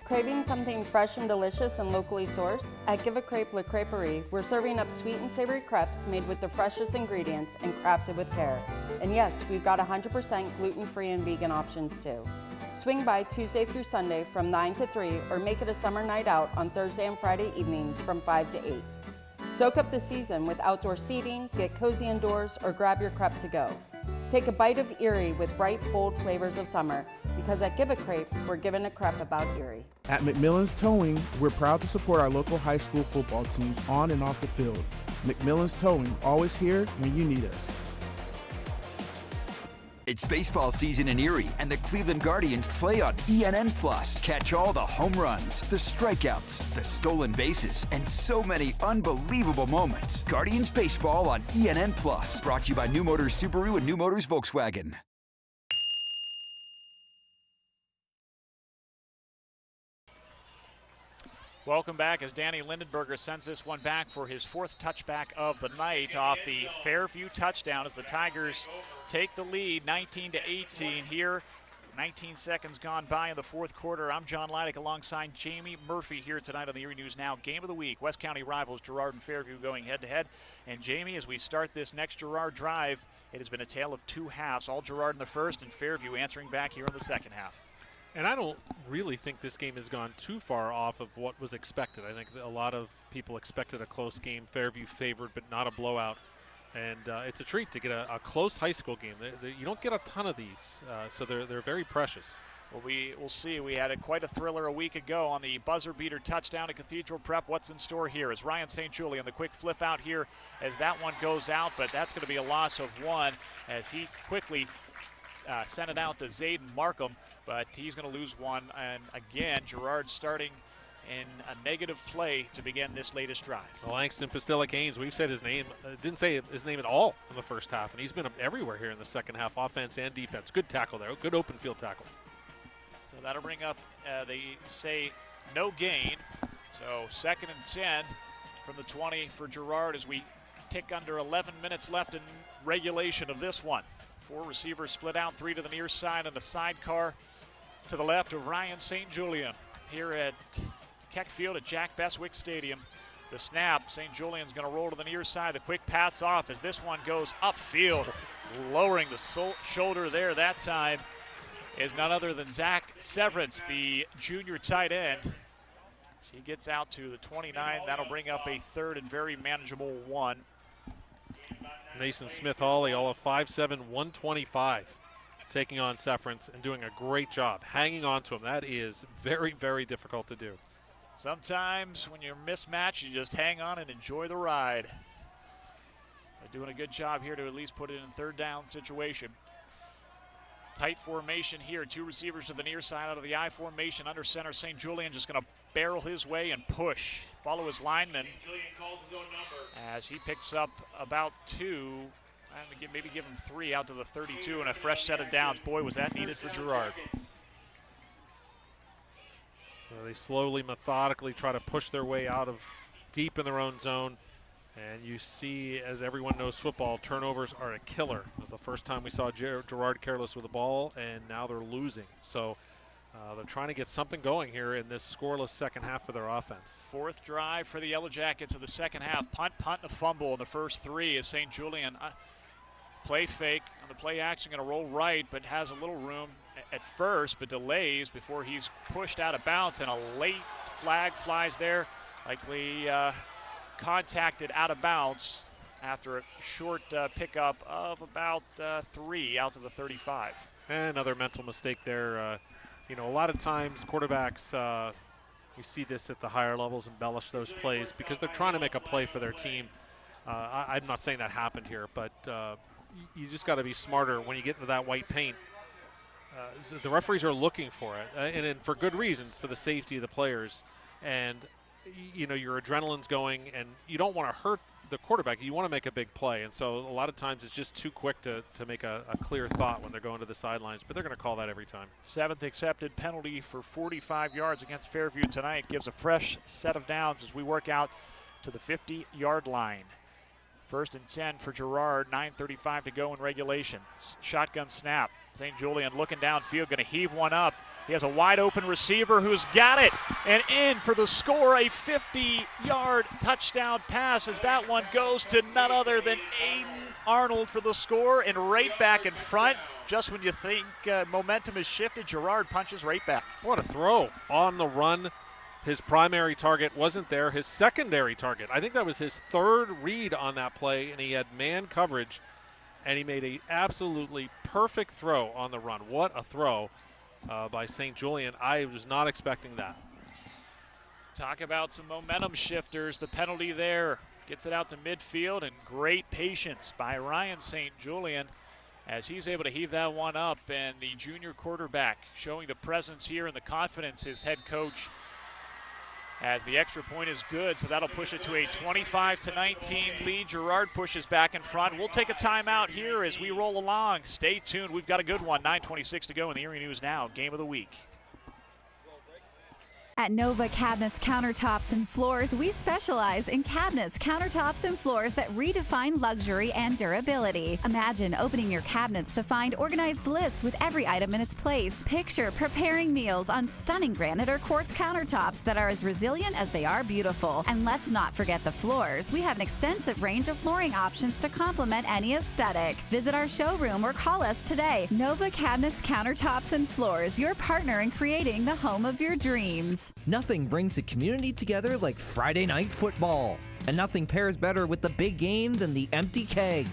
Craving something fresh and delicious and locally sourced? At Give a Crepe La Creperie, we're serving up sweet and savory crepes made with the freshest ingredients and crafted with care. And yes, we've got 100% gluten-free and vegan options too. Swing by Tuesday through Sunday from 9 to 3 or make it a summer night out on Thursday and Friday evenings from 5 to 8. Soak up the season with outdoor seating, get cozy indoors, or grab your crepe to go. Take a bite of Erie with bright, bold flavors of summer, because at Give a Crepe, we're giving a crepe about Erie. At McMillan's Towing, we're proud to support our local high school football teams on and off the field. McMillan's Towing, always here when you need us. It's baseball season in Erie, and the Cleveland Guardians play on ENN+. Catch all the home runs, the strikeouts, the stolen bases, and so many unbelievable moments. Guardians Baseball on ENN+. Brought to you by New Motors Subaru and New Motors Volkswagen. Welcome back as Danny Lindenberger sends this one back for his 4th touchback of the night off the Fairview touchdown as the Tigers take the lead 19-18 here. 19 seconds gone by in the fourth quarter. I'm John Leidick alongside Jamie Murphy here tonight on the Erie News Now Game of the Week. West County rivals Girard and Fairview going head-to-head. And Jamie, as we start this next Girard drive, it has been a tale of 2 halves. All Girard in the first and Fairview answering back here in the second half. And I don't really think this game has gone too far off of what was expected. I think a lot of people expected a close game, Fairview favored, but not a blowout. And it's a treat to get a close high school game. You don't get a ton of these, so they're very precious. Well, we'll see. We had quite a thriller a week ago on the buzzer beater touchdown at Cathedral Prep. What's in store here is Ryan St. Julian, the quick flip out here as that one goes out, but that's going to be a loss of 1 as he quickly sent it out to Zayden Markham, but he's going to lose 1. And again, Gerard starting in a negative play to begin this latest drive. Well, Langston Pastilic-Haynes, we've said his name, didn't say his name at all in the first half, and he's been everywhere here in the second half, offense and defense. Good tackle there, good open field tackle. So that'll bring up, they say, no gain. So 2nd and 10 from the 20 for Girard as we tick under 11 minutes left in regulation of this one. 4 receivers split out, 3 to the near side and a sidecar to the left of Ryan St. Julian here at Keck Field at Jack Beswick Stadium. The snap, St. Julian's going to roll to the near side. The quick pass off as this one goes upfield, lowering the shoulder there that time is none other than Zach Severance, the junior tight end. As he gets out to the 29, that'll bring up a 3rd and very manageable 1. Mason Smith-Hawley, all of 5'7", 125, taking on Severance and doing a great job hanging on to him. That is very, very difficult to do. Sometimes when you're mismatched, you just hang on and enjoy the ride. They're doing a good job here to at least put it in 3rd down situation. Tight formation here. 2 receivers to the near side out of the I formation. Under center, St. Julian just going to barrel his way and push. Follow his lineman as he picks up about 2. And maybe give him 3 out to the 32 and a fresh set of downs. Boy, was that needed for Girard. They slowly, methodically try to push their way out of deep in their own zone. And you see, as everyone knows football, turnovers are a killer. It was the first time we saw Girard careless with the ball, and now they're losing. So they're trying to get something going here in this scoreless second half for their offense. 4th drive for the Yellow Jackets of the second half. Punt, and a fumble in the first 3 as St. Julian play fake on the play action, going to roll right, but has a little room at first, but delays before he's pushed out of bounds, and a late flag flies there, likely contacted out of bounds after a short pickup of about 3 out to the 35. Another mental mistake there. A lot of times quarterbacks, we see this at the higher levels, embellish those plays because they're trying to make a play for their team. I'm not saying that happened here, but you just got to be smarter when you get into that white paint. The referees are looking for it, and for good reasons, for the safety of the players. And your adrenaline's going, and you don't want to hurt the quarterback. You want to make a big play, and so a lot of times it's just too quick to make a clear thought when they're going to the sidelines, but they're going to call that every time. 7th accepted penalty for 45 yards against Fairview tonight. Gives a fresh set of downs as we work out to the 50-yard line. 1st and 10 for Girard, 9:35 to go in regulation. Shotgun snap. St. Julian looking downfield, going to heave one up. He has a wide open receiver who's got it and in for the score, a 50-yard touchdown pass as that one goes to none other than Aiden Arnold for the score, and right back in front. Just when you think momentum has shifted, Girard punches right back. What a throw on the run. His primary target wasn't there. His secondary target, I think that was his 3rd read on that play, and he had man coverage, and he made an absolutely perfect throw on the run. What a throw by St. Julian. I was not expecting that. Talk about some momentum shifters. The penalty there gets it out to midfield, and great patience by Ryan St. Julian as he's able to heave that one up, and the junior quarterback showing the presence here and the confidence his head coach as the extra point is good, so that'll push it to a 25-19 lead. Girard pushes back in front. We'll take a timeout here as we roll along. Stay tuned. We've got a good one. 9:26 to go in the Erie News Now Game of the Week. At Nova Cabinets, Countertops, and Floors, we specialize in cabinets, countertops, and floors that redefine luxury and durability. Imagine opening your cabinets to find organized lists with every item in its place. Picture preparing meals on stunning granite or quartz countertops that are as resilient as they are beautiful. And let's not forget the floors. We have an extensive range of flooring options to complement any aesthetic. Visit our showroom or call us today. Nova Cabinets, Countertops, and Floors, your partner in creating the home of your dreams. Nothing brings the community together like Friday night football. And nothing pairs better with the big game than the Empty Keg.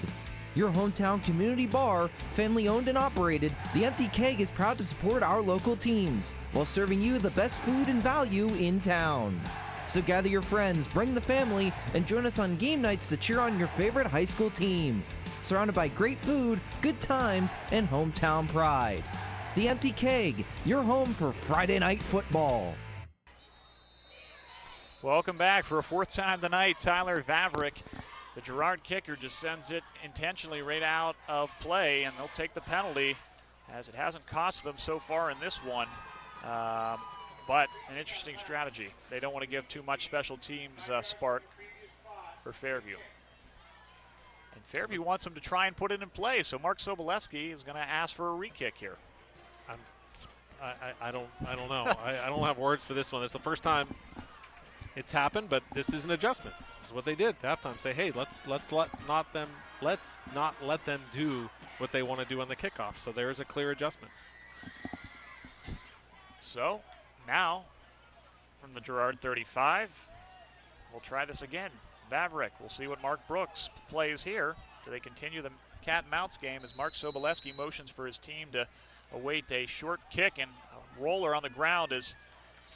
Your hometown community bar, family owned and operated, the Empty Keg is proud to support our local teams while serving you the best food and value in town. So gather your friends, bring the family, and join us on game nights to cheer on your favorite high school team. Surrounded by great food, good times, and hometown pride. The Empty Keg, your home for Friday night football. Welcome back for a fourth time tonight. Tyler Vavrick, the Girard kicker, just sends it intentionally right out of play, and they'll take the penalty as it hasn't cost them so far in this one. But an interesting strategy. They don't want to give too much special teams spark for Fairview. And Fairview wants them to try and put it in play, so Mark Soboleski is going to ask for a re-kick here. I don't know. I don't have words for this one. It's the first time it's happened, but this is an adjustment. This is what they did at halftime. Say, hey, let's not let them do what they want to do on the kickoff. So there is a clear adjustment. So now from the Girard 35, we'll try this again. Vavrick, we'll see what Mark Brooks plays here. Do they continue the cat and mouse game as Mark Soboleski motions for his team to await a short kick, and a roller on the ground is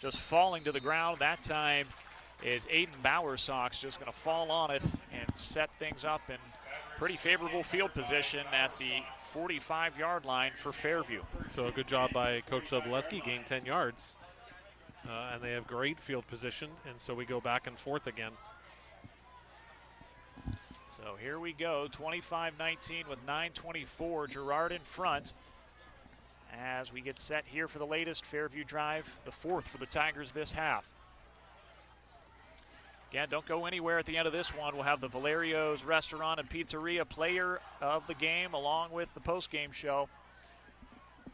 just falling to the ground. That time is Aiden Bowersox just going to fall on it and set things up in pretty favorable field position at the 45-yard line for Fairview. So a good job by Coach Soboleski, gained 10 yards. And they have great field position, and so we go back and forth again. So here we go, 25-19 with 9:24, Girard in front as we get set here for the latest Fairview drive, the fourth for the Tigers this half. Again, don't go anywhere at the end of this one. We'll have the Valerio's Restaurant and Pizzeria player of the game along with the post-game show.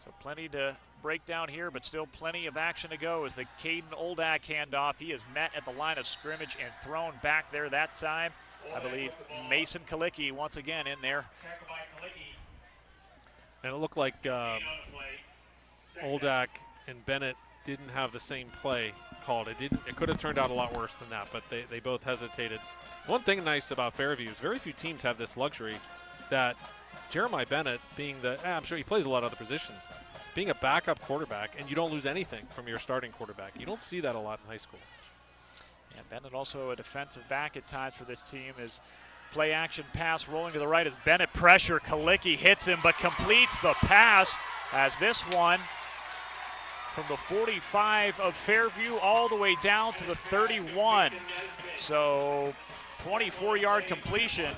So plenty to break down here, but still plenty of action to go as the Caden Oldak handoff. He is met at the line of scrimmage and thrown back there that time. I believe Mason Kalicki once again in there. And it looked like Oldak and Bennett didn't have the same play called. It could have turned out a lot worse than that, but they both hesitated. One thing nice about Fairview is very few teams have this luxury that Jeremiah Bennett, being I'm sure he plays a lot of other positions, being a backup quarterback, and you don't lose anything from your starting quarterback. You don't see that a lot in high school. And Bennett also a defensive back at times for this team. Is play action pass rolling to the right as Bennett pressure. Kalicki hits him but completes the pass as this one from the 45 of Fairview all the way down to the 31. So 24-yard completion,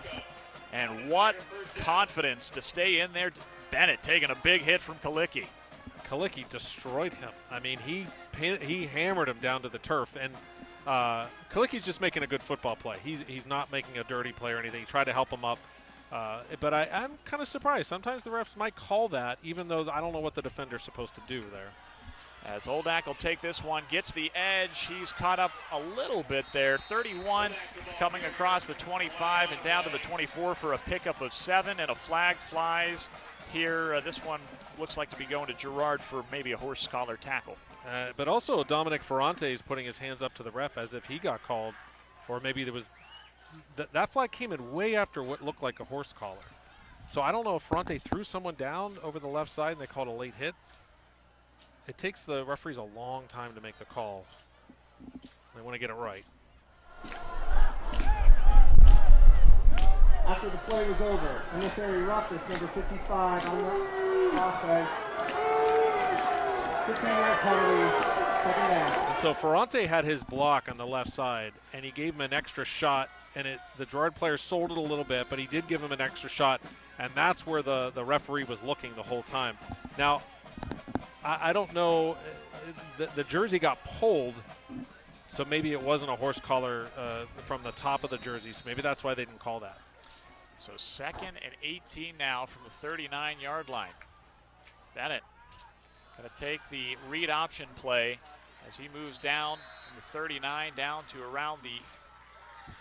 and what confidence to stay in there. Bennett taking a big hit from Kalicki. Kalicki destroyed him. I mean, he hammered him down to the turf, and Kalicki's just making a good football play. He's not making a dirty play or anything. He tried to help him up. But I'm kind of surprised. Sometimes the refs might call that, even though I don't know what the defender's supposed to do there. As Oldak will take this one, gets the edge. He's caught up a little bit there. 31 coming across the 25 and down to the 24 for a pickup of 7, and a flag flies here. This one looks like to be going to Girard for maybe a horse collar tackle. But also Dominic Ferrante is putting his hands up to the ref as if he got called, or maybe there was that flag came in way after what looked like a horse collar. So I don't know if Ferrante threw someone down over the left side and they called a late hit. It takes the referees a long time to make the call. They want to get it right. After the play was over, unnecessary roughness, number 55 on the offense. 15-yard penalty, second down. And so Ferrante had his block on the left side, and he gave him an extra shot, and the Girard player sold it a little bit, but he did give him an extra shot, and that's where the referee was looking the whole time. Now, I don't know, the jersey got pulled, so maybe it wasn't a horse collar from the top of the jersey, so maybe that's why they didn't call that. So 2nd and 18 now from the 39-yard line. Bennett going to take the read option play as he moves down from the 39 down to around the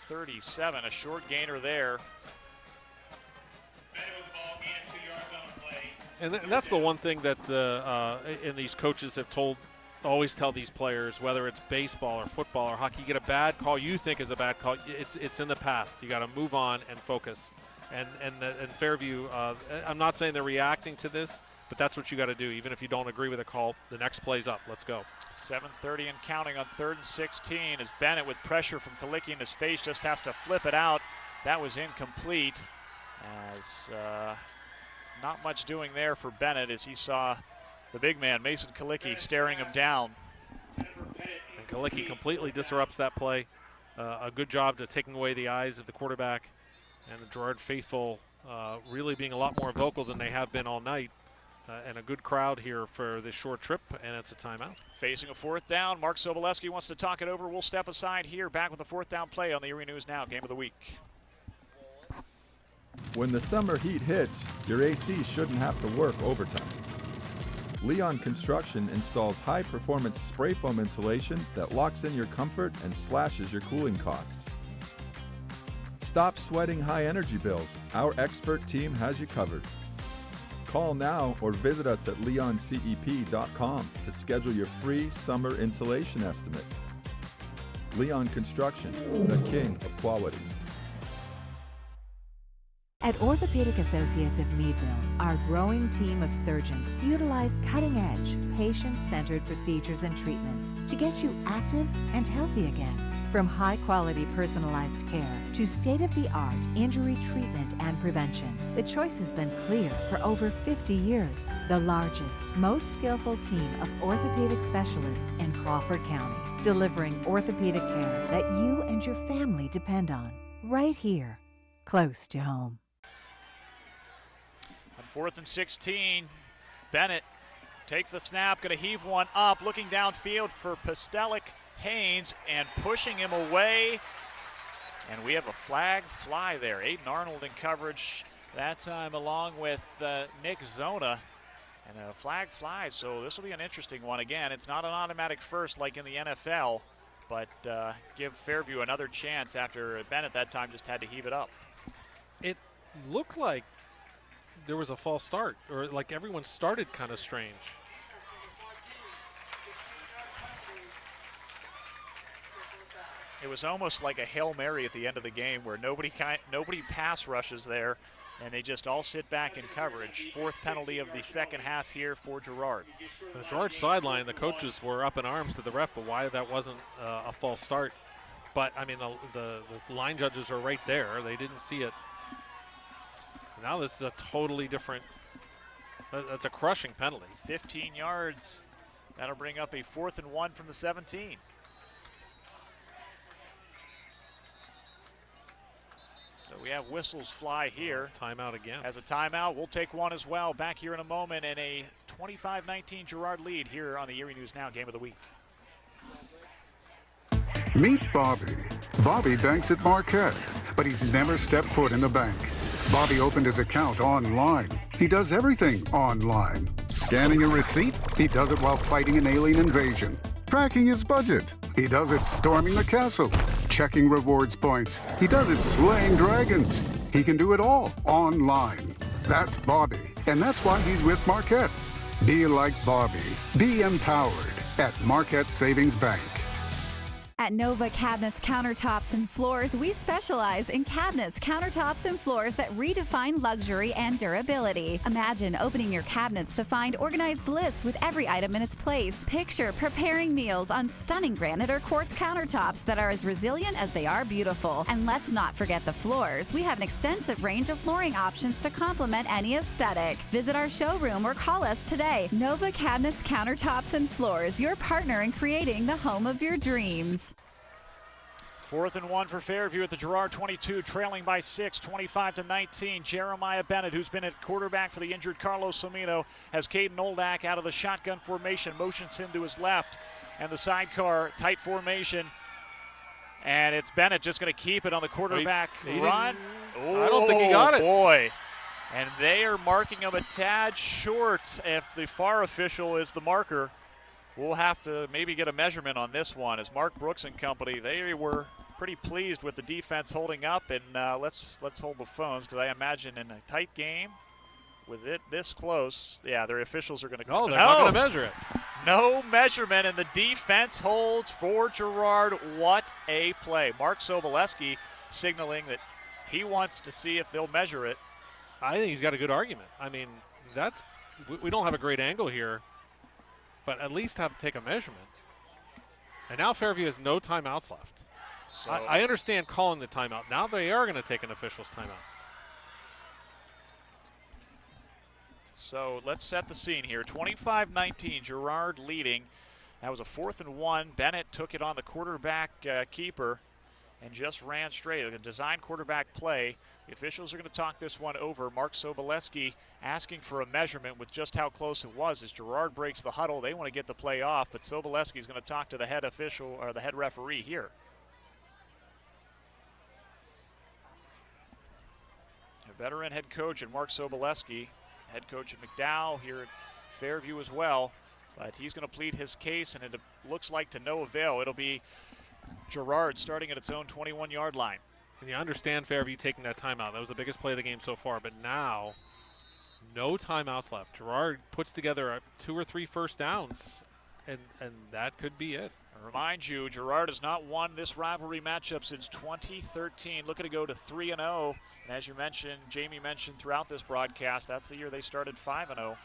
37. A short gainer there. And that's the one thing that and these coaches have told always tell these players, whether it's baseball or football or hockey, you get a bad call you think is a bad call, it's in the past. You got to move on and focus. And Fairview, I'm not saying they're reacting to this, but that's what you got to do. Even if you don't agree with a call, the next play's up. Let's go. 7:30 and counting on 3rd and 16 as Bennett, with pressure from Kalicki in his face, just has to flip it out. That was incomplete, as not much doing there for Bennett as he saw the big man, Mason Kalicki, staring him down. And Kalicki completely disrupts that play. A good job to taking away the eyes of the quarterback, and the Girard faithful really being a lot more vocal than they have been all night. And a good crowd here for this short trip, and it's a timeout. Facing a 4th down, Mark Sobolewski wants to talk it over. We'll step aside here, back with a 4th down play on the Erie News Now Game of the Week. When the summer heat hits, your AC shouldn't have to work overtime. Leon Construction installs high-performance spray foam insulation that locks in your comfort and slashes your cooling costs. Stop sweating high energy bills. Our expert team has you covered. Call now or visit us at leoncep.com to schedule your free summer insulation estimate. Leon Construction, the king of quality. At Orthopedic Associates of Meadville, our growing team of surgeons utilize cutting-edge, patient-centered procedures and treatments to get you active and healthy again. From high-quality personalized care to state-of-the-art injury treatment and prevention, the choice has been clear for over 50 years. The largest, most skillful team of orthopedic specialists in Crawford County, delivering orthopedic care that you and your family depend on, right here, close to home. On 4th and 16, Bennett takes the snap, going to heave one up, looking downfield for Postelic Haynes and pushing him away. And we have a flag fly there. Aiden Arnold in coverage that time, along with Nick Zona. And a flag flies, so this will be an interesting one. Again, it's not an automatic first like in the NFL, but give Fairview another chance after Bennett that time just had to heave it up. It looked like there was a false start, or like everyone started kind of strange. It was almost like a Hail Mary at the end of the game where nobody pass rushes there, and they just all sit back in coverage. 4th penalty of the second half here for Girard. The Girard sideline, the coaches were up in arms to the ref, but why that wasn't a false start. But, I mean, the line judges are right there. They didn't see it. Now this is a totally different, that's a crushing penalty. 15 yards. That'll bring up a 4th and 1 from the 17. So we have whistles fly here. Timeout again. As a timeout, we'll take one as well. Back here in a moment, and a 25-19 Girard lead here on the Erie News Now Game of the Week. Meet Bobby. Bobby banks at Marquette, but he's never stepped foot in the bank. Bobby opened his account online. He does everything online. Scanning a receipt? He does it while fighting an alien invasion. Tracking his budget? He does it storming the castle. Checking rewards points? He does it slaying dragons. He can do it all online. That's Bobby, and that's why he's with Marquette. Be like Bobby. Be empowered at Marquette Savings Bank. At Nova Cabinets, Countertops, and Floors, we specialize in cabinets, countertops, and floors that redefine luxury and durability. Imagine opening your cabinets to find organized lists with every item in its place. Picture preparing meals on stunning granite or quartz countertops that are as resilient as they are beautiful. And let's not forget the floors. We have an extensive range of flooring options to complement any aesthetic. Visit our showroom or call us today. Nova Cabinets, Countertops, and Floors, your partner in creating the home of your dreams. 4th and 1 for Fairview at the Girard 22, trailing by 6, 25-19. Jeremiah Bennett, who's been at quarterback for the injured Carlos Somino, has Caden Oldak out of the shotgun formation, motions him to his left, and the sidecar tight formation. And it's Bennett just going to keep it on the quarterback run. I don't think he got it. Boy. And they are marking him a tad short. If the FAR official is the marker, we'll have to maybe get a measurement on this one. As Mark Brooks and company, they were pretty pleased with the defense holding up. And let's hold the phones, because I imagine in a tight game, with it this close, yeah, their officials are going to. No, they're not going to measure it. No measurement, and the defense holds for Girard. What a play. Mark Soboleski signaling that he wants to see if they'll measure it. I think he's got a good argument. I mean, we don't have a great angle here, but at least have to take a measurement. And now Fairview has no timeouts left. So I understand calling the timeout. Now they are going to take an official's timeout. So let's set the scene here. 25-19, Girard leading. That was a 4th and 1. Bennett took it on the quarterback keeper and just ran straight. A design quarterback play. The officials are going to talk this one over. Mark Soboleski asking for a measurement with just how close it was. As Girard breaks the huddle, they want to get the play off, but Soboleski is going to talk to the head official or the head referee here. A veteran head coach and Mark Soboleski, head coach at McDowell here at Fairview as well, but he's going to plead his case, and it looks like to no avail. It'll be Girard starting at its own 21-yard line. And you understand Fairview taking that timeout. That was the biggest play of the game so far, but now no timeouts left. Girard puts together 2 or 3 first downs, and that could be it. I remind you, Girard has not won this rivalry matchup since 2013. Looking to go to 3-0. And as you mentioned, Jamie mentioned throughout this broadcast, that's the year they started 5-0.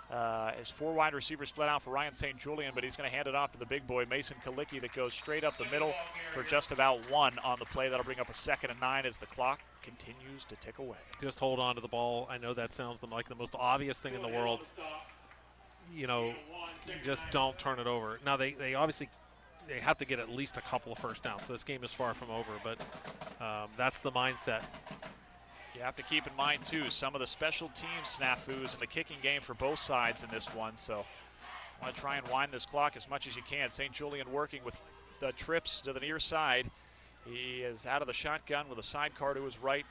As 4 wide receivers split out for Ryan St. Julian, but he's going to hand it off to the big boy, Mason Kalicki, that goes straight up the middle for just about 1 on the play. That'll bring up a 2nd and 9 as the clock continues to tick away. Just hold on to the ball. I know that sounds like the most obvious thing in the world. You know, just don't turn it over. Now, they obviously they have to get at least a couple of first downs. So this game is far from over, but that's the mindset. You have to keep in mind, too, some of the special team snafus in the kicking game for both sides in this one. So I want to try and wind this clock as much as you can. St. Julian working with the trips to the near side. He is out of the shotgun with a sidecar to his right.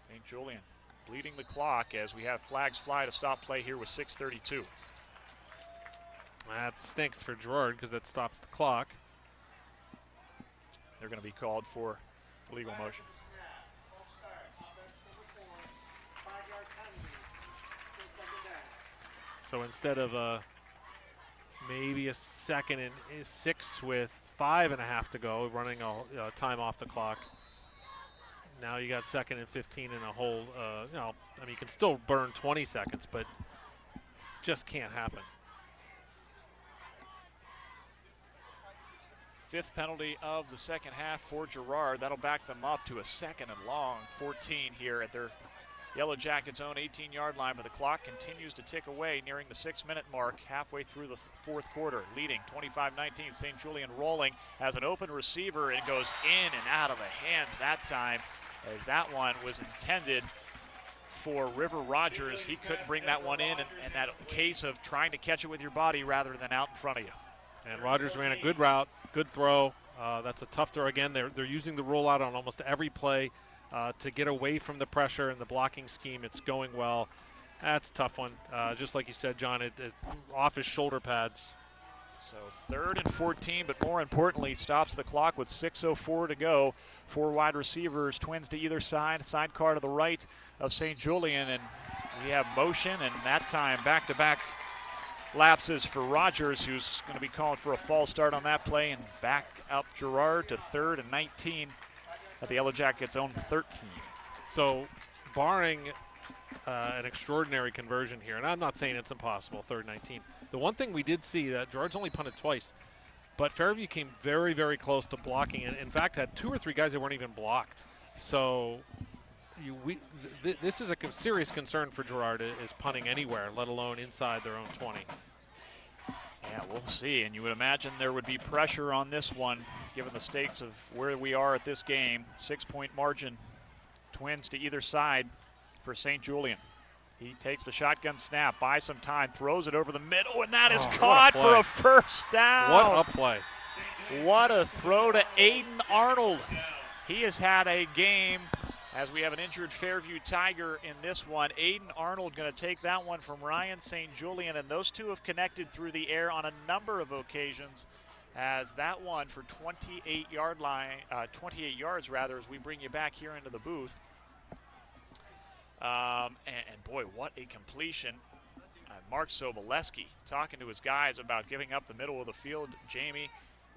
St. Julian bleeding the clock as we have flags fly to stop play here with 6:32. That stinks for Gerard because that stops the clock. They're going to be called for illegal motion. So instead of maybe a 2nd and 6 with 5.5 to go, running a time off the clock, now you got 2nd and 15 and a whole, I mean, you can still burn 20 seconds, but just can't happen. 5th penalty of the second half for Girard. That'll back them up to a 2nd and long, 14 here at their Yellow Jackets' own 18-yard line, but the clock continues to tick away, nearing the 6-minute mark, halfway through the 4th quarter. Leading 25-19, St. Julian rolling, has an open receiver, and goes in and out of the hands that time, as that one was intended for River Rogers. He couldn't bring that one in that case of trying to catch it with your body rather than out in front of you. And Rogers ran a good route, good throw. That's a tough throw. Again, they're using the rollout on almost every play. To get away from the pressure and the blocking scheme. It's going well. That's a tough one. Just like you said, John, it off his shoulder pads. So 3rd and 14, but more importantly, stops the clock with 6:04 to go. 4 wide receivers, twins to either side, sidecar to the right of St. Julian, and we have motion, and that time back-to-back lapses for Rogers, who's going to be called for a false start on that play, and back up Girard to 3rd and 19. At the Yellow Jackets' own 13. So, barring an extraordinary conversion here, and I'm not saying it's impossible, 3rd 19. The one thing we did see that Gerard's only punted twice, but Fairview came very, very close to blocking, and in fact had 2 or 3 guys that weren't even blocked. So, this is a serious concern for Gerard, is punting anywhere, let alone inside their own 20. Yeah, we'll see, and you would imagine there would be pressure on this one, given the stakes of where we are at this game. 6-point margin, twins to either side for St. Julian. He takes the shotgun snap, buys some time, throws it over the middle, and that is caught for a first down. What a play. What a throw to Aiden Arnold. He has had a game, as we have an injured Fairview Tiger in this one. Aiden Arnold going to take that one from Ryan St. Julian, and those two have connected through the air on a number of occasions, as that one for 28 yards rather, as we bring you back here into the booth. And boy, what a completion. Mark Soboleski talking to his guys about giving up the middle of the field. Jamie,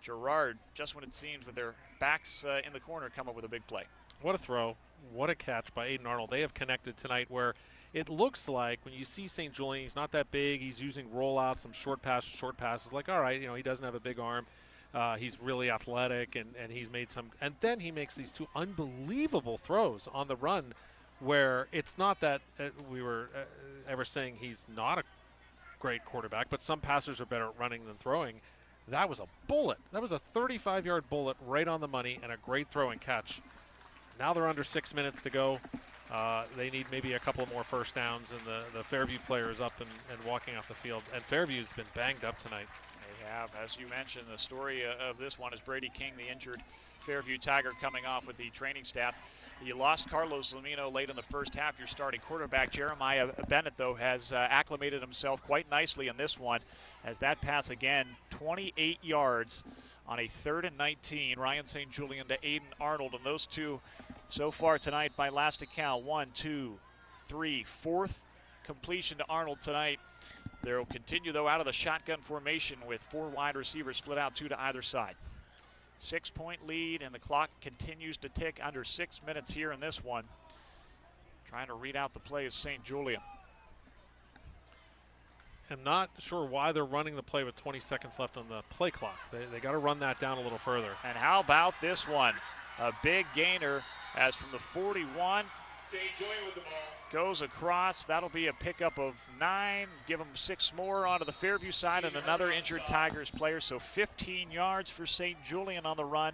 Girard, just when it seems with their backs in the corner, come up with a big play. What a throw. What a catch by Aiden Arnold. They have connected tonight where it looks like when you see St. Julian, he's not that big. He's using rollouts, some short passes. Like, all right, he doesn't have a big arm. He's really athletic, and he's made some. And then he makes these two unbelievable throws on the run where it's not that we were ever saying he's not a great quarterback, but some passers are better at running than throwing. That was a bullet. That was a 35-yard bullet right on the money and a great throw and catch. Now they're under 6 minutes to go. They need maybe a couple more first downs, and the Fairview player is up and walking off the field. And Fairview's been banged up tonight. They have, as you mentioned, the story of this one is Brady King, the injured Fairview Tiger, coming off with the training staff. You lost Carlos Lamino late in the first half. Your starting quarterback, Jeremiah Bennett, though, has acclimated himself quite nicely in this one, as that pass again, 28 yards on a 3rd and 19. Ryan St. Julian to Aiden Arnold, and those two so far tonight by last account, 1, 2, 3, 4th completion to Arnold tonight. They'll continue, though, out of the shotgun formation with 4 wide receivers split out, 2 to either side. 6-point lead, and the clock continues to tick. Under 6 minutes here in this one. Trying to read out the play is St. Julian. I'm not sure why they're running the play with 20 seconds left on the play clock. They got to run that down a little further. And how about this one? A big gainer as from the 41. St. Julian with the ball. Goes across. That'll be a pickup of 9. Give them 6 more onto the Fairview side, and another injured Tigers player. So 15 yards for St. Julian on the run.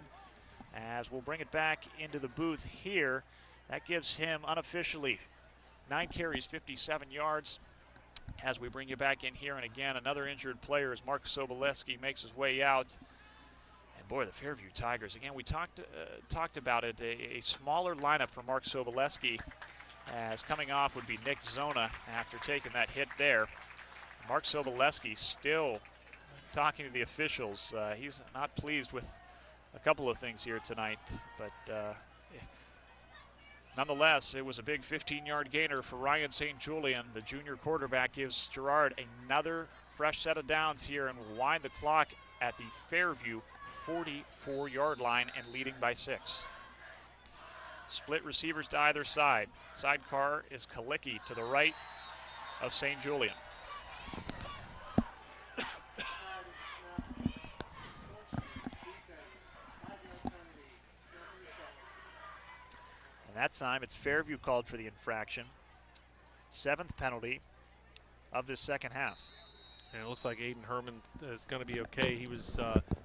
As we'll bring it back into the booth here. That gives him unofficially 9 carries, 57 yards. As we bring you back in here, and again, another injured player as Mark Soboleski makes his way out. And boy, the Fairview Tigers, again, we talked about it, a smaller lineup for Mark Soboleski, as coming off would be Nick Zona after taking that hit there. Mark Soboleski still talking to the officials. He's not pleased with a couple of things here tonight, but nonetheless, it was a big 15-yard gainer for Ryan St. Julian. The junior quarterback gives Gerard another fresh set of downs here and will wind the clock at the Fairview 44-yard line and leading by 6. Split receivers to either side. Sidecar is Kalicki to the right of St. Julian. And that time it's Fairview called for the infraction. 7th penalty of this second half. And it looks like Aiden Herman is going to be okay. He was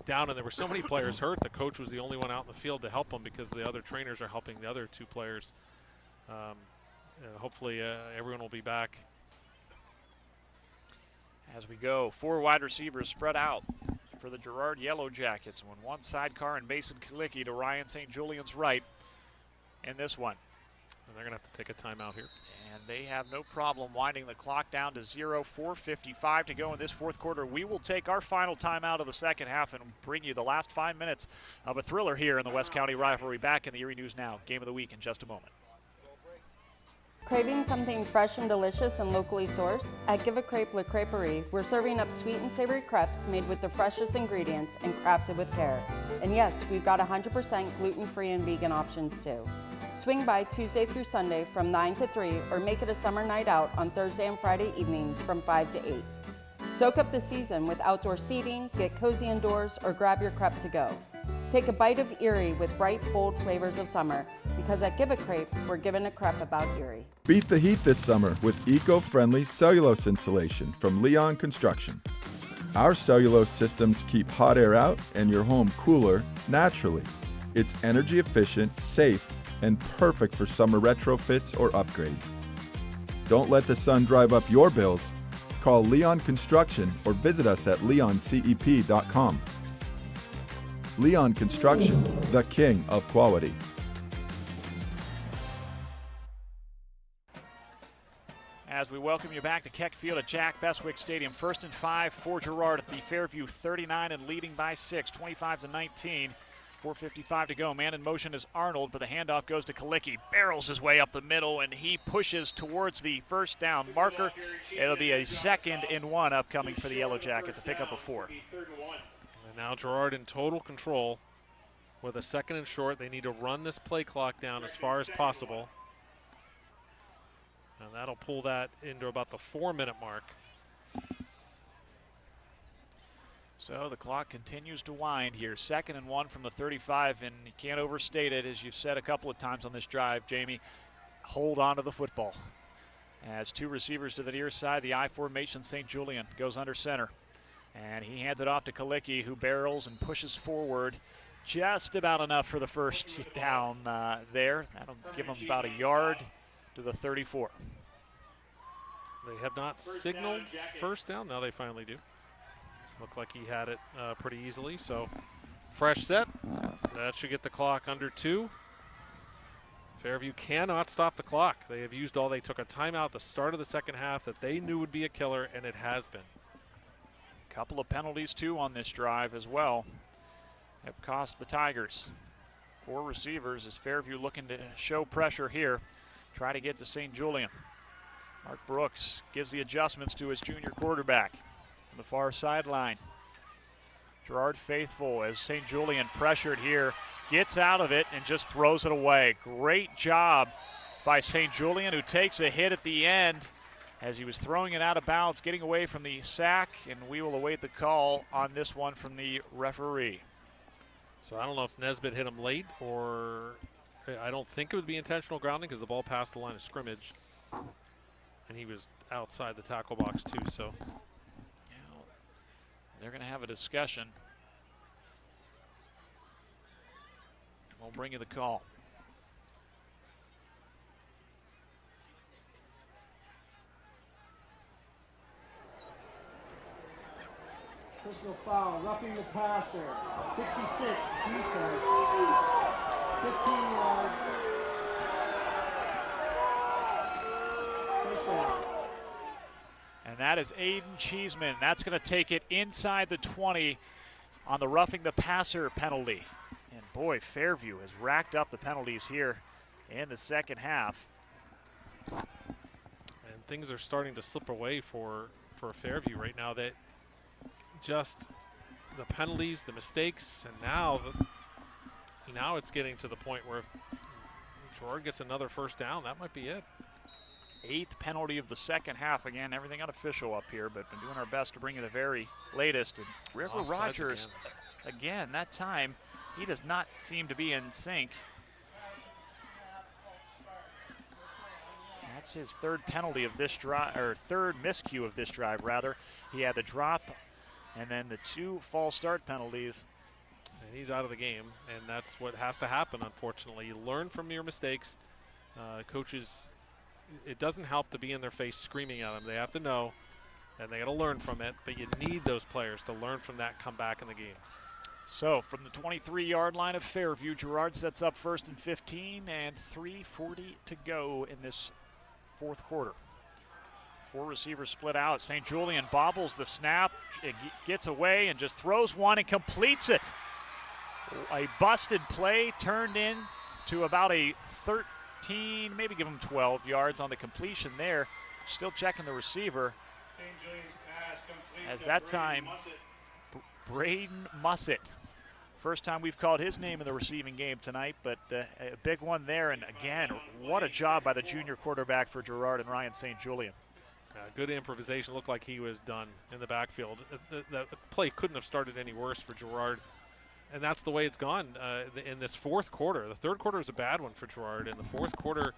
down, and there were so many players hurt. The coach was the only one out in the field to help him because the other trainers are helping the other 2 players. Hopefully everyone will be back. As we go, 4 wide receivers spread out for the Girard Yellow Jackets. One sidecar and Mason Kalicki to Ryan St. Julian's right in this one. And they're going to have to take a timeout here. And they have no problem winding the clock down to 0, 4:55 to go in this 4th quarter. We will take our final timeout of the second half and bring you the last 5 minutes of a thriller here in the West County rivalry. Back in the Erie News Now Game of the Week in just a moment. Craving something fresh and delicious and locally sourced? At Give a Crepe La Creperie, we're serving up sweet and savory crepes made with the freshest ingredients and crafted with care. And yes, we've got 100% gluten-free and vegan options too. Swing by Tuesday through Sunday from 9 to 3 or make it a summer night out on Thursday and Friday evenings from 5 to 8. Soak up the season with outdoor seating, get cozy indoors, or grab your crepe to go. Take a bite of Erie with bright, bold flavors of summer, because at Give a Crepe, we're giving a crepe about Erie. Beat the heat this summer with eco-friendly cellulose insulation from Leon Construction. Our cellulose systems keep hot air out and your home cooler naturally. It's energy efficient, safe, and perfect for summer retrofits or upgrades. Don't let the sun drive up your bills. Call Leon Construction or visit us at leoncep.com. Leon Construction, the king of quality. As we welcome you back to Keck Field at Jack Beswick Stadium. 1st and 5 for Girard at the Fairview 39 and leading by 6, 25-19. 4:55 to go. Man in motion is Arnold, but the handoff goes to Kalicki. Barrels his way up the middle, and he pushes towards the first down marker. It'll be a 2nd and 1 upcoming for the Yellow Jackets, a pickup of 4. And now Gerard in total control with a 2nd and short. They need to run this play clock down as far as possible. And that'll pull that into about the 4-minute mark. So the clock continues to wind here. 2nd and 1 from the 35, and you can't overstate it, as you've said a couple of times on this drive, Jamie. Hold on to the football. As 2 receivers to the near side, the I formation, St. Julian goes under center. And he hands it off to Kalicki, who barrels and pushes forward. Just about enough for the first down there. That'll give him about a yard to the 34. They have not signaled first down. Now they finally do. Looked like he had it pretty easily. So fresh set. That should get the clock under 2. Fairview cannot stop the clock. They have used all. They took a timeout at the start of the second half that they knew would be a killer, and it has been. Couple of penalties, too, on this drive as well have cost the Tigers. 4 receivers as Fairview looking to show pressure here. Try to get to St. Julian. Mark Brooks gives the adjustments to his junior quarterback on the far sideline. Gerard faithful as St. Julian pressured here, gets out of it and just throws it away. Great job by St. Julian, who takes a hit at the end as he was throwing it out of bounds, getting away from the sack, and we will await the call on this one from the referee. So I don't know if Nesbitt hit him late, or I don't think it would be intentional grounding because the ball passed the line of scrimmage. And he was outside the tackle box too, so. They're going to have a discussion. We'll bring you the call. Personal foul, roughing the passer. 66, defense. 15 yards. First down. And that is Aiden Cheeseman. That's going to take it inside the 20 on the roughing the passer penalty. And boy, Fairview has racked up the penalties here in the second half. And things are starting to slip away for Fairview right now. That just the penalties, the mistakes, and now it's getting to the point where if Gerard gets another first down, that might be it. 8th penalty of the second half. Again, everything unofficial up here, but been doing our best to bring you the very latest. And River Offsides Rogers, again, that time, he does not seem to be in sync. That's his 3rd penalty of this drive, or 3rd miscue of this drive, rather. He had the drop and then the 2 false start penalties. And he's out of the game, and that's what has to happen, unfortunately. You learn from your mistakes. Coaches, it doesn't help to be in their face screaming at them. They have to know, and they got to learn from it, but you need those players to learn from that, come back in the game. So from the 23-yard line of Fairview, Girard sets up 1st and 15 and 3:40 to go in this 4th quarter. 4 receivers split out. St. Julian bobbles the snap, it gets away and just throws one and completes it. A busted play turned in to about a 13, maybe give him 12 yards on the completion there. Still checking the receiver. St. Julian's pass complete As to that Braden time, Braden Mussett. First time we've called his name in the receiving game tonight, but a big one there. And again, what a job by the junior quarterback for Gerard and Ryan St. Julian. Good improvisation. Looked like he was done in the backfield. The play couldn't have started any worse for Gerard. And that's the way it's gone in this 4th quarter. The 3rd quarter was a bad one for Gerard. In the 4th quarter,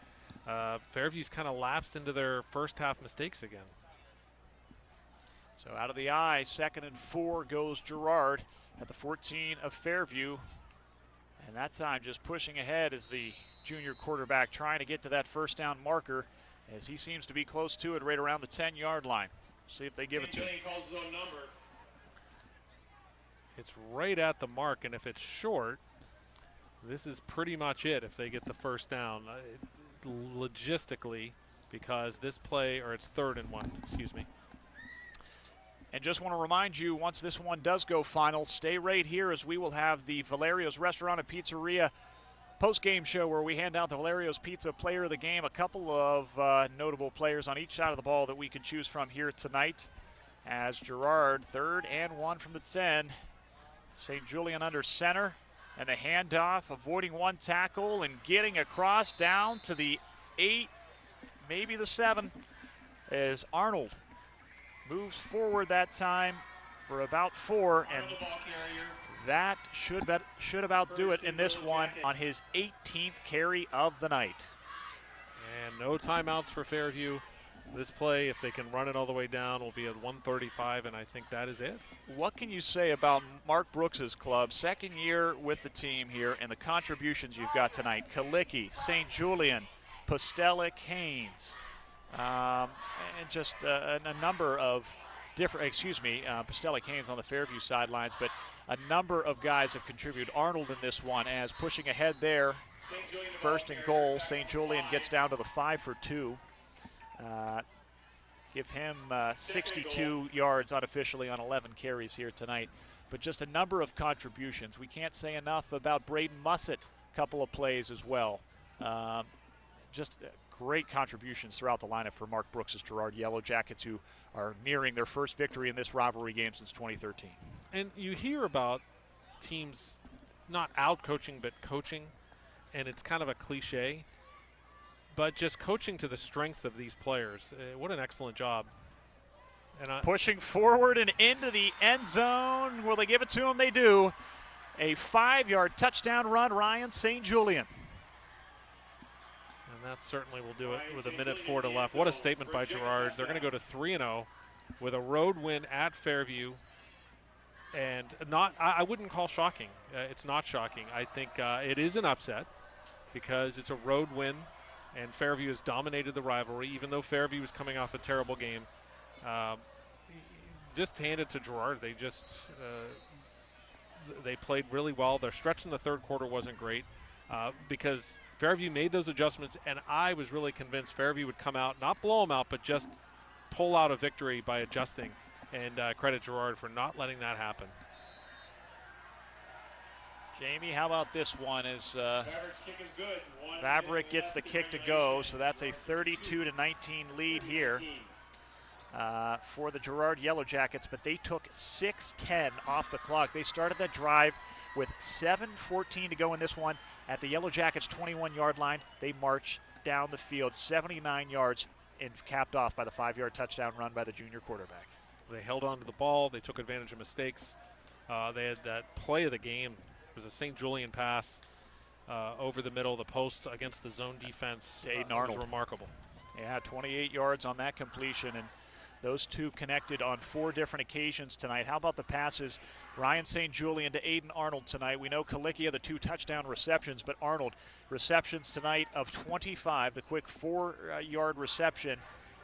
Fairview's kind of lapsed into their first half mistakes again. So out of the eye, 2nd and 4 goes Gerard at the 14 of Fairview. And that time just pushing ahead is the junior quarterback trying to get to that first down marker, as he seems to be close to it right around the 10-yard line. See if they give it to him. Calls his own number. It's right at the mark, and if it's short, this is pretty much it if they get the first down. Logistically, because this play, or it's 3rd and 1, excuse me. And just want to remind you, once this one does go final, stay right here as we will have the Valerio's Restaurant and Pizzeria post-game show where we hand out the Valerio's Pizza Player of the Game. A couple of notable players on each side of the ball that we can choose from here tonight. As Gerard, 3rd and 1 from the 10. St. Julian under center. And the handoff, avoiding one tackle and getting across down to the 8, maybe the 7, is Arnold. Moves forward that time for about 4, and that should about do it in this one on his 18th carry of the night. And no timeouts for Fairview. This play, if they can run it all the way down, will be at 135, and I think that is it. What can you say about Mark Brooks's club, 2nd year with the team here, and the contributions you've got tonight? Kalicki, St. Julian, Postelic, Haynes, and just a number of different, Postelic, Haynes on the Fairview sidelines, but a number of guys have contributed. Arnold in this one as pushing ahead there. 1st and goal. St. Julian gets down to the 5 for 2. Give him 62 yards unofficially on 11 carries here tonight. But just a number of contributions. We can't say enough about Braden Mussett, couple of plays as well. Just great contributions throughout the lineup for Mark Brooks' Girard Yellow Jackets, who are nearing their first victory in this rivalry game since 2013. And you hear about teams not out-coaching but coaching, and it's kind of a cliche. But just coaching to the strengths of these players. What an excellent job. And pushing forward and into the end zone. Will they give it to him? They do. A 5-yard touchdown run, Ryan St. Julian. And that certainly will do it with 1:04 to left. What a statement by Gerard. They're going to go to 3-0 with a road win at Fairview. And I wouldn't call shocking. It's not shocking. I think it is an upset because it's a road win. And Fairview has dominated the rivalry, even though Fairview was coming off a terrible game. Just hand it to Girard. They played really well. Their stretch in the 3rd quarter wasn't great because Fairview made those adjustments, and I was really convinced Fairview would come out, not blow them out, but just pull out a victory by adjusting. And credit Girard for not letting that happen. Jamie, how about this one? Maverick's kick is good. Maverick gets the kick to go, so that's a 32-19 lead here for the Girard Yellow Jackets, but they took 6:10 off the clock. They started that drive with 7:14 to go in this one at the Yellow Jackets' 21-yard line. They marched down the field 79 yards and capped off by the 5-yard touchdown run by the junior quarterback. They held on to the ball. They took advantage of mistakes. They had that play of the game. It was a St. Julian pass over the middle of the post against the zone defense. Aiden Arnold. Was remarkable. Yeah, 28 yards on that completion, and those two connected on 4 different occasions tonight. How about the passes? Ryan St. Julian to Aiden Arnold tonight. We know Kalicki had the 2 touchdown receptions, but Arnold receptions tonight of 25, the quick 4-yard reception.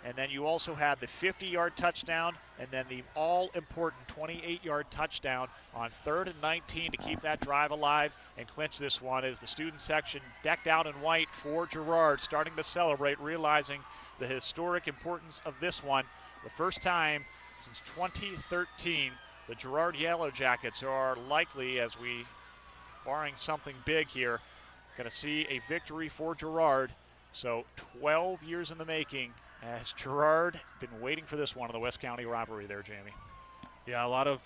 And then you also had the 50-yard touchdown and then the all-important 28-yard touchdown on 3rd and 19 to keep that drive alive and clinch this one as the student section decked out in white for Girard, starting to celebrate, realizing the historic importance of this one. The first time since 2013, the Girard Yellow Jackets are likely, as we, barring something big here, going to see a victory for Girard. So 12 years in the making. As Gerard been waiting for this one in the West County rivalry there, Jamie. Yeah, a lot of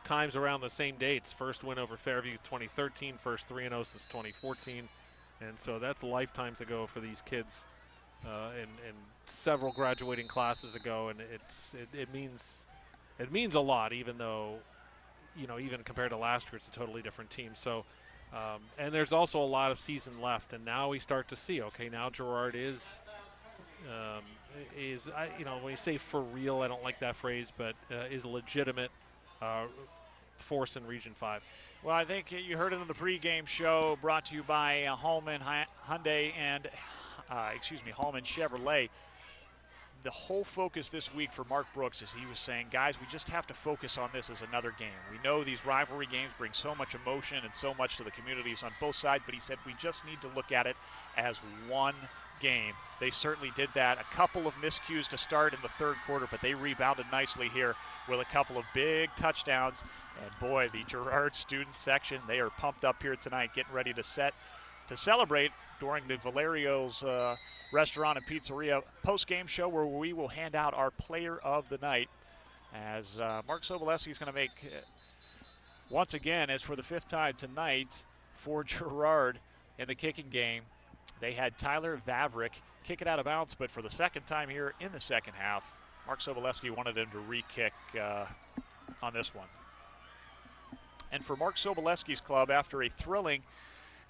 times around the same dates. First win over Fairview 2013, first 3-0 since 2014. And so that's lifetimes ago for these kids and several graduating classes ago. And it means a lot, even though, even compared to last year, it's a totally different team. So, and there's also a lot of season left. And now we start to see, okay, now Gerard is when you say for real, I don't like that phrase, but is a legitimate force in Region 5. Well, I think you heard it in the pregame show brought to you by Hallman Hyundai and, Hallman Chevrolet. the whole focus this week for Mark Brooks is he was saying, guys, we just have to focus on this as another game. We know these rivalry games bring so much emotion and so much to the communities on both sides, but he said we just need to look at it as one game. They certainly did that. A couple of miscues to start in the third quarter, but they rebounded nicely here with a couple of big touchdowns. And boy, the Girard student section, they are pumped up here tonight, getting ready to celebrate during the Valerio's Restaurant and Pizzeria post-game show, where we will hand out our player of the night, as Mark Sobolewski is going to make, once again, as for the 5th time tonight, for Gerard in the kicking game. They had Tyler Vavrick kick it out of bounds, but for the 2nd time here in the second half, Mark Sobolewski wanted him to re-kick on this one. And for Mark Sobolewski's club, after a thrilling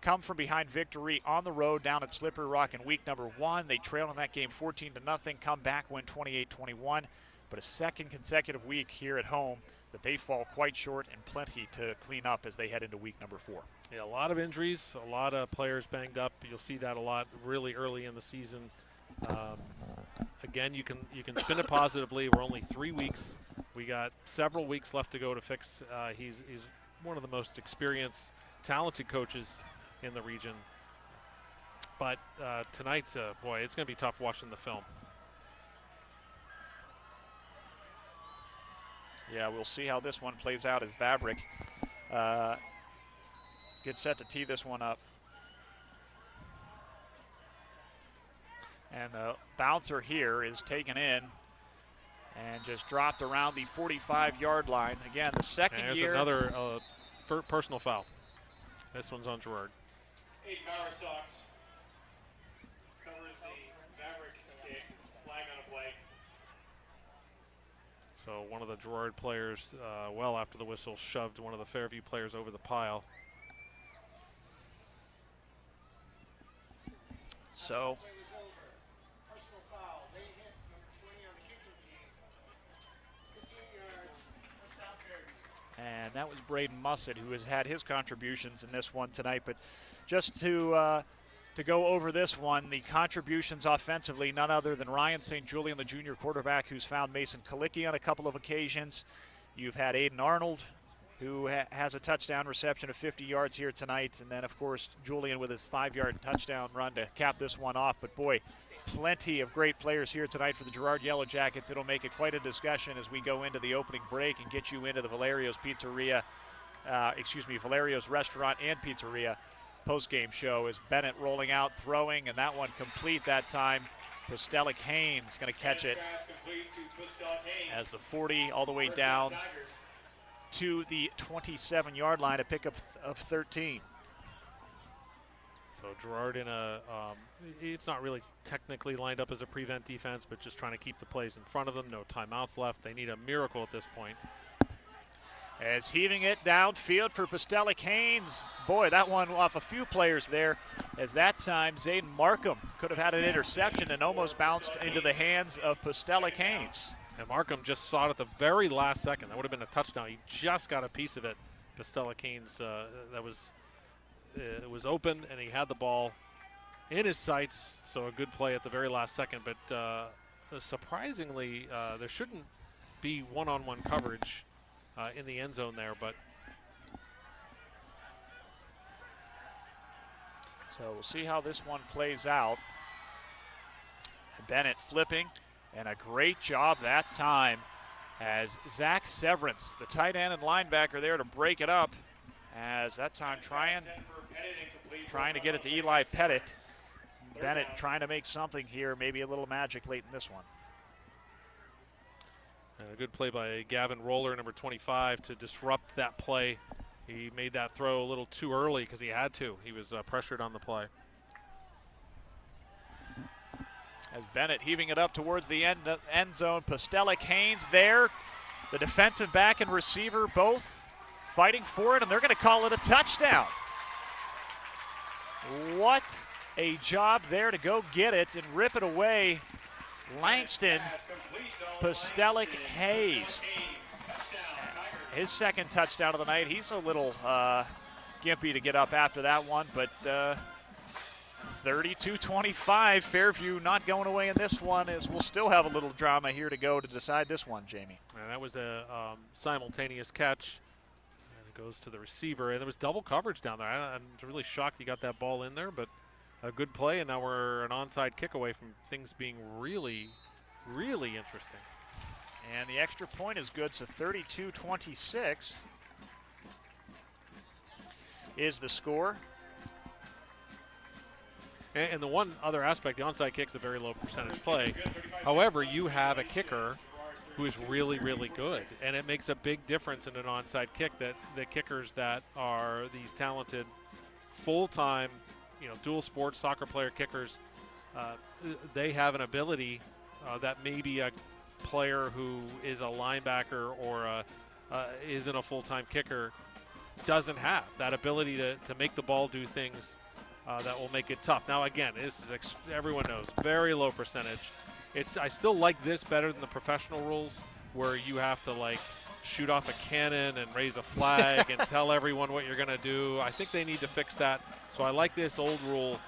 come-from-behind victory on the road down at Slippery Rock in week number 1. They trailed in that game 14-0, come back, win 28-21. But a second consecutive week here at home that they fall quite short, and plenty to clean up as they head into week number 4. Yeah, a lot of injuries, a lot of players banged up. You'll see that a lot really early in the season. Again, you can spin it positively. We're only 3 weeks. We got several weeks left to go to fix. He's one of the most experienced, talented coaches in the region. But tonight's, boy, it's going to be tough watching the film. Yeah, we'll see how this one plays out as Vavrick gets set to tee this one up. And the bouncer here is taken in and just dropped around the 45-yard line. Again, the second and year. There's another personal foul. This one's on Gerard. 8 Power Sox covers the Maverick kick, flag on a play. So one of the Girard players, well after the whistle, shoved one of the Fairview players over the pile. So Personal foul. They hit number 20 on the kicking team. 15 yards. First down, Fairview. and that was Braden Mussett, who has had his contributions in this one tonight. But just to go over this one, the contributions offensively, none other than Ryan St. Julian, the junior quarterback, who's found Mason Kalicki on a couple of occasions. You've had Aiden Arnold, who has a touchdown reception of 50 yards here tonight. And then, of course, Julian with his 5-yard touchdown run to cap this one off. But, boy, plenty of great players here tonight for the Girard Yellow Jackets. It'll make it quite a discussion as we go into the opening break and get you into the Valerio's Valerio's Restaurant and Pizzeria post-game show as Bennett rolling out, throwing, and that one complete that time. Postelic Haynes going to catch it as the 40 all the way down to the 27-yard line, a pickup of 13. So Gerard in it's not really technically lined up as a prevent defense, but just trying to keep the plays in front of them. No timeouts left. They need a miracle at this point. As heaving it downfield for Postelic Haynes. Boy, that one off a few players there, as that time Zayden Markham could have had an interception and almost bounced into the hands of Postelic Haynes. And Markham just saw it at the very last second. That would have been a touchdown. He just got a piece of it. Postelic Haynes, it was open, and he had the ball in his sights, so a good play at the very last second. But surprisingly, there shouldn't be one-on-one coverage in the end zone there. But so we'll see how this one plays out. Bennett flipping, and a great job that time as Zach Severance, the tight end and linebacker, there to break it up. As that time trying to get it to Eli Pettit. Bennett trying to make something here, maybe a little magic late in this one. And a good play by Gavin Roller, number 25, to disrupt that play. He made that throw a little too early because he had to. He was pressured on the play. As Bennett heaving it up towards the end zone. Postelic Haynes there. The defensive back and receiver both fighting for it, and they're going to call it a touchdown. What a job there to go get it and rip it away. Langston Postelic Hayes. His second touchdown of the night. He's a little gimpy to get up after that one, but 32-25, Fairview not going away in this one, as we'll still have a little drama here to go to decide this one, Jamie. And that was a simultaneous catch. And it goes to the receiver. And there was double coverage down there. I'm really shocked he got that ball in there, but a good play. And now we're an onside kick away from things being really, really interesting. And the extra point is good, so 32-26 is the score. And the one other aspect, the onside kick's a very low percentage play. However, you have a kicker who is really, really good. And it makes a big difference in an onside kick that the kickers that are these talented, full-time, dual sport soccer player kickers, they have an ability that maybe a player who is a linebacker or isn't a full-time kicker doesn't have. That ability to make the ball do things that will make it tough. Now, again, this is everyone knows, very low percentage. I still like this better than the professional rules where you have to shoot off a cannon and raise a flag and tell everyone what you're going to do. I think they need to fix that. So I like this old rule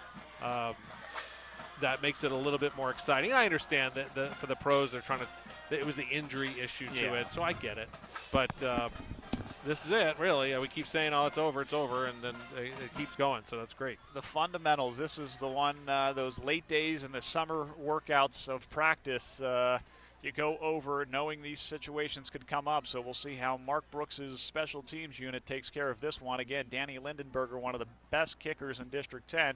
that makes it a little bit more exciting. I understand that for the pros, they're trying to – it was the injury issue to it, so I get it. But this is it, really. We keep saying, oh, it's over, and then it keeps going, so that's great. The fundamentals, this is the one, those late days and the summer workouts of practice, you go over knowing these situations could come up, so we'll see how Mark Brooks's special teams unit takes care of this one. Again, Danny Lindenberger, one of the best kickers in District 10.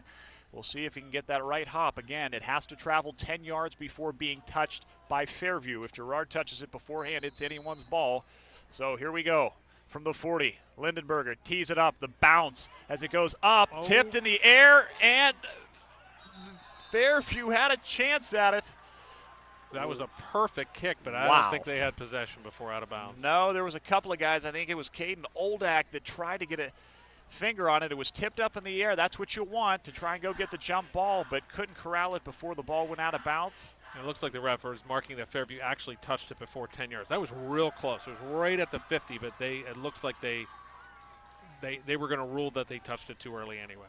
We'll see if he can get that right hop. Again, it has to travel 10 yards before being touched by Fairview. If Gerard touches it beforehand, it's anyone's ball. So here we go. From the 40, Lindenberger tees it up, the bounce as it goes up, tipped in the air, and Fairview had a chance at it. That was a perfect kick, but I don't think they had possession before out of bounds. No, there was a couple of guys. I think it was Caden Oldak that tried to get a finger on it. It was tipped up in the air. That's what you want, to try and go get the jump ball, but couldn't corral it before the ball went out of bounds. It looks like the ref is marking that Fairview actually touched it before 10 yards. That was real close. It was right at the 50, but it looks like they were going to rule that they touched it too early anyway.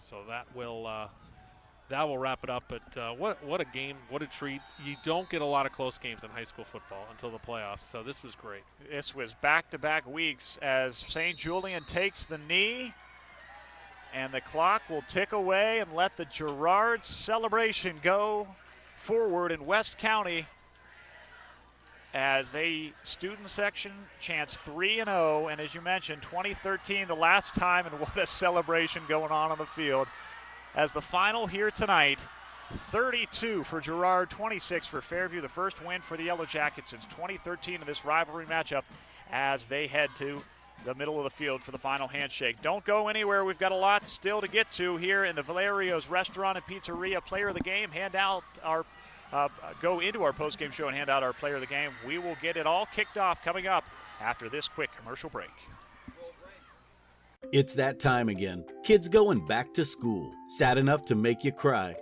So that will wrap it up. But what a game, what a treat. You don't get a lot of close games in high school football until the playoffs, so this was great. This was back-to-back weeks as St. Julian takes the knee. And the clock will tick away and let the Girard celebration go forward in West County as they student section chants 3-0. And as you mentioned, 2013, the last time, and what a celebration going on the field. As the final here tonight, 32 for Girard, 26 for Fairview. The first win for the Yellow Jackets since 2013 in this rivalry matchup as they head to the middle of the field for the final handshake. Don't go anywhere. We've got a lot still to get to here in the Valerio's Restaurant and Pizzeria Player of the Game. Hand out our go into our postgame show and hand out our Player of the Game. We will get it all kicked off coming up after this quick commercial break. It's that time again. Kids going back to school. Sad enough to make you cry.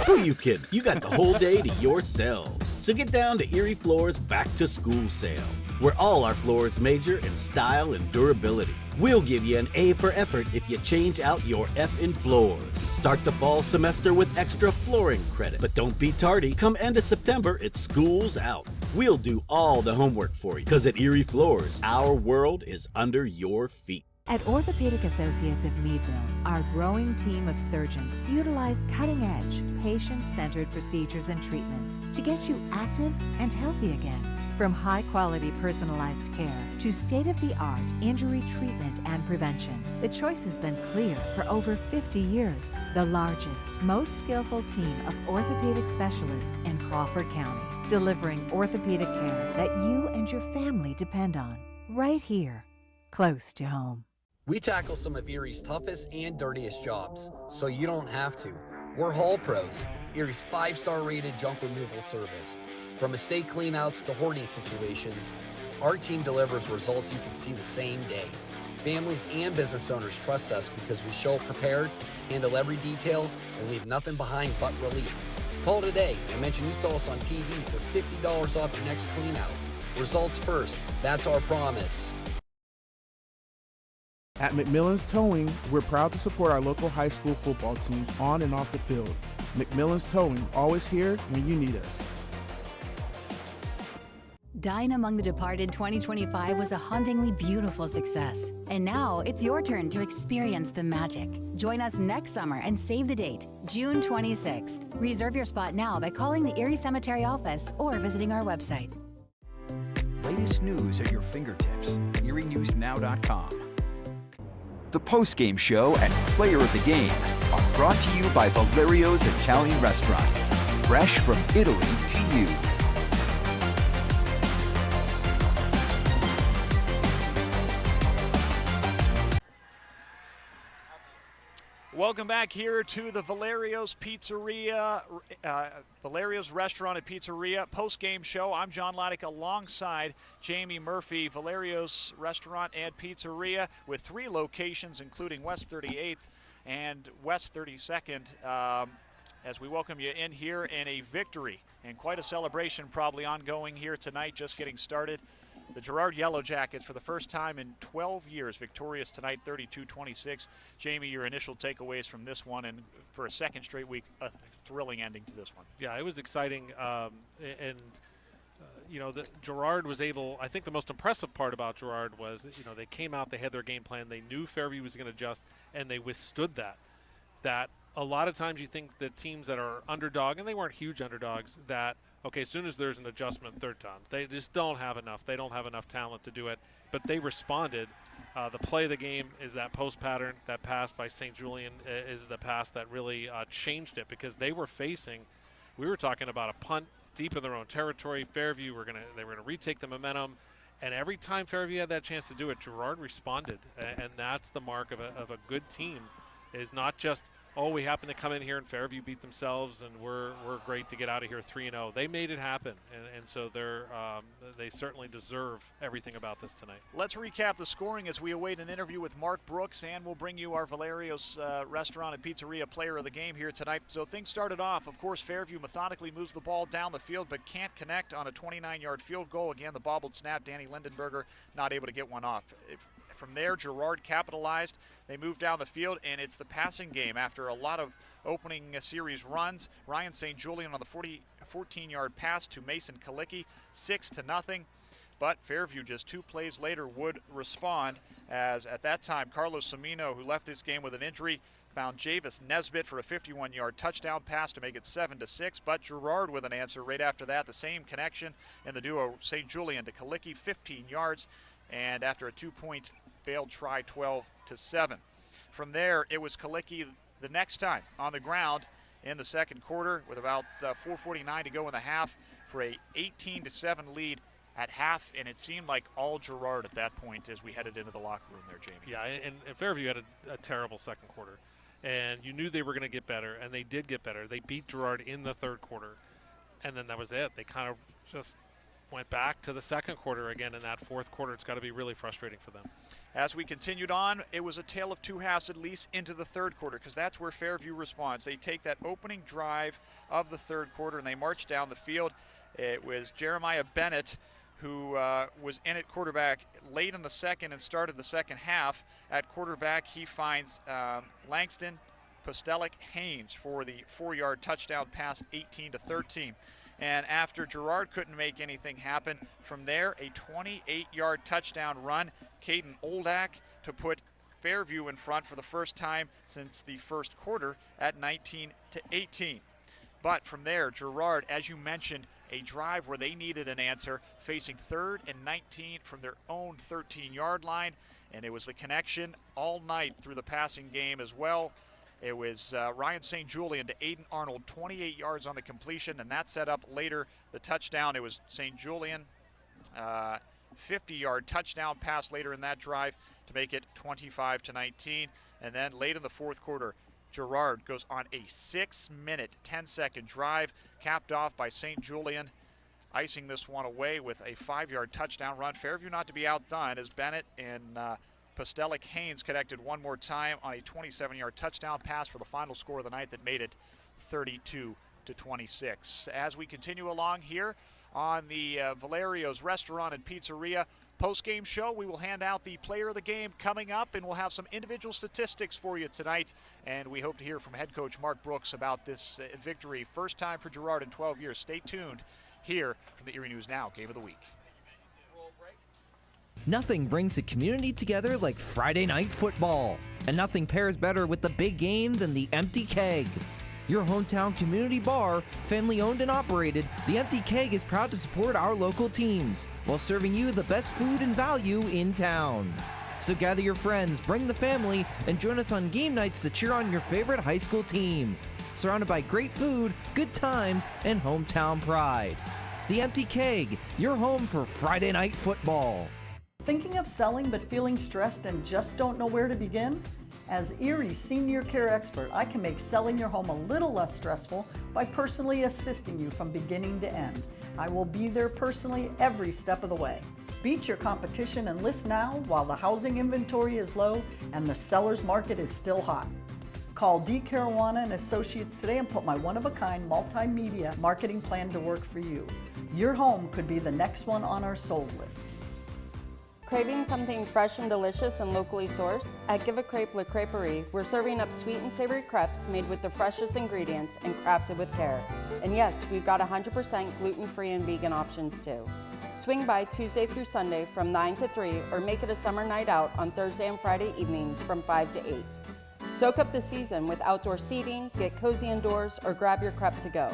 Who you kidding? You got the whole day to yourselves. So get down to Erie Floors Back to School Sale, where all our floors major in style and durability. We'll give you an A for effort if you change out your F in floors. Start the fall semester with extra flooring credit. But don't be tardy. Come end of September, it's school's out. We'll do all the homework for you. Because at Erie Floors, our world is under your feet. At Orthopedic Associates of Meadville, our growing team of surgeons utilize cutting-edge, patient-centered procedures and treatments to get you active and healthy again. From high-quality personalized care to state-of-the-art injury treatment and prevention, the choice has been clear for over 50 years. The largest, most skillful team of orthopedic specialists in Crawford County, delivering orthopedic care that you and your family depend on, right here, close to home. We tackle some of Erie's toughest and dirtiest jobs, so you don't have to. We're Haul Pros, Erie's 5-star rated junk removal service. From estate cleanouts to hoarding situations, our team delivers results you can see the same day. Families and business owners trust us because we show up prepared, handle every detail, and leave nothing behind but relief. Call today and mention you saw us on TV for $50 off your next cleanout. Results first, that's our promise. At McMillan's Towing, we're proud to support our local high school football teams on and off the field. McMillan's Towing, always here when you need us. Dine Among the Departed 2025 was a hauntingly beautiful success. And now it's your turn to experience the magic. Join us next summer and save the date, June 26th. Reserve your spot now by calling the Erie Cemetery office or visiting our website. Latest news at your fingertips. ErieNewsNow.com. The Postgame Show and Player of the Game are brought to you by Valerio's Italian Restaurant. Fresh from Italy to you. Welcome back here to the Valerio's Pizzeria, Valerio's Restaurant and Pizzeria post-game show. I'm John Laddick alongside Jamie Murphy. Valerio's Restaurant and Pizzeria with 3 locations, including West 38th and West 32nd, as we welcome you in here in a victory and quite a celebration probably ongoing here tonight, just getting started. The Girard Yellow Jackets, for the first time in 12 years, victorious tonight, 32-26. Jamie, your initial takeaways from this one, and for a second straight week, a thrilling ending to this one. Yeah, it was exciting, you know, Gerard was able. I think the most impressive part about Gerard was, you know, they came out, they had their game plan, they knew Fairview was going to adjust, and they withstood that. That a lot of times you think that teams that are underdog, and they weren't huge underdogs, that okay, as soon as there's an adjustment third time, they just don't have enough. They don't have enough talent to do it. But they responded. The play of the game is that post pattern. That pass by St. Julian is the pass that really changed it, because they were facing. We were talking about a punt deep in their own territory. Fairview they were gonna retake the momentum, and every time Fairview had that chance to do it, Gerard responded, and that's the mark of a good team. Is not just, oh, we happen to come in here and Fairview beat themselves and we're great to get out of here 3-0. They made it happen, and so they certainly deserve everything about this tonight. Let's recap the scoring as we await an interview with Mark Brooks, and we'll bring you our Valerio's Restaurant and Pizzeria Player of the Game here tonight. So things started off, of course, Fairview methodically moves the ball down the field but can't connect on a 29-yard field goal. Again, the bobbled snap, Danny Lindenberger not able to get one off. From there, Girard capitalized. They moved down the field, and it's the passing game. After a lot of opening series runs, Ryan St. Julian on the 14-yard pass to Mason Kalicki, 6-0. But Fairview just 2 plays later would respond, as at that time, Carlos Semino, who left this game with an injury, found Javis Nesbitt for a 51-yard touchdown pass to make it 7-6. But Girard with an answer right after that. The same connection in the duo St. Julian to Kalicki, 15 yards. And after a 2-point failed try, 12-7. From there, it was Kalicki the next time on the ground in the second quarter with about 4:49 to go in the half for a 18-7 lead at half, and it seemed like all Girard at that point as we headed into the locker room there, Jamie. Yeah, and Fairview had a terrible second quarter, and you knew they were going to get better, and they did get better. They beat Girard in the third quarter, and then that was it. They kind of just went back to the second quarter again in that fourth quarter. It's got to be really frustrating for them. As we continued on, it was a tale of two halves at least into the third quarter, because that's where Fairview responds. They take that opening drive of the third quarter and they march down the field. It was Jeremiah Bennett who was in at quarterback late in the second and started the second half. At quarterback, he finds Langston Postelic Haynes for the 4-yard touchdown pass, 18-13. And after Girard couldn't make anything happen, from there, a 28-yard touchdown run, Caden Oldak to put Fairview in front for the first time since the first quarter at 19-18. But from there, Girard, as you mentioned, a drive where they needed an answer, facing 3rd and 19 from their own 13-yard line, and it was the connection all night through the passing game as well. It was Ryan St. Julian to Aiden Arnold, 28 yards on the completion, and that set up later the touchdown. It was St. Julian, 50-yard touchdown pass later in that drive to make it 25-19. And then late in the fourth quarter, Girard goes on a 6-minute, 10-second drive, capped off by St. Julian, icing this one away with a 5-yard touchdown run. Fairview not to be outdone as Bennett and Postelic Haynes connected one more time on a 27-yard touchdown pass for the final score of the night that made it 32-26. As we continue along here on the Valerio's Restaurant and Pizzeria Postgame show. We will hand out the player of the game coming up, and we'll have some individual statistics for you tonight. And we hope to hear from head coach Mark Brooks about this victory. First time for Girard in 12 years. Stay tuned here from the Erie News Now Game of the Week. Nothing brings the community together like Friday night football. And nothing pairs better with the big game than the Empty Keg. Your hometown community bar, family owned and operated, the Empty Keg is proud to support our local teams while serving you the best food and value in town. So gather your friends, bring the family, and join us on game nights to cheer on your favorite high school team. Surrounded by great food, good times, and hometown pride. The Empty Keg, your home for Friday night football. Thinking of selling but feeling stressed and just don't know where to begin? As Erie's senior care expert, I can make selling your home a little less stressful by personally assisting you from beginning to end. I will be there personally every step of the way. Beat your competition and list now while the housing inventory is low and the seller's market is still hot. Call D. Caruana and Associates today and put my one-of-a-kind multimedia marketing plan to work for you. Your home could be the next one on our sold list. Craving something fresh and delicious and locally sourced? At Give a Crepe La Creperie, we're serving up sweet and savory crepes made with the freshest ingredients and crafted with care. And yes, we've got 100% gluten-free and vegan options too. Swing by Tuesday through Sunday from 9 to 3 or make it a summer night out on Thursday and Friday evenings from 5 to 8. Soak up the season with outdoor seating, get cozy indoors, or grab your crepe to go.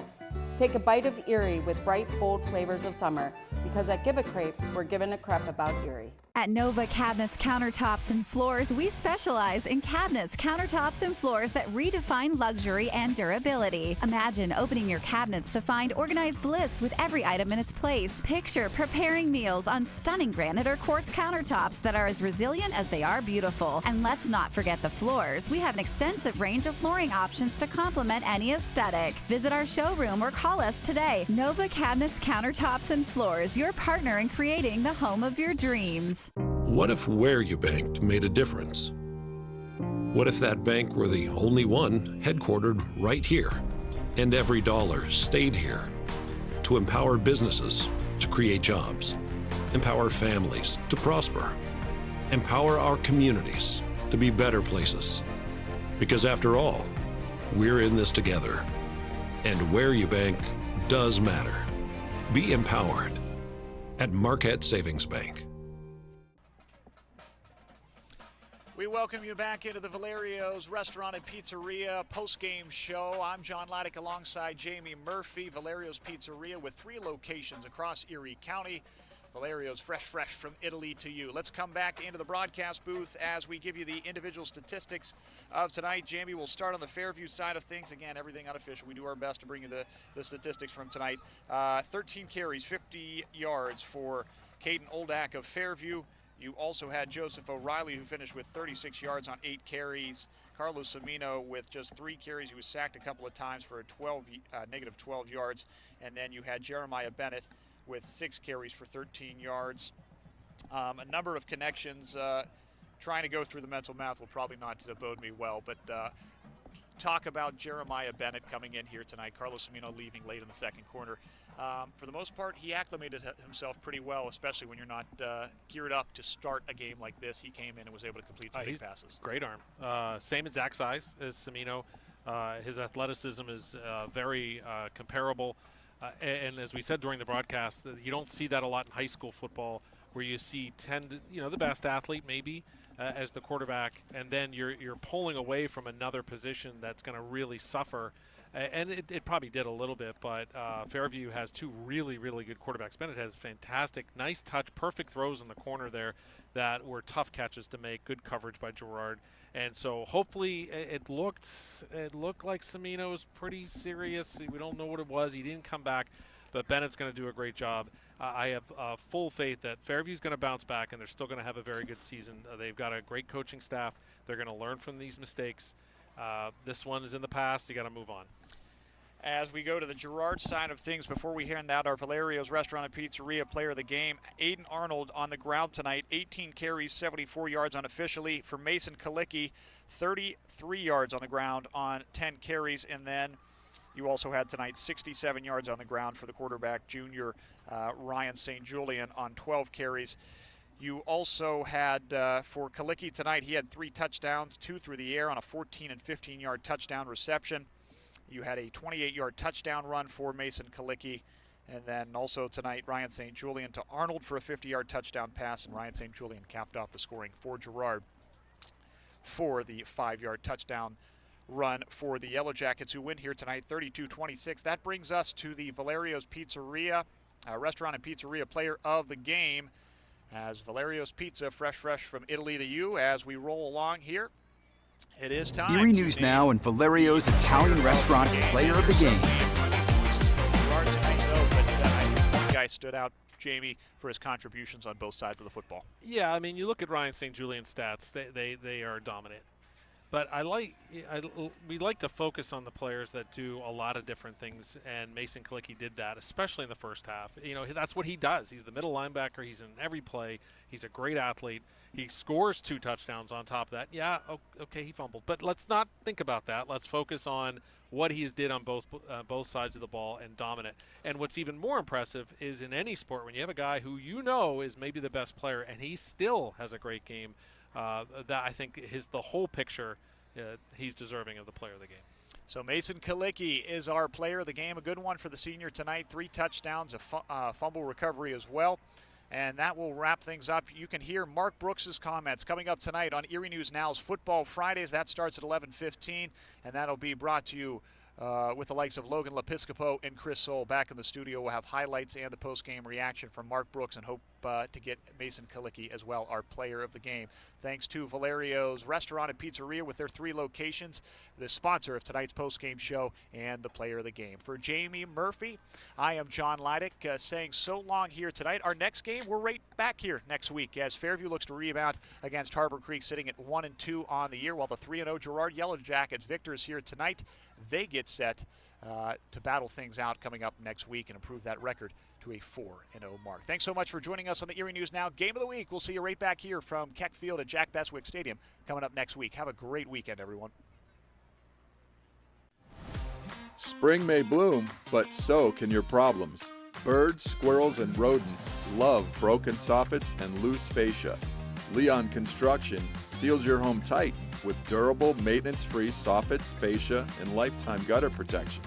Take a bite of Erie with bright, bold flavors of summer, because at Give a Crepe, we're giving a crepe about Erie. At Nova Cabinets, Countertops, and Floors, we specialize in cabinets, countertops, and floors that redefine luxury and durability. Imagine opening your cabinets to find organized bliss with every item in its place. Picture preparing meals on stunning granite or quartz countertops that are as resilient as they are beautiful. And let's not forget the floors. We have an extensive range of flooring options to complement any aesthetic. Visit our showroom or call us today. Nova Cabinets, Countertops, and Floors, your partner in creating the home of your dreams. What if where you banked made a difference? What if that bank were the only one headquartered right here, and every dollar stayed here to empower businesses to create jobs, empower families to prosper, empower our communities to be better places? Because after all, we're in this together, and where you bank does matter. Be empowered at Marquette Savings Bank. We welcome you back into the Valerio's Restaurant and Pizzeria post-game show. I'm John Laddick alongside Jamie Murphy. Valerio's Pizzeria with 3 locations across Erie County. Valerio's fresh from Italy to you. Let's come back into the broadcast booth as we give you the individual statistics of tonight. Jamie, we'll start on the Fairview side of things. Again, everything unofficial. We do our best to bring you the statistics from tonight. 13 carries, 50 yards for Caden Oldak of Fairview. You also had Joseph O'Reilly, who finished with 36 yards on 8 carries. Carlos Semino with just 3 carries. He was sacked a couple of times for a negative 12 yards. And then you had Jeremiah Bennett with 6 carries for 13 yards. A number of connections. Trying to go through the mental math will probably not bode me well, but talk about Jeremiah Bennett coming in here tonight. Carlos Semino leaving late in the second quarter. For the most part, he acclimated himself pretty well, especially when you're not geared up to start a game like this. He came in and was able to complete some big passes. Great arm. Same exact size as Semino. His athleticism is very comparable. And as we said during the broadcast, you don't see that a lot in high school football, where you see the best athlete maybe as the quarterback, and then you're pulling away from another position that's going to really suffer. And it probably did a little bit, but Fairview has 2 really good quarterbacks. Bennett has fantastic, nice touch, perfect throws in the corner there that were tough catches to make, good coverage by Gerard. And so hopefully it looked like Semino was pretty serious. We don't know what it was. He didn't come back, but Bennett's going to do a great job. I have full faith that Fairview's going to bounce back, and they're still going to have a very good season. They've got a great coaching staff. They're going to learn from these mistakes. This one is in the past. You got to move on. As we go to the Girard side of things, before we hand out our Valerio's Restaurant and Pizzeria player of the game, Aiden Arnold on the ground tonight, 18 carries, 74 yards unofficially. For Mason Kalicki, 33 yards on the ground on 10 carries. And then you also had tonight 67 yards on the ground for the quarterback, junior Ryan St. Julian, on 12 carries. You also had, for Kalicki tonight, he had 3 touchdowns, 2 through the air on a 14 and 15-yard touchdown reception. You had a 28-yard touchdown run for Mason Kalicki. And then also tonight, Ryan St. Julian to Arnold for a 50-yard touchdown pass, and Ryan St. Julian capped off the scoring for Girard for the 5-yard touchdown run for the Yellow Jackets, who win here tonight 32-26. That brings us to the Valerio's Pizzeria, Restaurant and Pizzeria Player of the Game, as Valerio's Pizza, fresh from Italy to you as we roll along here. It is time. Erie News Now and Valerio's Italian Restaurant Player of the Game. One guy stood out, Jamie, for his contributions on both sides of the football. Yeah, I mean, you look at Ryan St. Julian's stats; they are dominant. But we like to focus on the players that do a lot of different things, and Mason Kalicki did that, especially in the first half. You know, that's what he does. He's the middle linebacker. He's in every play. He's a great athlete. He scores 2 touchdowns on top of that. Yeah, okay, he fumbled. But let's not think about that. Let's focus on what he did on both sides of the ball and dominant. And what's even more impressive is in any sport, when you have a guy who you know is maybe the best player and he still has a great game, that I think is the whole picture. He's deserving of the player of the game. So Mason Kalicki is our player of the game. A good one for the senior tonight. 3 touchdowns, a fumble recovery as well. And that will wrap things up. You can hear Mark Brooks' comments coming up tonight on Erie News Now's Football Fridays. That starts at 11:15, and that'll be brought to you with the likes of Logan Lepiscopo and Chris Soule back in the studio. We'll have highlights and the post-game reaction from Mark Brooks, and hope to get Mason Kalicki as well, our player of the game. Thanks to Valerio's Restaurant and Pizzeria with their 3 locations, the sponsor of tonight's post-game show and the player of the game. For Jamie Murphy, I am John Leidick saying so long here tonight. Our next game, we're right back here next week as Fairview looks to rebound against Harbor Creek, sitting at 1-2 on the year, while the 3-0 Girard Yellow Jackets victors here tonight. They get set to battle things out coming up next week and improve that record to a 4-0 mark. Thanks so much for joining us on the Erie News Now Game of the Week. We'll see you right back here from Keck Field at Jack Beswick Stadium coming up next week. Have a great weekend, everyone. Spring may bloom, but so can your problems. Birds, squirrels, and rodents love broken soffits and loose fascia. Leon Construction seals your home tight with durable, maintenance-free soffits, fascia, and lifetime gutter protection.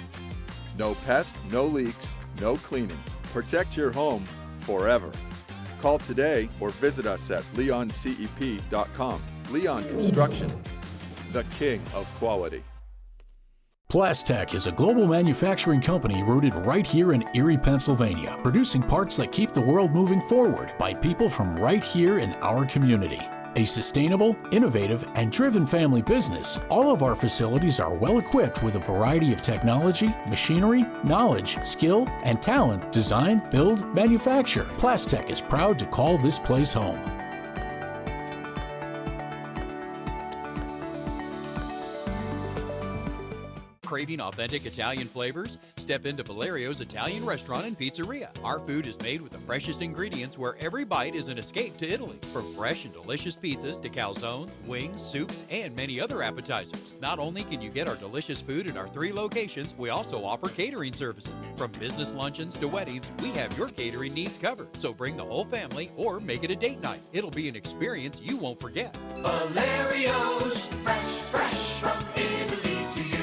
No pest, no leaks, no cleaning. Protect your home forever. Call today or visit us at leoncep.com. Leon Construction, the king of quality. Plastech is a global manufacturing company rooted right here in Erie, Pennsylvania, producing parts that keep the world moving forward by people from right here in our community. A sustainable, innovative, and driven family business, all of our facilities are well equipped with a variety of technology, machinery, knowledge, skill, and talent. Design, build, manufacture. Plastech is proud to call this place home. Craving authentic Italian flavors? Step into Valerio's Italian Restaurant and Pizzeria. Our food is made with the freshest ingredients, where every bite is an escape to Italy. From fresh and delicious pizzas to calzones, wings, soups, and many other appetizers. Not only can you get our delicious food in our 3 locations, we also offer catering services. From business luncheons to weddings, we have your catering needs covered. So bring the whole family or make it a date night. It'll be an experience you won't forget. Valerio's, fresh from Italy to you.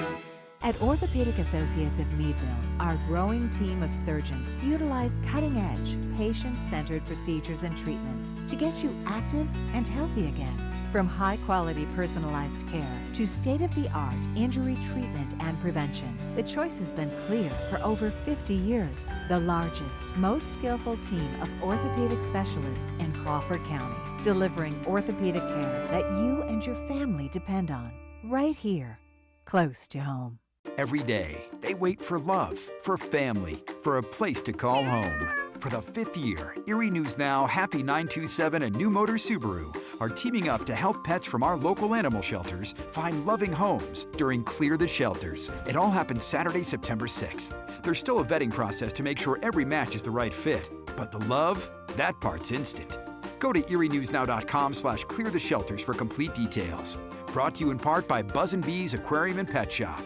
At Orthopedic Associates of Meadville, our growing team of surgeons utilize cutting-edge, patient-centered procedures and treatments to get you active and healthy again. From high-quality personalized care to state-of-the-art injury treatment and prevention, the choice has been clear for over 50 years. The largest, most skillful team of orthopedic specialists in Crawford County, delivering orthopedic care that you and your family depend on, right here, close to home. Every day, they wait for love, for family, for a place to call home. For the 5th year, Erie News Now, Happy 927, and New Motors Subaru are teaming up to help pets from our local animal shelters find loving homes during Clear the Shelters. It all happens Saturday, September 6th. There's still a vetting process to make sure every match is the right fit, but the love, that part's instant. Go to erienewsnow.com/cleartheshelters for complete details. Brought to you in part by Buzz & Bees Aquarium and Pet Shop.